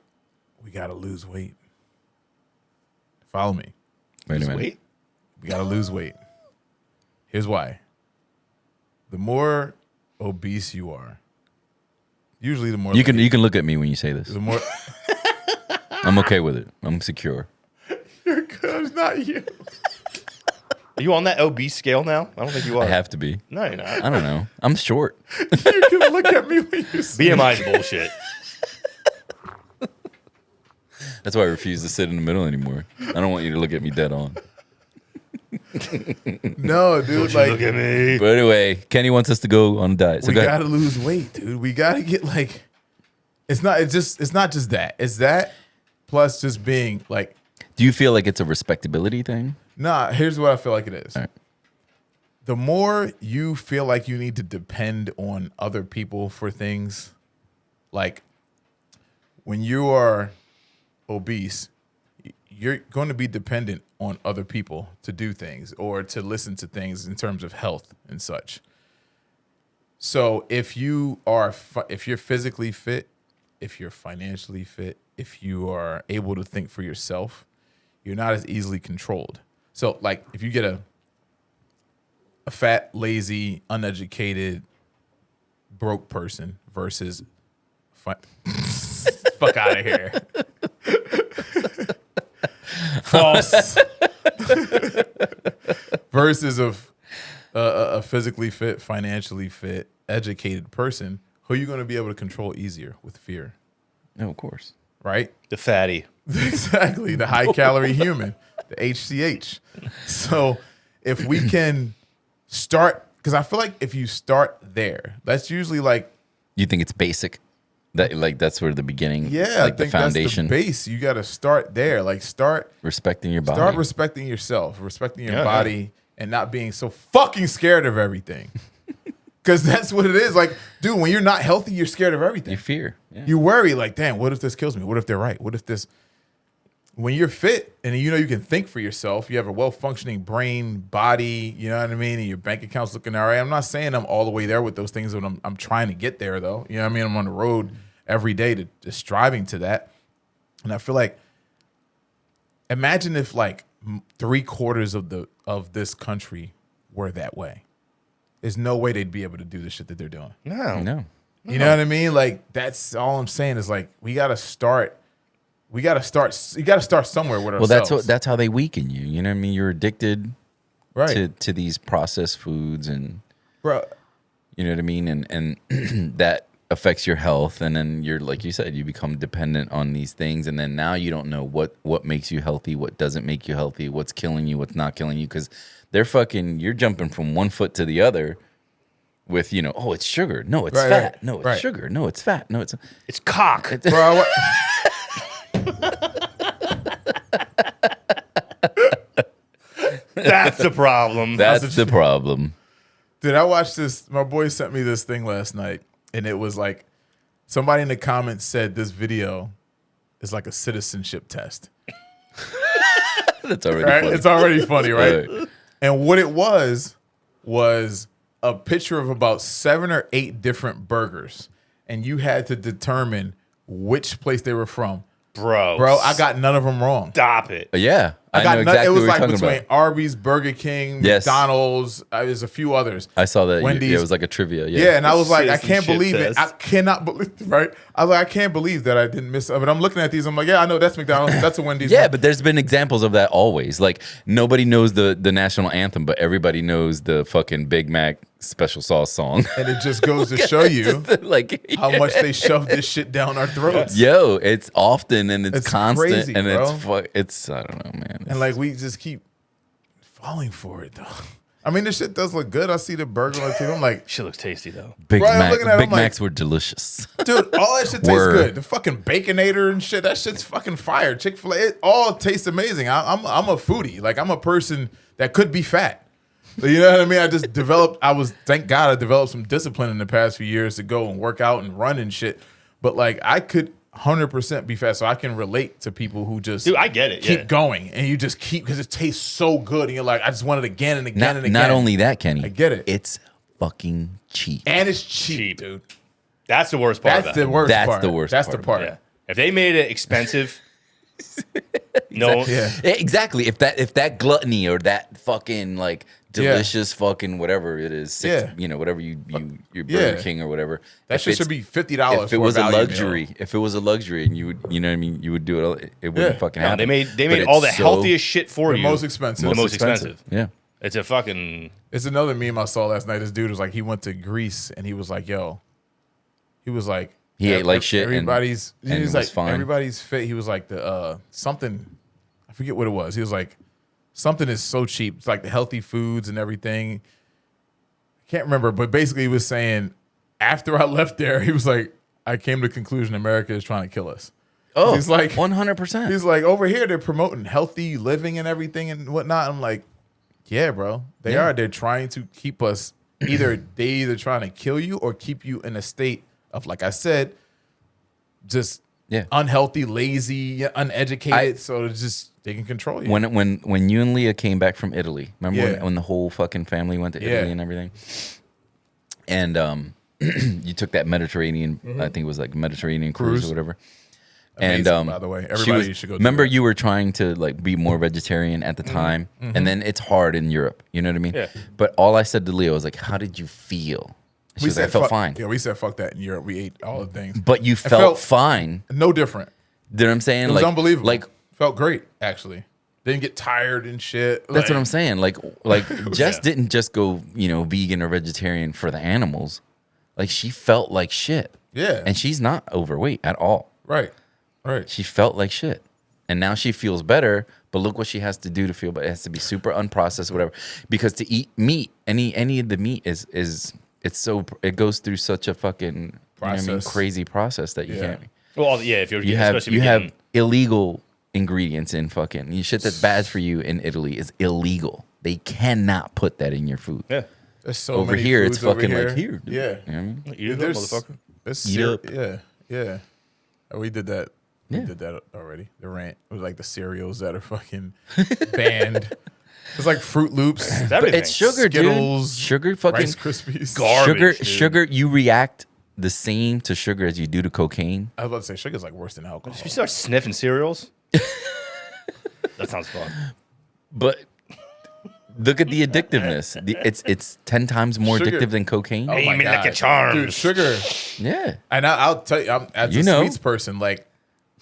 we gotta lose weight. Follow me. Wait a minute. Wait. We gotta lose weight. Here's why. The more obese you are, usually the more You can look at me when you say this. the more I'm okay with it. I'm secure. it's not you. Are you on that obese scale now? I don't think you are. I have to be. No, you're not. I don't know. I'm short. You can look at me when you say BMI is bullshit. That's why I refuse to sit in the middle anymore. I don't want you to look at me dead on. no, dude. Look Like at me. But anyway, Kenny wants us to go on a diet. So we go ahead. gotta lose weight, dude. We gotta get like. It's not just that. It's that plus just being like. Do you feel like it's a respectability thing? Nah, here's what I feel like it is. All right. The more you feel like you need to depend on other people for things, like when you are obese, you're going to be dependent on other people to do things or to listen to things in terms of health and such. So if you're physically fit, if you're financially fit, if you are able to think for yourself, you're not as easily controlled. So like if you get a fat, lazy, uneducated, broke person versus fuck out of here. False. Versus a physically fit, financially fit, educated person, who are you going to be able to control easier with fear? No, of course. Right? The fatty. Exactly. The high calorie human, the HCH. So if we can start, because I feel like if you start there, that's usually like, You think it's basic? That like that's where the beginning, yeah, like I the think foundation, that's the base. You got to start there. Like start respecting your body. Start respecting yourself, respecting your Yeah, body, and not being so fucking scared of everything. Because that's what it is. Like, dude, when you're not healthy, you're scared of everything. You fear. Yeah. You worry, like, damn, what if this kills me? What if they're right? What if this? When you're fit and you know you can think for yourself, you have a well-functioning brain, body, you know what I mean? And your bank account's looking all right. I'm not saying I'm all the way there with those things, but I'm trying to get there, though. You know what I mean? I'm on the road every day to striving to that. And I feel like, imagine if like 3/4 of this country were that way. There's no way they'd be able to do the shit that they're doing. No. You know what I mean? Like that's all I'm saying is like we gotta start. You gotta start somewhere with Well, ourselves. that's how they weaken you. You know what I mean? You're addicted right, to these processed foods, and bro. you know what I mean, and that affects your health. And then you're like you said, you become dependent on these things, and then now you don't know what makes you healthy, what doesn't make you healthy, what's killing you, what's not killing you, because you're jumping from one foot to the other. With oh, it's sugar. No, it's Right, fat. right, No, it's right. sucker. No, it's fat. No, it's cock. Bro, That's the problem. That's the problem. dude, I watched this. My boy sent me this thing last night, and it was like somebody in the comments said this video is like a citizenship test. That's already Right? funny. It's already funny, right? Right. And what it was a picture of about 7 or 8 different burgers, and you had to determine which place they were from. Bro. Bro, I got none of them wrong. Stop it. Yeah, I know exactly it was what you're like talking between about. Arby's, Burger King, Yes. McDonald's. There's a few others. I saw that. Wendy's. It was like a trivia. Yeah. Yeah, and I was like, I Citizen can't shit believe it. test. I cannot believe, right? I was like, I can't believe that I didn't miss. But I'm looking at these. I'm like, yeah, I know that's McDonald's. That's a Wendy's. Yeah, but there's been examples of that always. Like nobody knows the national anthem, but everybody knows the fucking Big Mac special sauce song. And it just goes to show you Like how much they shove this shit down our throats. Yo, it's often and it's, It's constant crazy, and bro. it's I don't know, man. And like we just keep falling for it, though. I mean, this shit does look good. I see the burger on the TV. I'm like, Shit looks tasty though. Big Right, I'm Mac, looking at it, Big I'm like- Macs were delicious. dude, all that shit tastes Word. good. The fucking Baconator and shit, that shit's fucking fire. Chick-fil-A, it all tastes amazing. I'm a foodie. Like, I'm a person that could be fat. You know what I mean? I just developed, thank God I developed some discipline in the past few years to go and work out and run and shit. But like, I could 100% be fat, so I can relate to people who just Dude, I get it. keep Yeah. going, and you just keep, because it tastes so good, and you're like, I just want it again and again not, and again. not only that, Kenny. I get it. It's fucking cheap. And it's cheap, Cheap. dude. That's the worst part. That's about the it. worst That's part. the worst That's part the part. Yeah. If they made it expensive, no. Yeah. Exactly. If that gluttony or that fucking like delicious fucking whatever it is, Yeah. whatever your Yeah. Burger King or whatever. That if shit it's- should be $50. If it for was a value meal. luxury, if it was a luxury, and you would, you know what I mean, you would do it. It wouldn't Yeah. fucking No, happen. they But made it's all the so- healthiest shit for The you. most expensive. The most expensive. Yeah. It's a fucking. It's another meme I saw last night. This dude was like, he went to Greece and he was like, yo, he was like, He ate like shit and- Everybody's, he and was was like, fine. everybody's fit. He was like, the something, I forget what it was. He was like, something is so cheap. It's like the healthy foods and everything. I can't remember, but basically he was saying, after I left there, he was like, I came to the conclusion America is trying to kill us. Oh, He's like, 100%. He's like, over here they're promoting healthy living and everything and whatnot. I'm like, yeah, bro, they Yeah. are. They're trying to keep us either trying to kill you or keep you in a state of, like I said, just Yeah. unhealthy, lazy, uneducated. So it's just they can control you. When you and Leah came back from Italy, remember Yeah. when the whole fucking family went to Yeah. Italy and everything? And you took that Mediterranean, I think it was like Mediterranean cruise Cruise. or whatever. Amazing, And by the way. she Everybody should go do remember that. you were trying to like be more vegetarian at the time, and then it's hard in Europe. You know what I mean? Yeah. But all I said to Leah was like, "How did you feel?" She was like, "I felt fuck, fine." Yeah, we said fuck that in Europe. We ate all the things. But you felt- felt fine. No different. You know what I'm saying? It was unbelievable. Like felt great, actually. Didn't get tired and shit. that's what I'm saying. Like Jess Yeah. didn't just go, vegan or vegetarian for the animals. Like she felt like shit. Yeah. And she's not overweight at all. Right. Right. She felt like shit. And now she feels better, but look what she has to do to feel better. It has to be super unprocessed, whatever. Because to eat meat, any of the meat it goes through such a fucking Process. crazy process that you Yeah. can't. Well, yeah. If you're You have especially if you you're have getting- illegal ingredients in fucking shit that's bad for you in Italy is illegal. They cannot put that in your food. yeah. There's so Over many here, it's foods over fucking like here. dude. Yeah. You know what I mean? Eat it up, There's- motherfucker. there's Eat up. Yeah. Yeah. We did that. Yeah. We did that already. The rant. It was like the cereals that are fucking banned. It's like Fruit Loops, It's everything. It's sugar, Skittles, dude. Sugar fucking Rice Krispies. Garbage, dude. sugar. You react the same to sugar as you do to cocaine. I was about to say sugar's like worse than alcohol. If you start sniffing cereals, that sounds fun. But look at the addictiveness. It's 10 times more Sugar. addictive than cocaine. Oh Aim my it like a God. charm. Dude, sugar. Yeah, And I'll tell you, I'm as You a know. sweets person, like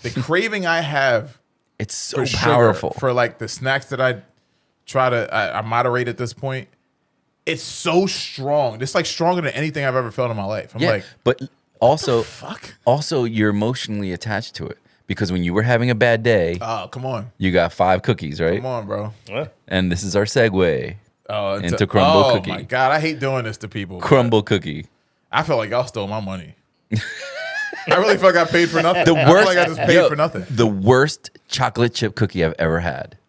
the craving I have it's so for sugar, powerful. for like the snacks that I moderate at this point. It's so strong. It's like stronger than anything I've ever felt in my life. I'm yeah, like, but also, fuck. you're emotionally attached to it because when you were having a bad day, Oh, come on. you got 5 cookies, right? Come on, bro. What? And this is our segue. Oh, Into crumble cookie. Oh my God. I hate doing this to people. but Crumble cookie. I feel like y'all stole my money. I really feel like I paid for nothing. The I feel worst. like I just paid yo, for nothing. The worst chocolate chip cookie I've ever had.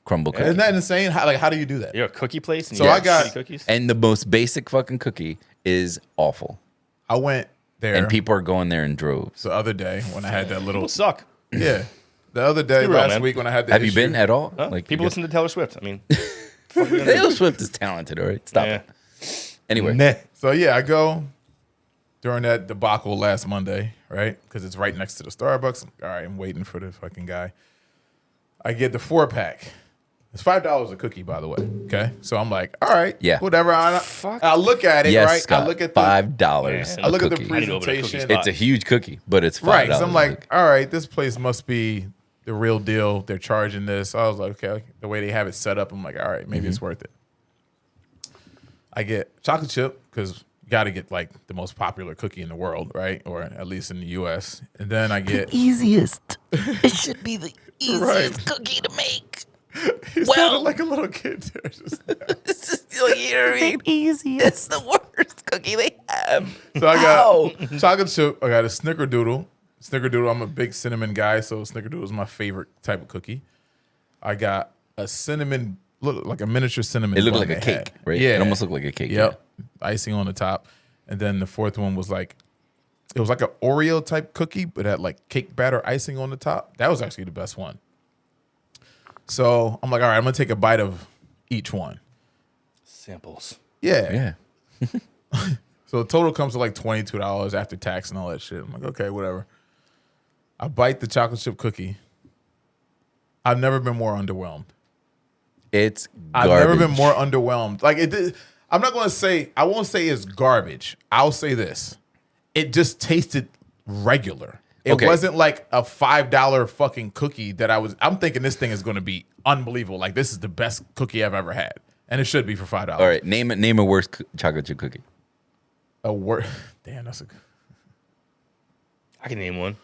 Crumble cookie. Isn't that insane? How do you do that? You're a cookie place and So you I got got- shitty cookies? And the most basic fucking cookie is awful. I went there And people are going there in droves. the other day when I had that little People suck. yeah. The other day, real, last man. week when I had the Have you issue- been at all? Huh? People you listen to Taylor Swift. I mean, Taylor Swift is talented, all right? Stop yeah. it. Anyway. Meh. So yeah, I go during that debacle last Monday, right? Because it's right next to the Starbucks. All right, I'm waiting for the fucking guy. I get the 4-pack. It's $5 a cookie, by the way. Okay, so I'm like, all right, Yeah. whatever. I look at it, Yes, right? Scott, I look at $5. Yeah. I look at the cookie. I need to open a cookie presentation. spot. It's a huge cookie, but it's $5. Right. So I'm a like, cookie. all right, this place must be the real deal. They're charging this. I was like, okay, the way they have it set up, I'm like, all right, maybe it's worth it. I get chocolate chip because you got to get like the most popular cookie in the world, right? Or at least in the US. And then I get Easiest. It should be the easiest Right. cookie to make. you sounded like a little kid there. Just now. It's just, you know what I mean? Easiest. It's the worst cookie they have. So I got chocolate chip. I got a snickerdoodle. Snickerdoodle, I'm a big cinnamon guy, so snickerdoodle is my favorite type of cookie. I got a cinnamon, look like a miniature cinnamon. It looked bun like a they cake, had. right? Yeah, It almost looked like a cake. Yep, icing on the top, and then the fourth one was like, it was like an Oreo type cookie, but had like cake batter icing on the top. That was actually the best one. So I'm like, all right, I'm gonna take a bite of each one. Samples. Yeah. So the total comes to like $22 after tax and all that shit. I'm like, okay, whatever. I bite the chocolate chip cookie. I've never been more underwhelmed. It's I've garbage. never been more underwhelmed. Like it, I'm not going to say. I won't say it's garbage. I'll say this: it just tasted regular. It Okay. wasn't like a $5 fucking cookie that I'm thinking this thing is going to be unbelievable. Like this is the best cookie I've ever had, and it should be for $5. All right, name a worst chocolate chip cookie. A word. Damn, that's a. I can name one.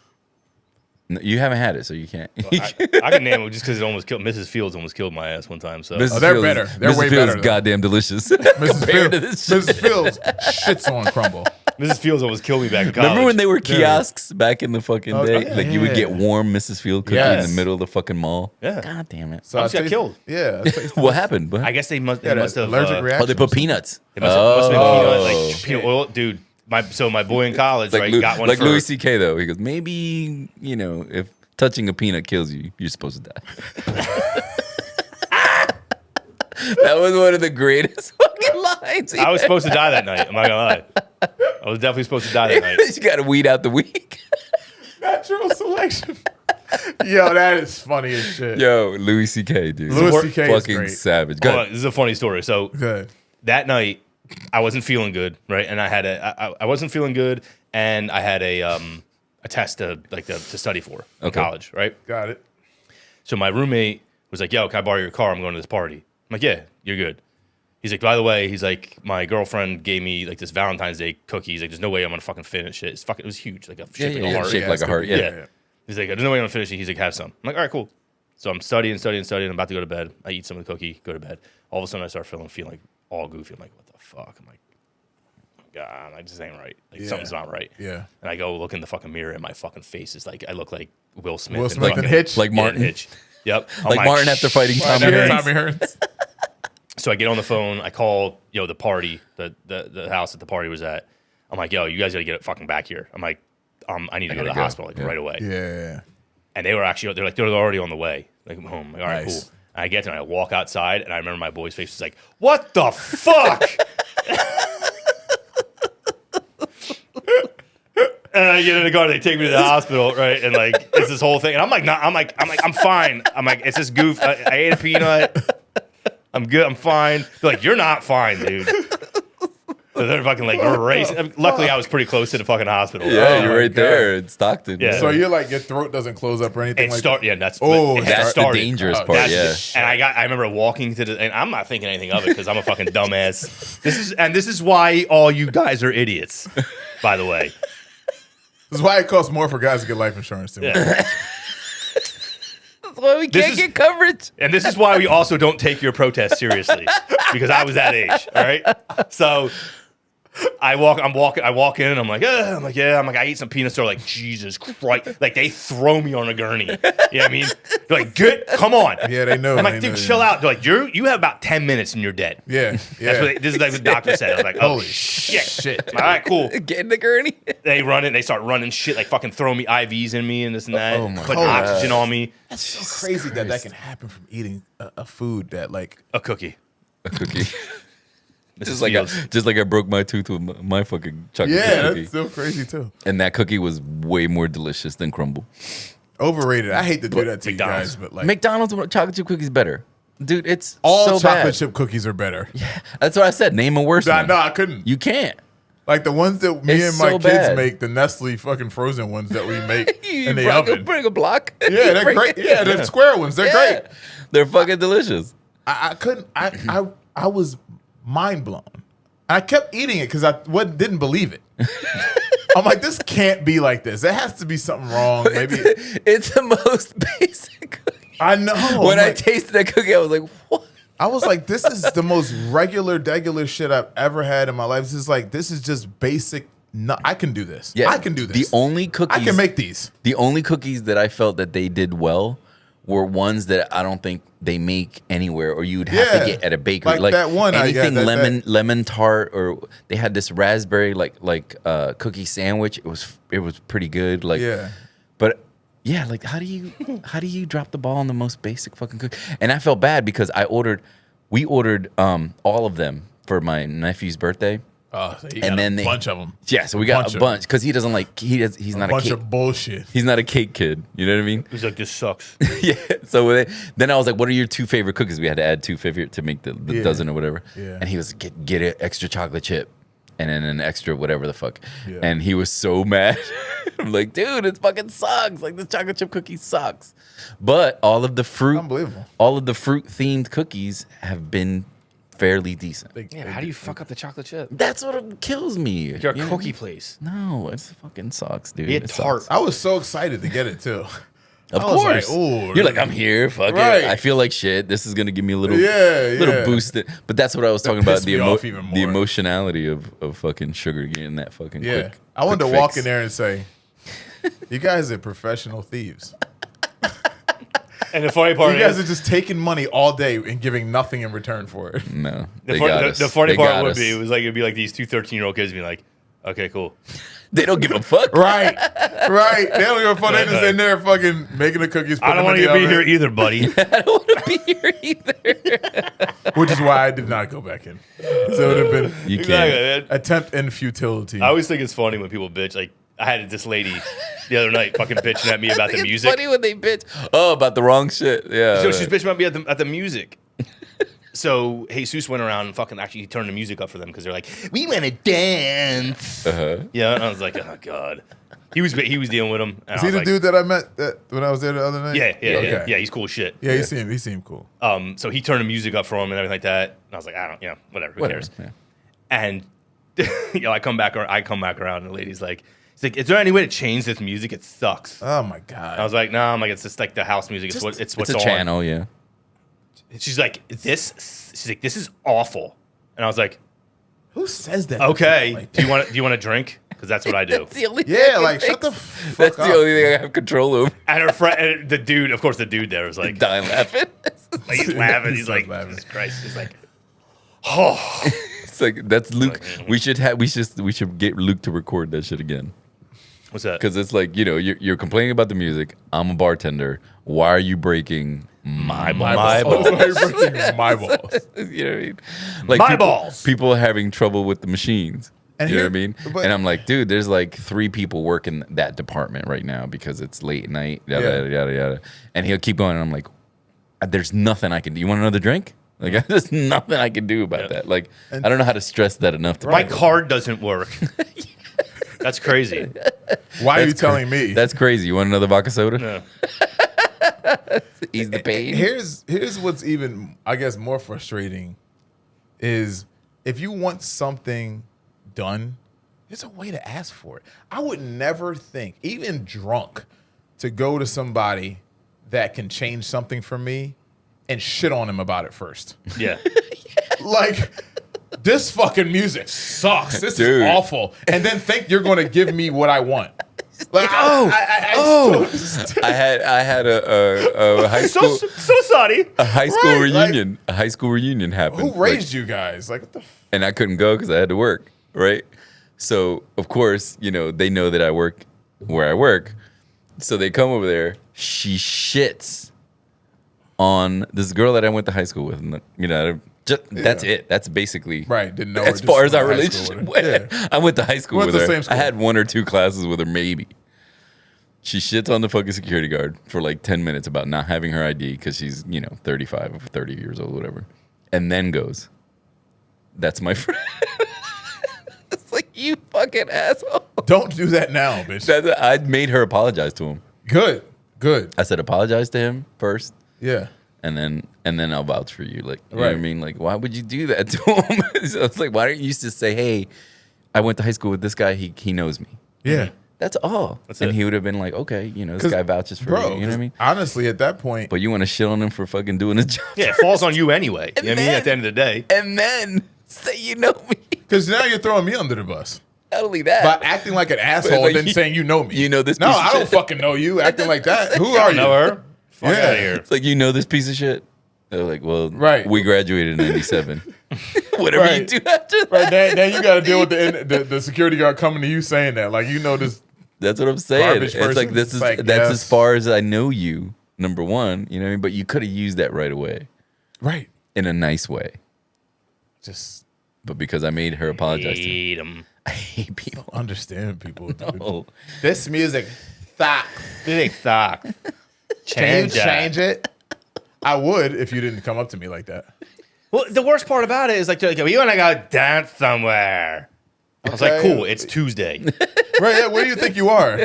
No, you haven't had it, so you can't. I can name it just because it almost killed. Mrs. Fields almost killed my ass one time. So Mrs. Oh, they're Fields- better. They're Mrs. way Fields better, is though. goddamn delicious. Mrs. Compared to Fields, this shit. Mrs. Fields shits on crumble. Mrs. Fields almost killed me back in college. Remember when they were kiosks back in the fucking Oh, day? yeah. Like you would get warm Mrs. Field cookie in Yes. the middle of the fucking mall. Yeah. God damn it. So Almost got tasted- killed. Yeah. I tasted- What happened? I guess they must. They Yeah, must have allergic reaction. Oh, they put peanuts. It must have been peanut, like shit. peanut oil, dude. My boy in college, Like, right, got one like for Louis C.K. though. He goes, maybe, if touching a peanut kills you, you're supposed to die. That was one of the greatest fucking lines. I was supposed to die that night. I'm not gonna lie. I was definitely supposed to die that night. You got to weed out the weak. Natural selection. Yo, that is funny as shit. Yo, Louis C.K. dude. Louis C.K. is fucking great. savage. Go Hold on, ahead. this is a funny story. So Good. that night, I wasn't feeling good, right? And I had I wasn't feeling good, and I had a test to study for in Okay. college, right? Got it. So my roommate was like, "Yo, can I borrow your car? I'm going to this party." I'm like, "Yeah, you're good." He's like, "By the way," he's like, "my girlfriend gave me like this Valentine's Day cookie." He's like, "There's no way I'm gonna fucking finish it. It was huge, like a shaped like a heart." Shaped like a heart. Yeah. Yeah. He's like, "There's no way I'm gonna finish it." He's like, "Have some." I'm like, "All right, cool." So I'm studying. I'm about to go to bed. I eat some of the cookie, go to bed. All of a sudden, I start feeling like all goofy. I'm like, "What the fuck?" I'm like, "God, I just ain't right. Like something's not right." Yeah. And I go look in the fucking mirror, and my fucking face is like, I look like Will Smith. Will in Smith fucking- and Hitch. Like yeah, Martin. Hitch. Yep. I'm Like Martin after fighting Tommy Tommy Hearns. Hearns. So I get on the phone. I call, the party, the house that the party was at. I'm like, "Yo, you guys got to get it fucking back here." I'm like, I need to go to the gotta go. hospital like Yeah. right away. Yeah. And they were actually, they're already on the way, like home. Like, all right, Nice. cool. And I get there and I walk outside, and I remember my boy's face was like, "What the fuck?" And I get in the car, they take me to the hospital, right? And like, it's this whole thing. And I'm like, I'm fine. I'm like, it's this goof. I ate a peanut. I'm good. I'm fine. They're like, "You're not fine, dude." So they're fucking like racing. Luckily, I was pretty close to the fucking hospital. Yeah, Oh you're my right God. there in Stockton. Yeah. So you're like your throat doesn't close up or anything It like start, that? yeah, that's Oh, it That's the started. dangerous Oh, part. That's Yeah. and I remember walking to the, and I'm not thinking anything of it because I'm a fucking dumbass. This is why all you guys are idiots. By the way, This is why it costs more for guys to get life insurance too. yeah. That's why we This can't is- get coverage. And this is why we also don't take your protest seriously because I was that age. All right, so. I walk in and I'm like, yeah. I eat some peanuts. They're like, Jesus Christ. Like, they throw me on a gurney. You know what I mean? They're like, come on. Yeah, they know. I'm they like, know, dude, yeah. chill out. They're like, you have about 10 minutes and you're dead. Yeah. That's Yeah. what this is like what the doctor said. I was like, oh Holy shit. shit. All right, cool. Get in the gurney. They run it. They start running shit, like fucking throwing me IVs in me and this and that. Oh my putting God. oxygen on me. That's so crazy that can happen from eating a food that like A cookie. A cookie. Mrs. Just like I broke my tooth with my fucking chocolate chip yeah, cookie. that's still crazy too. And that cookie was way more delicious than crumble. Overrated. I hate to do that to McDonald's. you guys, but like McDonald's chocolate chip cookies better, dude. It's all so chocolate bad. chip cookies are better. That's what I said. Name a worse one. No, I couldn't. You can't. Like the ones that me It's and my so kids bad. make, the Nestle fucking frozen ones that we make You in the bring oven. bring a block. Yeah, they're great. Yeah, they're square ones. They're Yeah. great. They're fucking delicious. I couldn't. I was mind blown. I kept eating it because didn't believe it. I'm like, this can't be like this. There has to be something wrong. Maybe It's the most basic cookie. I know. When I'm I like- tasted that cookie, I was like, what? I was like, this is the most regular shit I've ever had in my life. This is just basic. No, I can do this. Yeah, I can do this. The only cookies I can make these. The only cookies that I felt that they did well were ones that I don't think they make anywhere, or you would have Yeah. to get at a bakery. Like that one I got, anything that- lemon tart, or they had this raspberry cookie sandwich. It was pretty good. Like Yeah. but yeah, like how do you drop the ball on the most basic fucking cookie? And I felt bad because we ordered all of them for my nephew's birthday. Oh, so you And got then a they- bunch of them. Yeah, so we got Bunch a of bunch because he doesn't like he's not a Bunch cake. of bullshit. He's not a cake kid. You know what I mean? He's like, this sucks. Yeah. So then I was like, "What are your two favorite cookies?" We had to add two favorite to make the Yeah. dozen or whatever. Yeah. And he was get an extra chocolate chip, and then an extra whatever the fuck. Yeah. And he was so mad. I'm like, "Dude, it fucking sucks. Like this chocolate chip cookie sucks." But all of the fruit themed cookies have been fairly decent. Yeah, how do you fuck up the chocolate chip? That's what kills me. You're a You know? cookie place. No, it fucking sucks, dude. He had It tart. sucks. I was so excited to get it too. Of I was like, course. ooh, You're like, I'm here. Fuck Right. it. I feel like shit. This is gonna give me a little, Yeah, little yeah. boost. But that's what I was talking about. pissed me off even more. The emotionality of fucking sugar getting that fucking Yeah. quick. I wanted to quick walk fix. in there and say, you guys are professional thieves. And the funny part You guys is, are just taking money all day and giving nothing in return for it. No, the, they fun- got the- us. the funny They part got would us. be, it'd be like these two 13-year-old kids being like, okay, cool. They don't give a fuck. Right. Right. They don't give a fuck. They just in there fucking making the cookies. I don't want putting to them in be the here either, buddy. I don't want to be here either. Which is why I did not go back in. So it would have been You Exactly, can't. man. attempt in futility. I always think it's funny when people bitch. Like, I had this lady the other night fucking bitching at me about the It's music. funny when they bitch. Oh, about the wrong shit. Yeah. So she's bitching about me at the music. So Jesus went around and fucking actually turned the music up for them because they're like, we want to dance. Yeah, and I was like, oh god. He was dealing with them. Is he the dude that I met when I was there the other night? Yeah, Okay. yeah. He's cool as shit. Yeah, he seemed cool. So he turned the music up for him and everything like that. And I was like, I don't, whatever. Who Whatever, cares? yeah. And I come back around, and the lady's like, is there any way to change this music? It sucks. Oh my god. I was like, no, I'm like, it's just like the house music. It's what's It's a on. channel, yeah. She's like, this is awful. And I was like, Who says that? okay, Like, do you want a drink? Because that's what I do. That's the only yeah, thing I like can shut the fix. fuck That's up. the only thing I have control over. And her friend, the dude, of course, the dude there was like, Dying laughing. he's laughing. He's He's like, laughing. Jesus Christ. He's like, oh. It's like that's Luke. We should get Luke to record that shit again. What's that? Because it's like, you're complaining about the music. I'm a bartender. Why are you breaking my balls? My balls. My balls. You know what I mean? Like My people, balls. People are having trouble with the machines. And You know here- what I mean? but- And I'm like, dude, there's like 3 people working that department right now because it's late night, yada, Yeah. yada, yada, yada. And he'll keep going. And I'm like, there's nothing I can do. You want another drink? Like, there's nothing I can do about that. Like, I don't know how to stress that enough. To My people. card doesn't work. That's crazy. Why are you That's telling me? That's crazy. You want another vodka soda? No. Ease the pain. Here's what's even, I guess, more frustrating is if you want something done, there's a way to ask for it. I would never think, even drunk, to go to somebody that can change something for me and shit on him about it first. Yeah. Like, this fucking music sucks. This Dude. is awful. And then think you're going to give me what I want. Like, I had a high so school sorry. a high school Right, like- reunion. A high school reunion happened. who like, raised you guys? Like, what the and I couldn't go because I had to work, right? So of course, they know that I work where I work. So they come over there. She shits on this girl that I went to high school with. And, that's it. That's basically Right, didn't know her, as just far as went our to high school relationship with her. went. I went to high school Went with to her. the same school. I had 1 or 2 classes with her, maybe. She shits on the fucking security guard for like 10 minutes about not having her ID because she's, 35 or 30 years old, whatever. And then goes, "That's my friend." It's like, you fucking asshole. Don't do that now, bitch. I made her apologize to him. Good. I said, apologize to him first. Yeah. And then I'll vouch for you. Like, you know what I Right. mean? Like, why would you do that to him? So it's like, why don't you just say, "Hey, I went to high school with this guy. He knows me." Yeah. That's all. That's and it. he would have been like, okay, this 'Cause, guy vouches for Bro, you. You know what I mean? honestly, at that point, But you want to shit on him for fucking doing his job. Yeah, it falls on you anyway. You know what I mean? At the end of the day. And then say you know me. because now you're throwing me under the bus Not only that. by acting like an asshole like, and then saying you know me. you know this No, piece of I don't shit. fucking know you. Acting like that. Who I are don't know you? her. Fuck Yeah. out of here. It's like, this piece of shit. They're like, well, Right. we graduated in 97. Whatever you Right. do after that. Right, then you got to deal with the security guard coming to you saying that. Like, this. That's what I'm saying. Garbage It's like, person. Like, that's yes. as far as I know you, number one. You know what I mean? But you could have used that right away Right. in a nice way. Just But because I made her apologize to him. Hate 'em. I hate people. understand people. Dude. Oh. This music sucks. They suck. Can you Change that. change it? I would if you didn't come up to me like that. Well, the worst part about it is like, you want to go dance somewhere. I was like, Okay. cool, it's Tuesday. Right? Yeah, where do you think you are?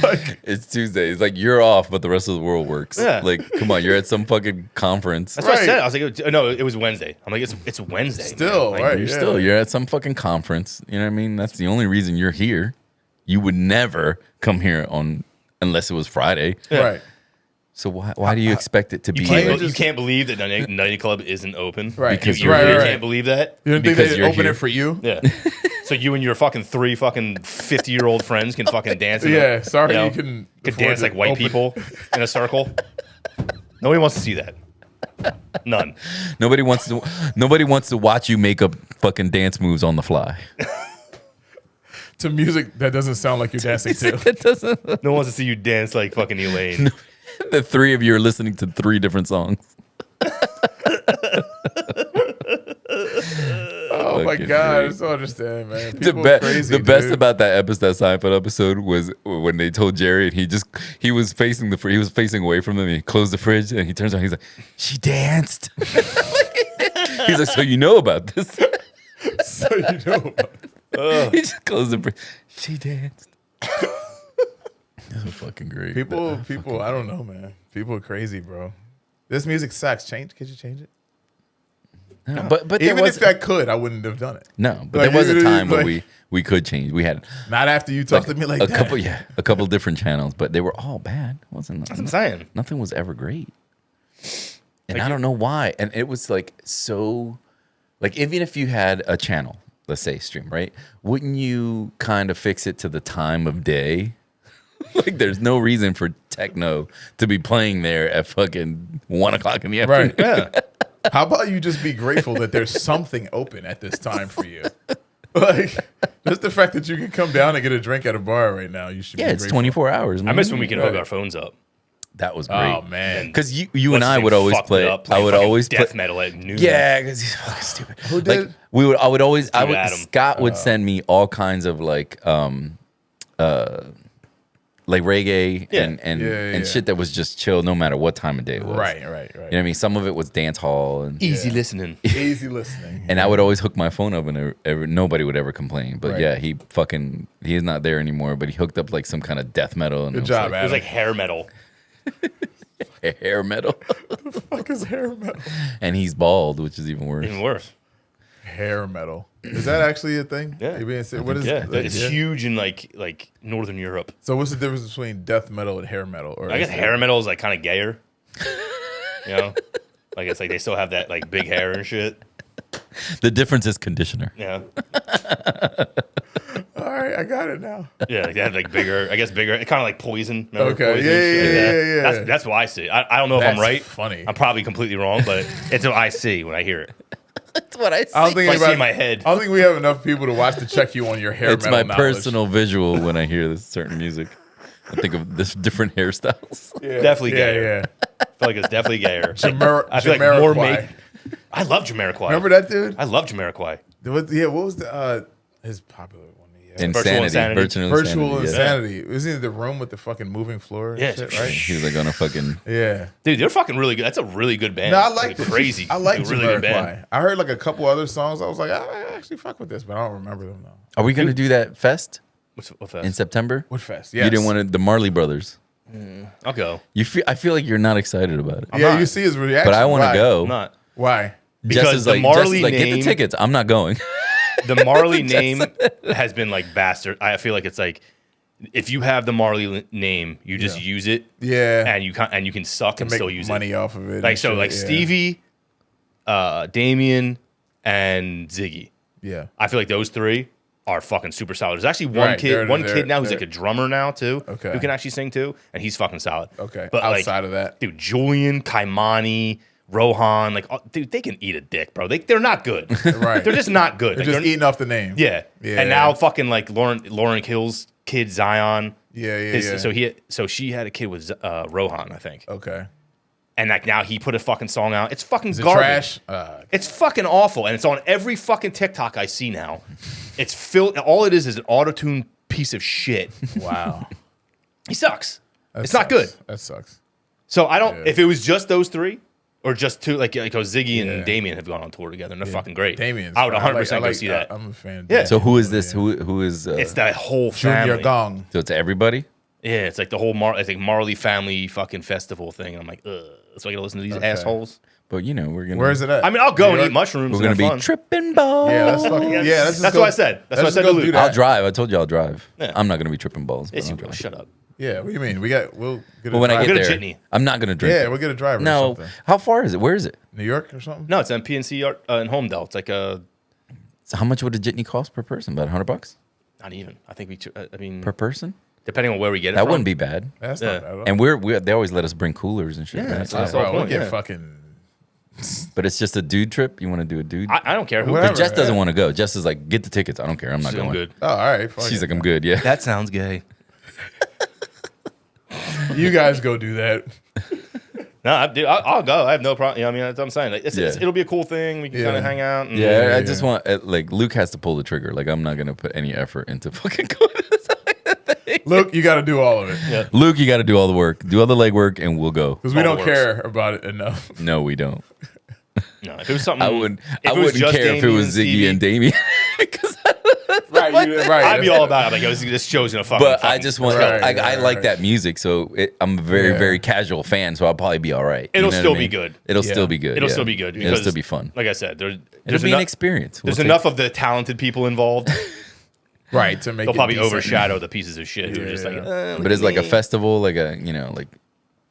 Like, It's Tuesday. It's like you're off, but the rest of the world works. Yeah. Like, come on, you're at some fucking conference. That's what I Right. said. I was like, no, it was Wednesday. I'm like, it's Wednesday. Still, man. Like, right. You're at some fucking conference. You know what I mean? That's the only reason you're here. You would never come here unless it was Friday. right. So why do you expect it to be? You like- can't believe that Nightclub isn't open. Right. Because You you're really here. can't believe that. You didn't think Because they'd you're open here. it for you? Yeah. So you and your fucking 3 fucking 50-year-old friends can fucking dance. Yeah, sorry you can can afford dance to like white open- people in a circle. Nobody wants to see that. None. Nobody wants to watch you make up fucking dance moves on the fly. to music that doesn't sound like you're dancing to. It doesn't. No one wants to see you dance like fucking Elaine. The three of you are listening to 3 different songs. Oh my Fucking god, I great. just don't understand, man. The, People be- are crazy, the best dude. about that episode, that Seinfeld episode, was when they told Jerry, and he was facing he was facing away from them. And he closed the fridge, and he turns around. He's like, "She danced." He's like, "So you know about this?" So you know. He just closed the fridge. She danced. This was fucking great. People, I don't know, man. People are crazy, bro. This music sucks. Could you change it? No, but there Even was if I could, I wouldn't have done it. no, but Like, there was a you- time where like- we could change. We had Not after you talked to me like a that. couple different channels, but they were all bad. Wasn't That's what I'm saying. nothing was ever great. And I don't know why. And it was like so, like even if you had a channel, let's say stream, right? Wouldn't you kind of fix it to the time of day? Like there's no reason for techno to be playing there at fucking 1 o'clock in the afternoon. Right. Yeah. How about you just be grateful that there's something open at this time for you? Like, just the fact that you can come down and get a drink at a bar right now, you should Yeah, be it's grateful. 24 hours. I Man. miss when we could hook Right. our phones up. That was great. Oh, man. Because you and What's I his would name always fucked it play. up, I playing would fucking always death play. metal at noon. Yeah, because he's fucking stupid. Who did? Like I would always Adam. Scott would send me all kinds of like reggae Yeah. and Yeah. shit that was just chill no matter what time of day it was. Right. You know what I mean? Some of it was dance hall Easy listening. Easy listening. and I would always hook my phone up and nobody would ever complain. But Right. yeah, he's not there anymore, but he hooked up like some kind of death metal and Good it was job, It Adam. was like hair metal. like hair metal. fuck is hair metal? And he's bald, which is even worse. Even worse. Hair metal. Is that actually a thing? Yeah. You being serious? What is Yeah, like, it's yeah? huge in like Northern Europe. So what's the difference between death metal and hair metal? Or I guess is it- hair metal is like kind of gayer. You know, like it's like they still have that like big hair and shit. The difference is conditioner. Yeah, All right, I got it now. yeah, like they have like bigger. I guess bigger. It's kind of like poison. Remember Okay, Poison yeah, and shit like yeah, that? yeah, yeah. That's what I see. I don't know if I'm That's right. funny. I'm probably completely wrong, but it's what I see when I hear it. That's what I see. I don't think I see anybody- in my head. I don't think we have enough people to watch to check you on your hair It's metal my knowledge. personal visual when I hear this certain music. I think of this different hairstyles. Yeah, Definitely yeah, gayer. yeah. I feel like it's definitely gayer. I feel like more make. I love Jamiroquai. Remember that dude? I love Jamiroquai. What was the his popular one he Insanity. Virtual yeah. insanity. It was in the room with the fucking moving floor. And Yeah, shit, it's right. He was like on a fucking. Yeah. Dude, they're fucking really good. That's a really good band. No, I like like, crazy. I like really good band. Jamiroquai. I heard like a couple other songs. I was like, I actually fuck with this, but I don't remember them though. Are we gonna do that fest What's that? in September? What fest? You didn't want to, the Marley Brothers. I'll go. I feel like you're not excited about it. Yeah, not. you see his reaction. But I want to Why? go. I'm not. Why? Because the Just Marley like, get the name- tickets. I'm not going. The Marley name has been like bastard. I feel like it's like if you have the Marley name, you just Yeah. use it, Yeah. and you can suck and Make still use money it. off of it. Like and so, shit, like yeah. Stevie, Damien, and Ziggy. Yeah. I feel like those three are fucking super solid. There's actually one Right, kid now who's they're- like a drummer now too, Okay. who can actually sing too, and he's fucking solid. Okay. but Outside of that. dude, Julian, Kaimani, Rohan, like, dude, they can eat a dick, bro. They're not good. Right. They're just not good. They're Like, just eating off the name. Yeah. Yeah. And now fucking like Lauren Hill's kid Zion. Yeah, yeah, his- yeah. So she had a kid with Rohan, I think. Okay. And like now he put a fucking song out. It's fucking Is it garbage. trash? It's fucking awful, and it's on every fucking TikTok I see now. It's filled. All it is an auto-tune piece of shit. Wow. He sucks. That It's not sucks. good. That sucks. So I don't. Yeah. If it was just those three, or just two, like Ziggy Yeah. and Damien have gone on tour together, and they're fucking great. Damien's I would fine. 100% go like- see that. I'm a fan. Of Yeah. Damien. So who is this? Who is? It's that whole Junior family. Gong. So it's everybody. Yeah, it's like the whole I think Marley family fucking festival thing. And I'm like, ugh. So I gotta listen to these Okay. assholes. But you know we're gonna. Where is it at? I mean, I'll go New and York? eat mushrooms. We're and gonna have be fun. tripping balls. Yeah, that's fucking. Yeah, let's just That's go- what I said. That's what I let's said just to go do Luke. that. I'll drive. I told you I'll drive. Yeah. I'm not gonna be tripping balls. but Yes, I'll you will. drive. Shut up. Yeah, what do you mean? We'll get a But when I driver. get Go to there, Jitney. I'm not gonna drink. Yeah, it. we'll get a driver. Or No. something. How far is it? Where is it? New York or something. No, it's on PNC in Homedale. It's like So how much would a jitney cost per person? About $100 not even. I think I mean, per person. depending on where we get it That from. wouldn't be bad. That's Yeah. not bad at all. And they always let us bring coolers and shit. Yeah, right? that's So- what I Bro, the we'll point, get yeah. fucking. but it's just a dude trip. You want to do a dude? I don't care who. Whatever. But Jess doesn't yeah. want to go. Jess is like, get the tickets. I don't care. I'm not She's going. good. Oh, all right. fuck She's it. like, I'm good. Yeah. That sounds gay. You guys go do that. No, I'll go. I have no problem. You know, I mean, that's what I'm saying. Like, Yeah. it'll be a cool thing. We can Yeah. kind of hang out. And, Yeah, Yeah, I just yeah. want like Luke has to pull the trigger. Like I'm not gonna put any effort into fucking going to this thing. Look, you got to do all of it Yeah. Luke, you got to do all the work, do all the legwork, and we'll go. because we All don't the care about it enough. No, we don't. No, if it was something, I wouldn't. if I it was wouldn't just care if it Damien was and Ziggy Stevie, and Damien. Because Right, right. I'd be all about it. Like, this show's gonna fucking. but I just want. Right, I like right. that music, so I'm a very Yeah. very casual fan. So I'll probably be all right. It'll You know what still I be mean? good. It'll Yeah. still be good. It'll yeah. still be good. It'll because, still be fun. Like I said, there's It'll be an enough, experience. there's We'll enough of the talented people involved. Right to make They'll it probably decent. overshadow the pieces of shit who are just like. Yeah. But it's like a festival, like a like.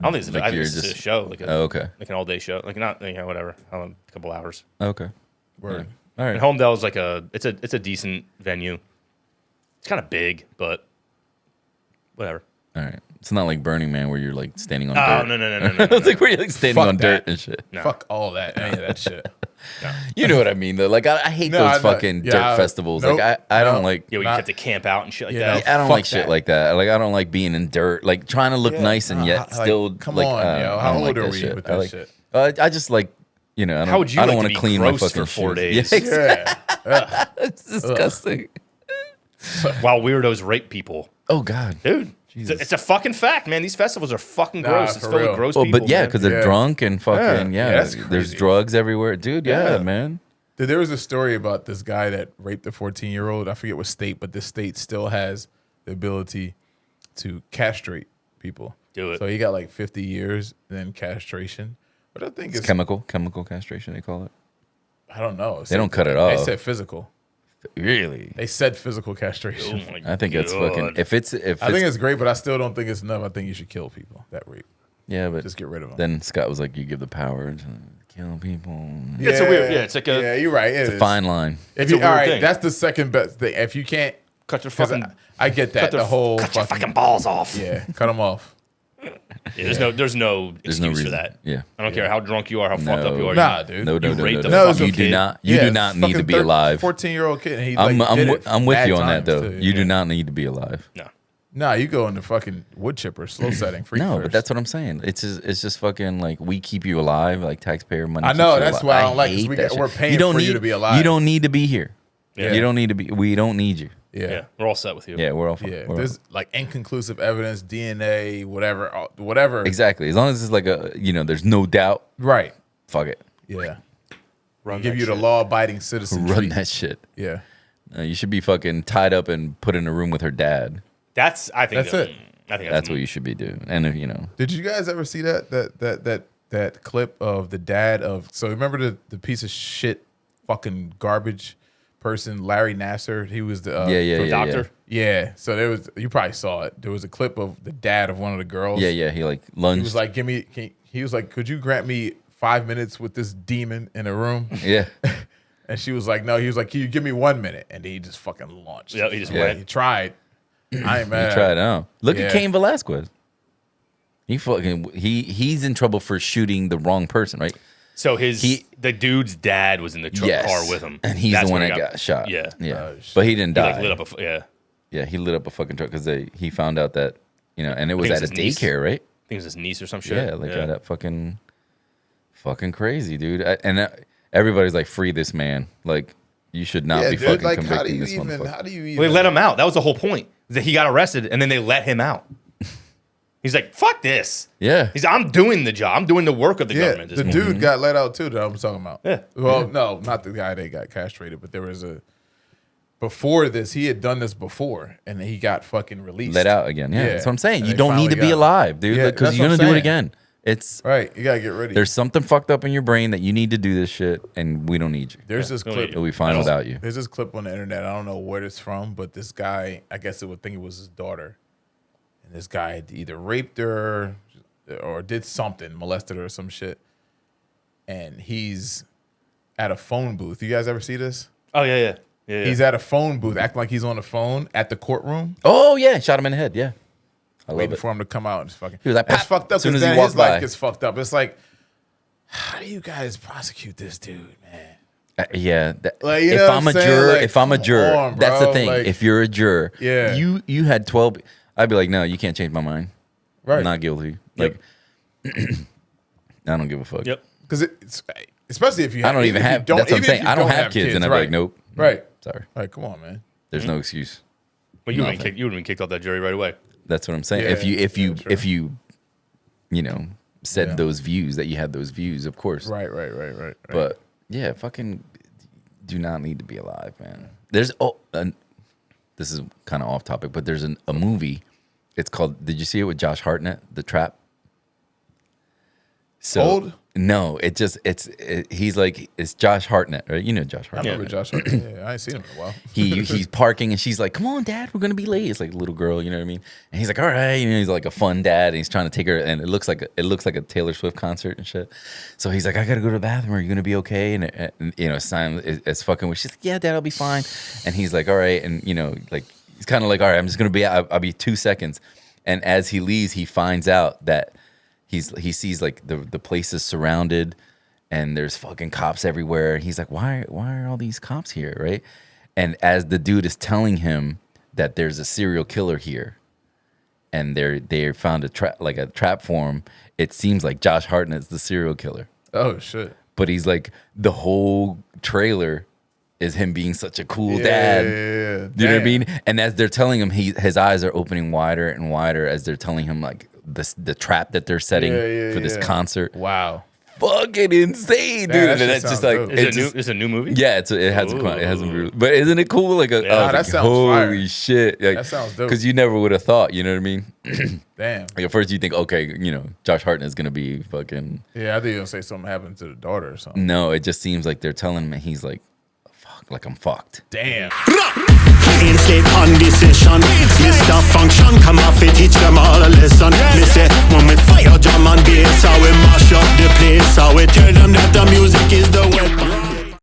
I don't think it's, Like I think you're it's just a just- show, like a, Oh, okay. like an all day show, like not whatever, a couple hours. Okay. Word. All right. And Homedale is like it's a decent venue. It's kind of big, but whatever. All right. It's not like Burning Man where you're like standing on Oh dirt. no. It's like where you're like standing Fuck on dirt that. and shit. No. Fuck all that. Any of that shit. You know what I mean though. Like I hate No, those I know. fucking Yeah, dirt festivals. nope, Like I don't no. like. Yeah, we Not- have to camp out and shit like Yeah, that. I don't fuck like shit that. like that. Like I don't like being in dirt. Like trying to look Yeah, nice and nah, yet like, still come like. on, yo. I How don't old like are that we shit. with I that like, shit? I just like I don't. How would you I don't like want to be clean my gross fucking for 4 shoes. days? Yeah, exactly. Yeah. It's disgusting. While weirdos rape people, Oh God. dude. It's a fucking fact, man. These festivals are fucking Nah, gross. It's for filled real. with gross Well, people. but yeah, man. because they're Yeah. drunk and fucking Yeah, yeah. that's There's crazy. drugs everywhere, dude. Yeah, Yeah. man. Dude, there was a story about this guy that raped a 14-year-old. I forget what state, but this state still has the ability to castrate people. Do it. So he got like 50 years and then castration. But I think it's Chemical castration. They call it. I don't know. They don't cut it They off. said physical. Really? They said physical Oh castration. my I think it's God. fucking. If it's I think it's great, but I still don't think it's enough. I think you should kill people that rape. yeah, but Just get rid of them. then Scott was like, "You give the power to kill people." It's a weird- yeah, it's like a- yeah. You're right. It's a fine line. If It's you a weird all right, thing. that's the second best thing. If you can't, Cut your 'cause fucking I get that cut the their- whole cut your fucking balls off. yeah, cut them off. Yeah, there's no There's no excuse reason for that. Yeah. I don't care how drunk you are, how fucked up you are. Nah, dude. No, You raped a no. fucking You do kid. not. You do not need to be alive. 14-year-old kid. And he I'm like, did it I'm with bad you on that times, though. too. You do Yeah. not need to be alive. No. Nah, you go into fucking wood chipper, slow setting, free No, first. but that's what I'm saying. It's just fucking like we keep you alive, like taxpayer money. I know, keeps you that's alive. why I don't like, 'cause hate that we're shit. paying for you to be alive. You don't need to be here. Yeah. You don't need to be. We don't need you. Yeah, we're all set with you. Yeah, we're all. Yeah, we're there's like inconclusive evidence, DNA, whatever. exactly. As long as it's like there's no doubt. Right. Fuck it. Yeah. Run Give that you the shit. law-abiding citizen. Run treatment. that shit. Yeah. You should be fucking tied up and put in a room with her dad. I think That's it. I think That's what you should be doing. And Did you guys ever see that clip of the dad of? So remember the piece of shit, fucking garbage person, Larry Nasser. He was the doctor. Yeah. So there was. You probably saw it. There was a clip of the dad of one of the girls. Yeah. He like He lunged. was like, he was like, could you grant me 5 minutes with this demon in a room? yeah. And she was like, no. He was like, can you give me 1 minute? And he just fucking launched. Yeah, he just Yeah. went. He tried. I ain't mad. He tried out. Look Yeah. at Cain Velasquez. He's in trouble for shooting the wrong person, right? So the dude's dad was in the car with him, and he's That's the one when that he got shot. Yeah, yeah, but he didn't He die. like lit up yeah, he lit up a fucking truck because he found out that and it was think at it a was his niece. daycare, right? I think it was his niece or some shit. Yeah, like that fucking crazy, dude. Everybody's like, free this man. Like, you should not be dude, fucking like, convicting this motherfucker. How do you even? Well, they let him out. That was the whole point. Is that he got arrested and then they let him out. He's like, "Fuck this." Yeah, I'm doing the job. I'm doing the work of the Yeah, government. the dude got let out too that I'm talking about. Yeah. Well, no, not the guy that got castrated, but there was before this, he had done this before and he got fucking released. let out again. Yeah, Yeah. that's what I'm saying. And You they don't need to finally be got him. alive, dude. Yeah, Because that's you're what gonna I'm do it saying. again. It's Right. You gotta get ready. there's something fucked up in your brain that you need to do this shit, and we don't need you. There's this don't clip. need It'll be fine without you. There's this clip on the internet. I don't know where it's from, but this guy, I guess it would think it was his daughter. And this guy had either raped her or did something, molested her or some shit. And he's at a phone booth. You guys ever see this? Oh yeah. He's at a phone booth, acting like he's on the phone at the courtroom, Oh yeah, shot him in the head. Yeah, I love waiting it. for him to come out and just fucking. He was like, that's "Pop," fucked up. as soon Because as he then walked his life by. gets fucked up. It's like, how do you guys prosecute this dude, man? Yeah, Like, you if know what I'm I'm a saying? juror, Like, if I'm a come juror, on, that's the bro. thing. Like, if you're a juror, Yeah. you had 12. I'd be like, no, you can't change my mind. Right. I'm not guilty. Like, I don't give a fuck. Yep. Because it's especially if you. I don't even if you have. don't- That's what I'm even if saying. you I don't have kids, and I'd be right. like, nope. Right. Sorry. Like, come on, man. There's no excuse. But you would Nothing. have been kicked off that jury right away. That's what I'm saying. Yeah, if you yeah, if sure. you said Yeah. those views, that you had those views, of course. Right. But yeah, fucking do not need to be alive, man. There's this is kind of off topic, but there's a movie. It's called. Did you see it with Josh Hartnett, The Trap? So Old? no, he's like, it's Josh Hartnett, right? You know Josh I Hartnett. remember Josh. Yeah, I ain't seen him in a while. He's parking and she's like, "Come on, Dad, we're gonna be late." It's like a little girl, you know what I mean? And he's like, "All right," he's like a fun dad, and he's trying to take her, and it looks like a Taylor Swift concert and shit. So he's like, "I gotta go to the bathroom. Are you gonna be okay?" And Simon is fucking with. She's like, "Yeah, Dad, I'll be fine." And he's like, "All right," and like he's kind of like, "All right, I'm just gonna be. I'll be 2 seconds." And as he leaves, he finds out that he sees like the place is surrounded. And there's fucking cops everywhere. He's like, why are all these cops here, right? And as the dude is telling him that there's a serial killer here, and they found a trap for him, it seems like Josh Hartnett's the serial killer. Oh shit. But he's like, the whole trailer is him being such a cool dad. Yeah. You know what I Damn. mean? And as they're telling him, his eyes are opening wider and wider as they're telling him like the trap that they're setting for this concert. Wow. Fucking insane, dude. that and shit it's just sounds like dope. Is it a new movie? yeah, it hasn't been, but isn't it cool? Like I was that like, sounds holy fire. shit, like, That sounds dope. because you never would have thought, you know what I mean? Damn. Like at first you think, okay, Josh Hartnett's gonna be fucking. Yeah, I think you're gonna say something happened to the daughter or something. No, it just seems like they're telling him, and he's like, fuck, like I'm fucked. Damn. Instant conversation. Mr.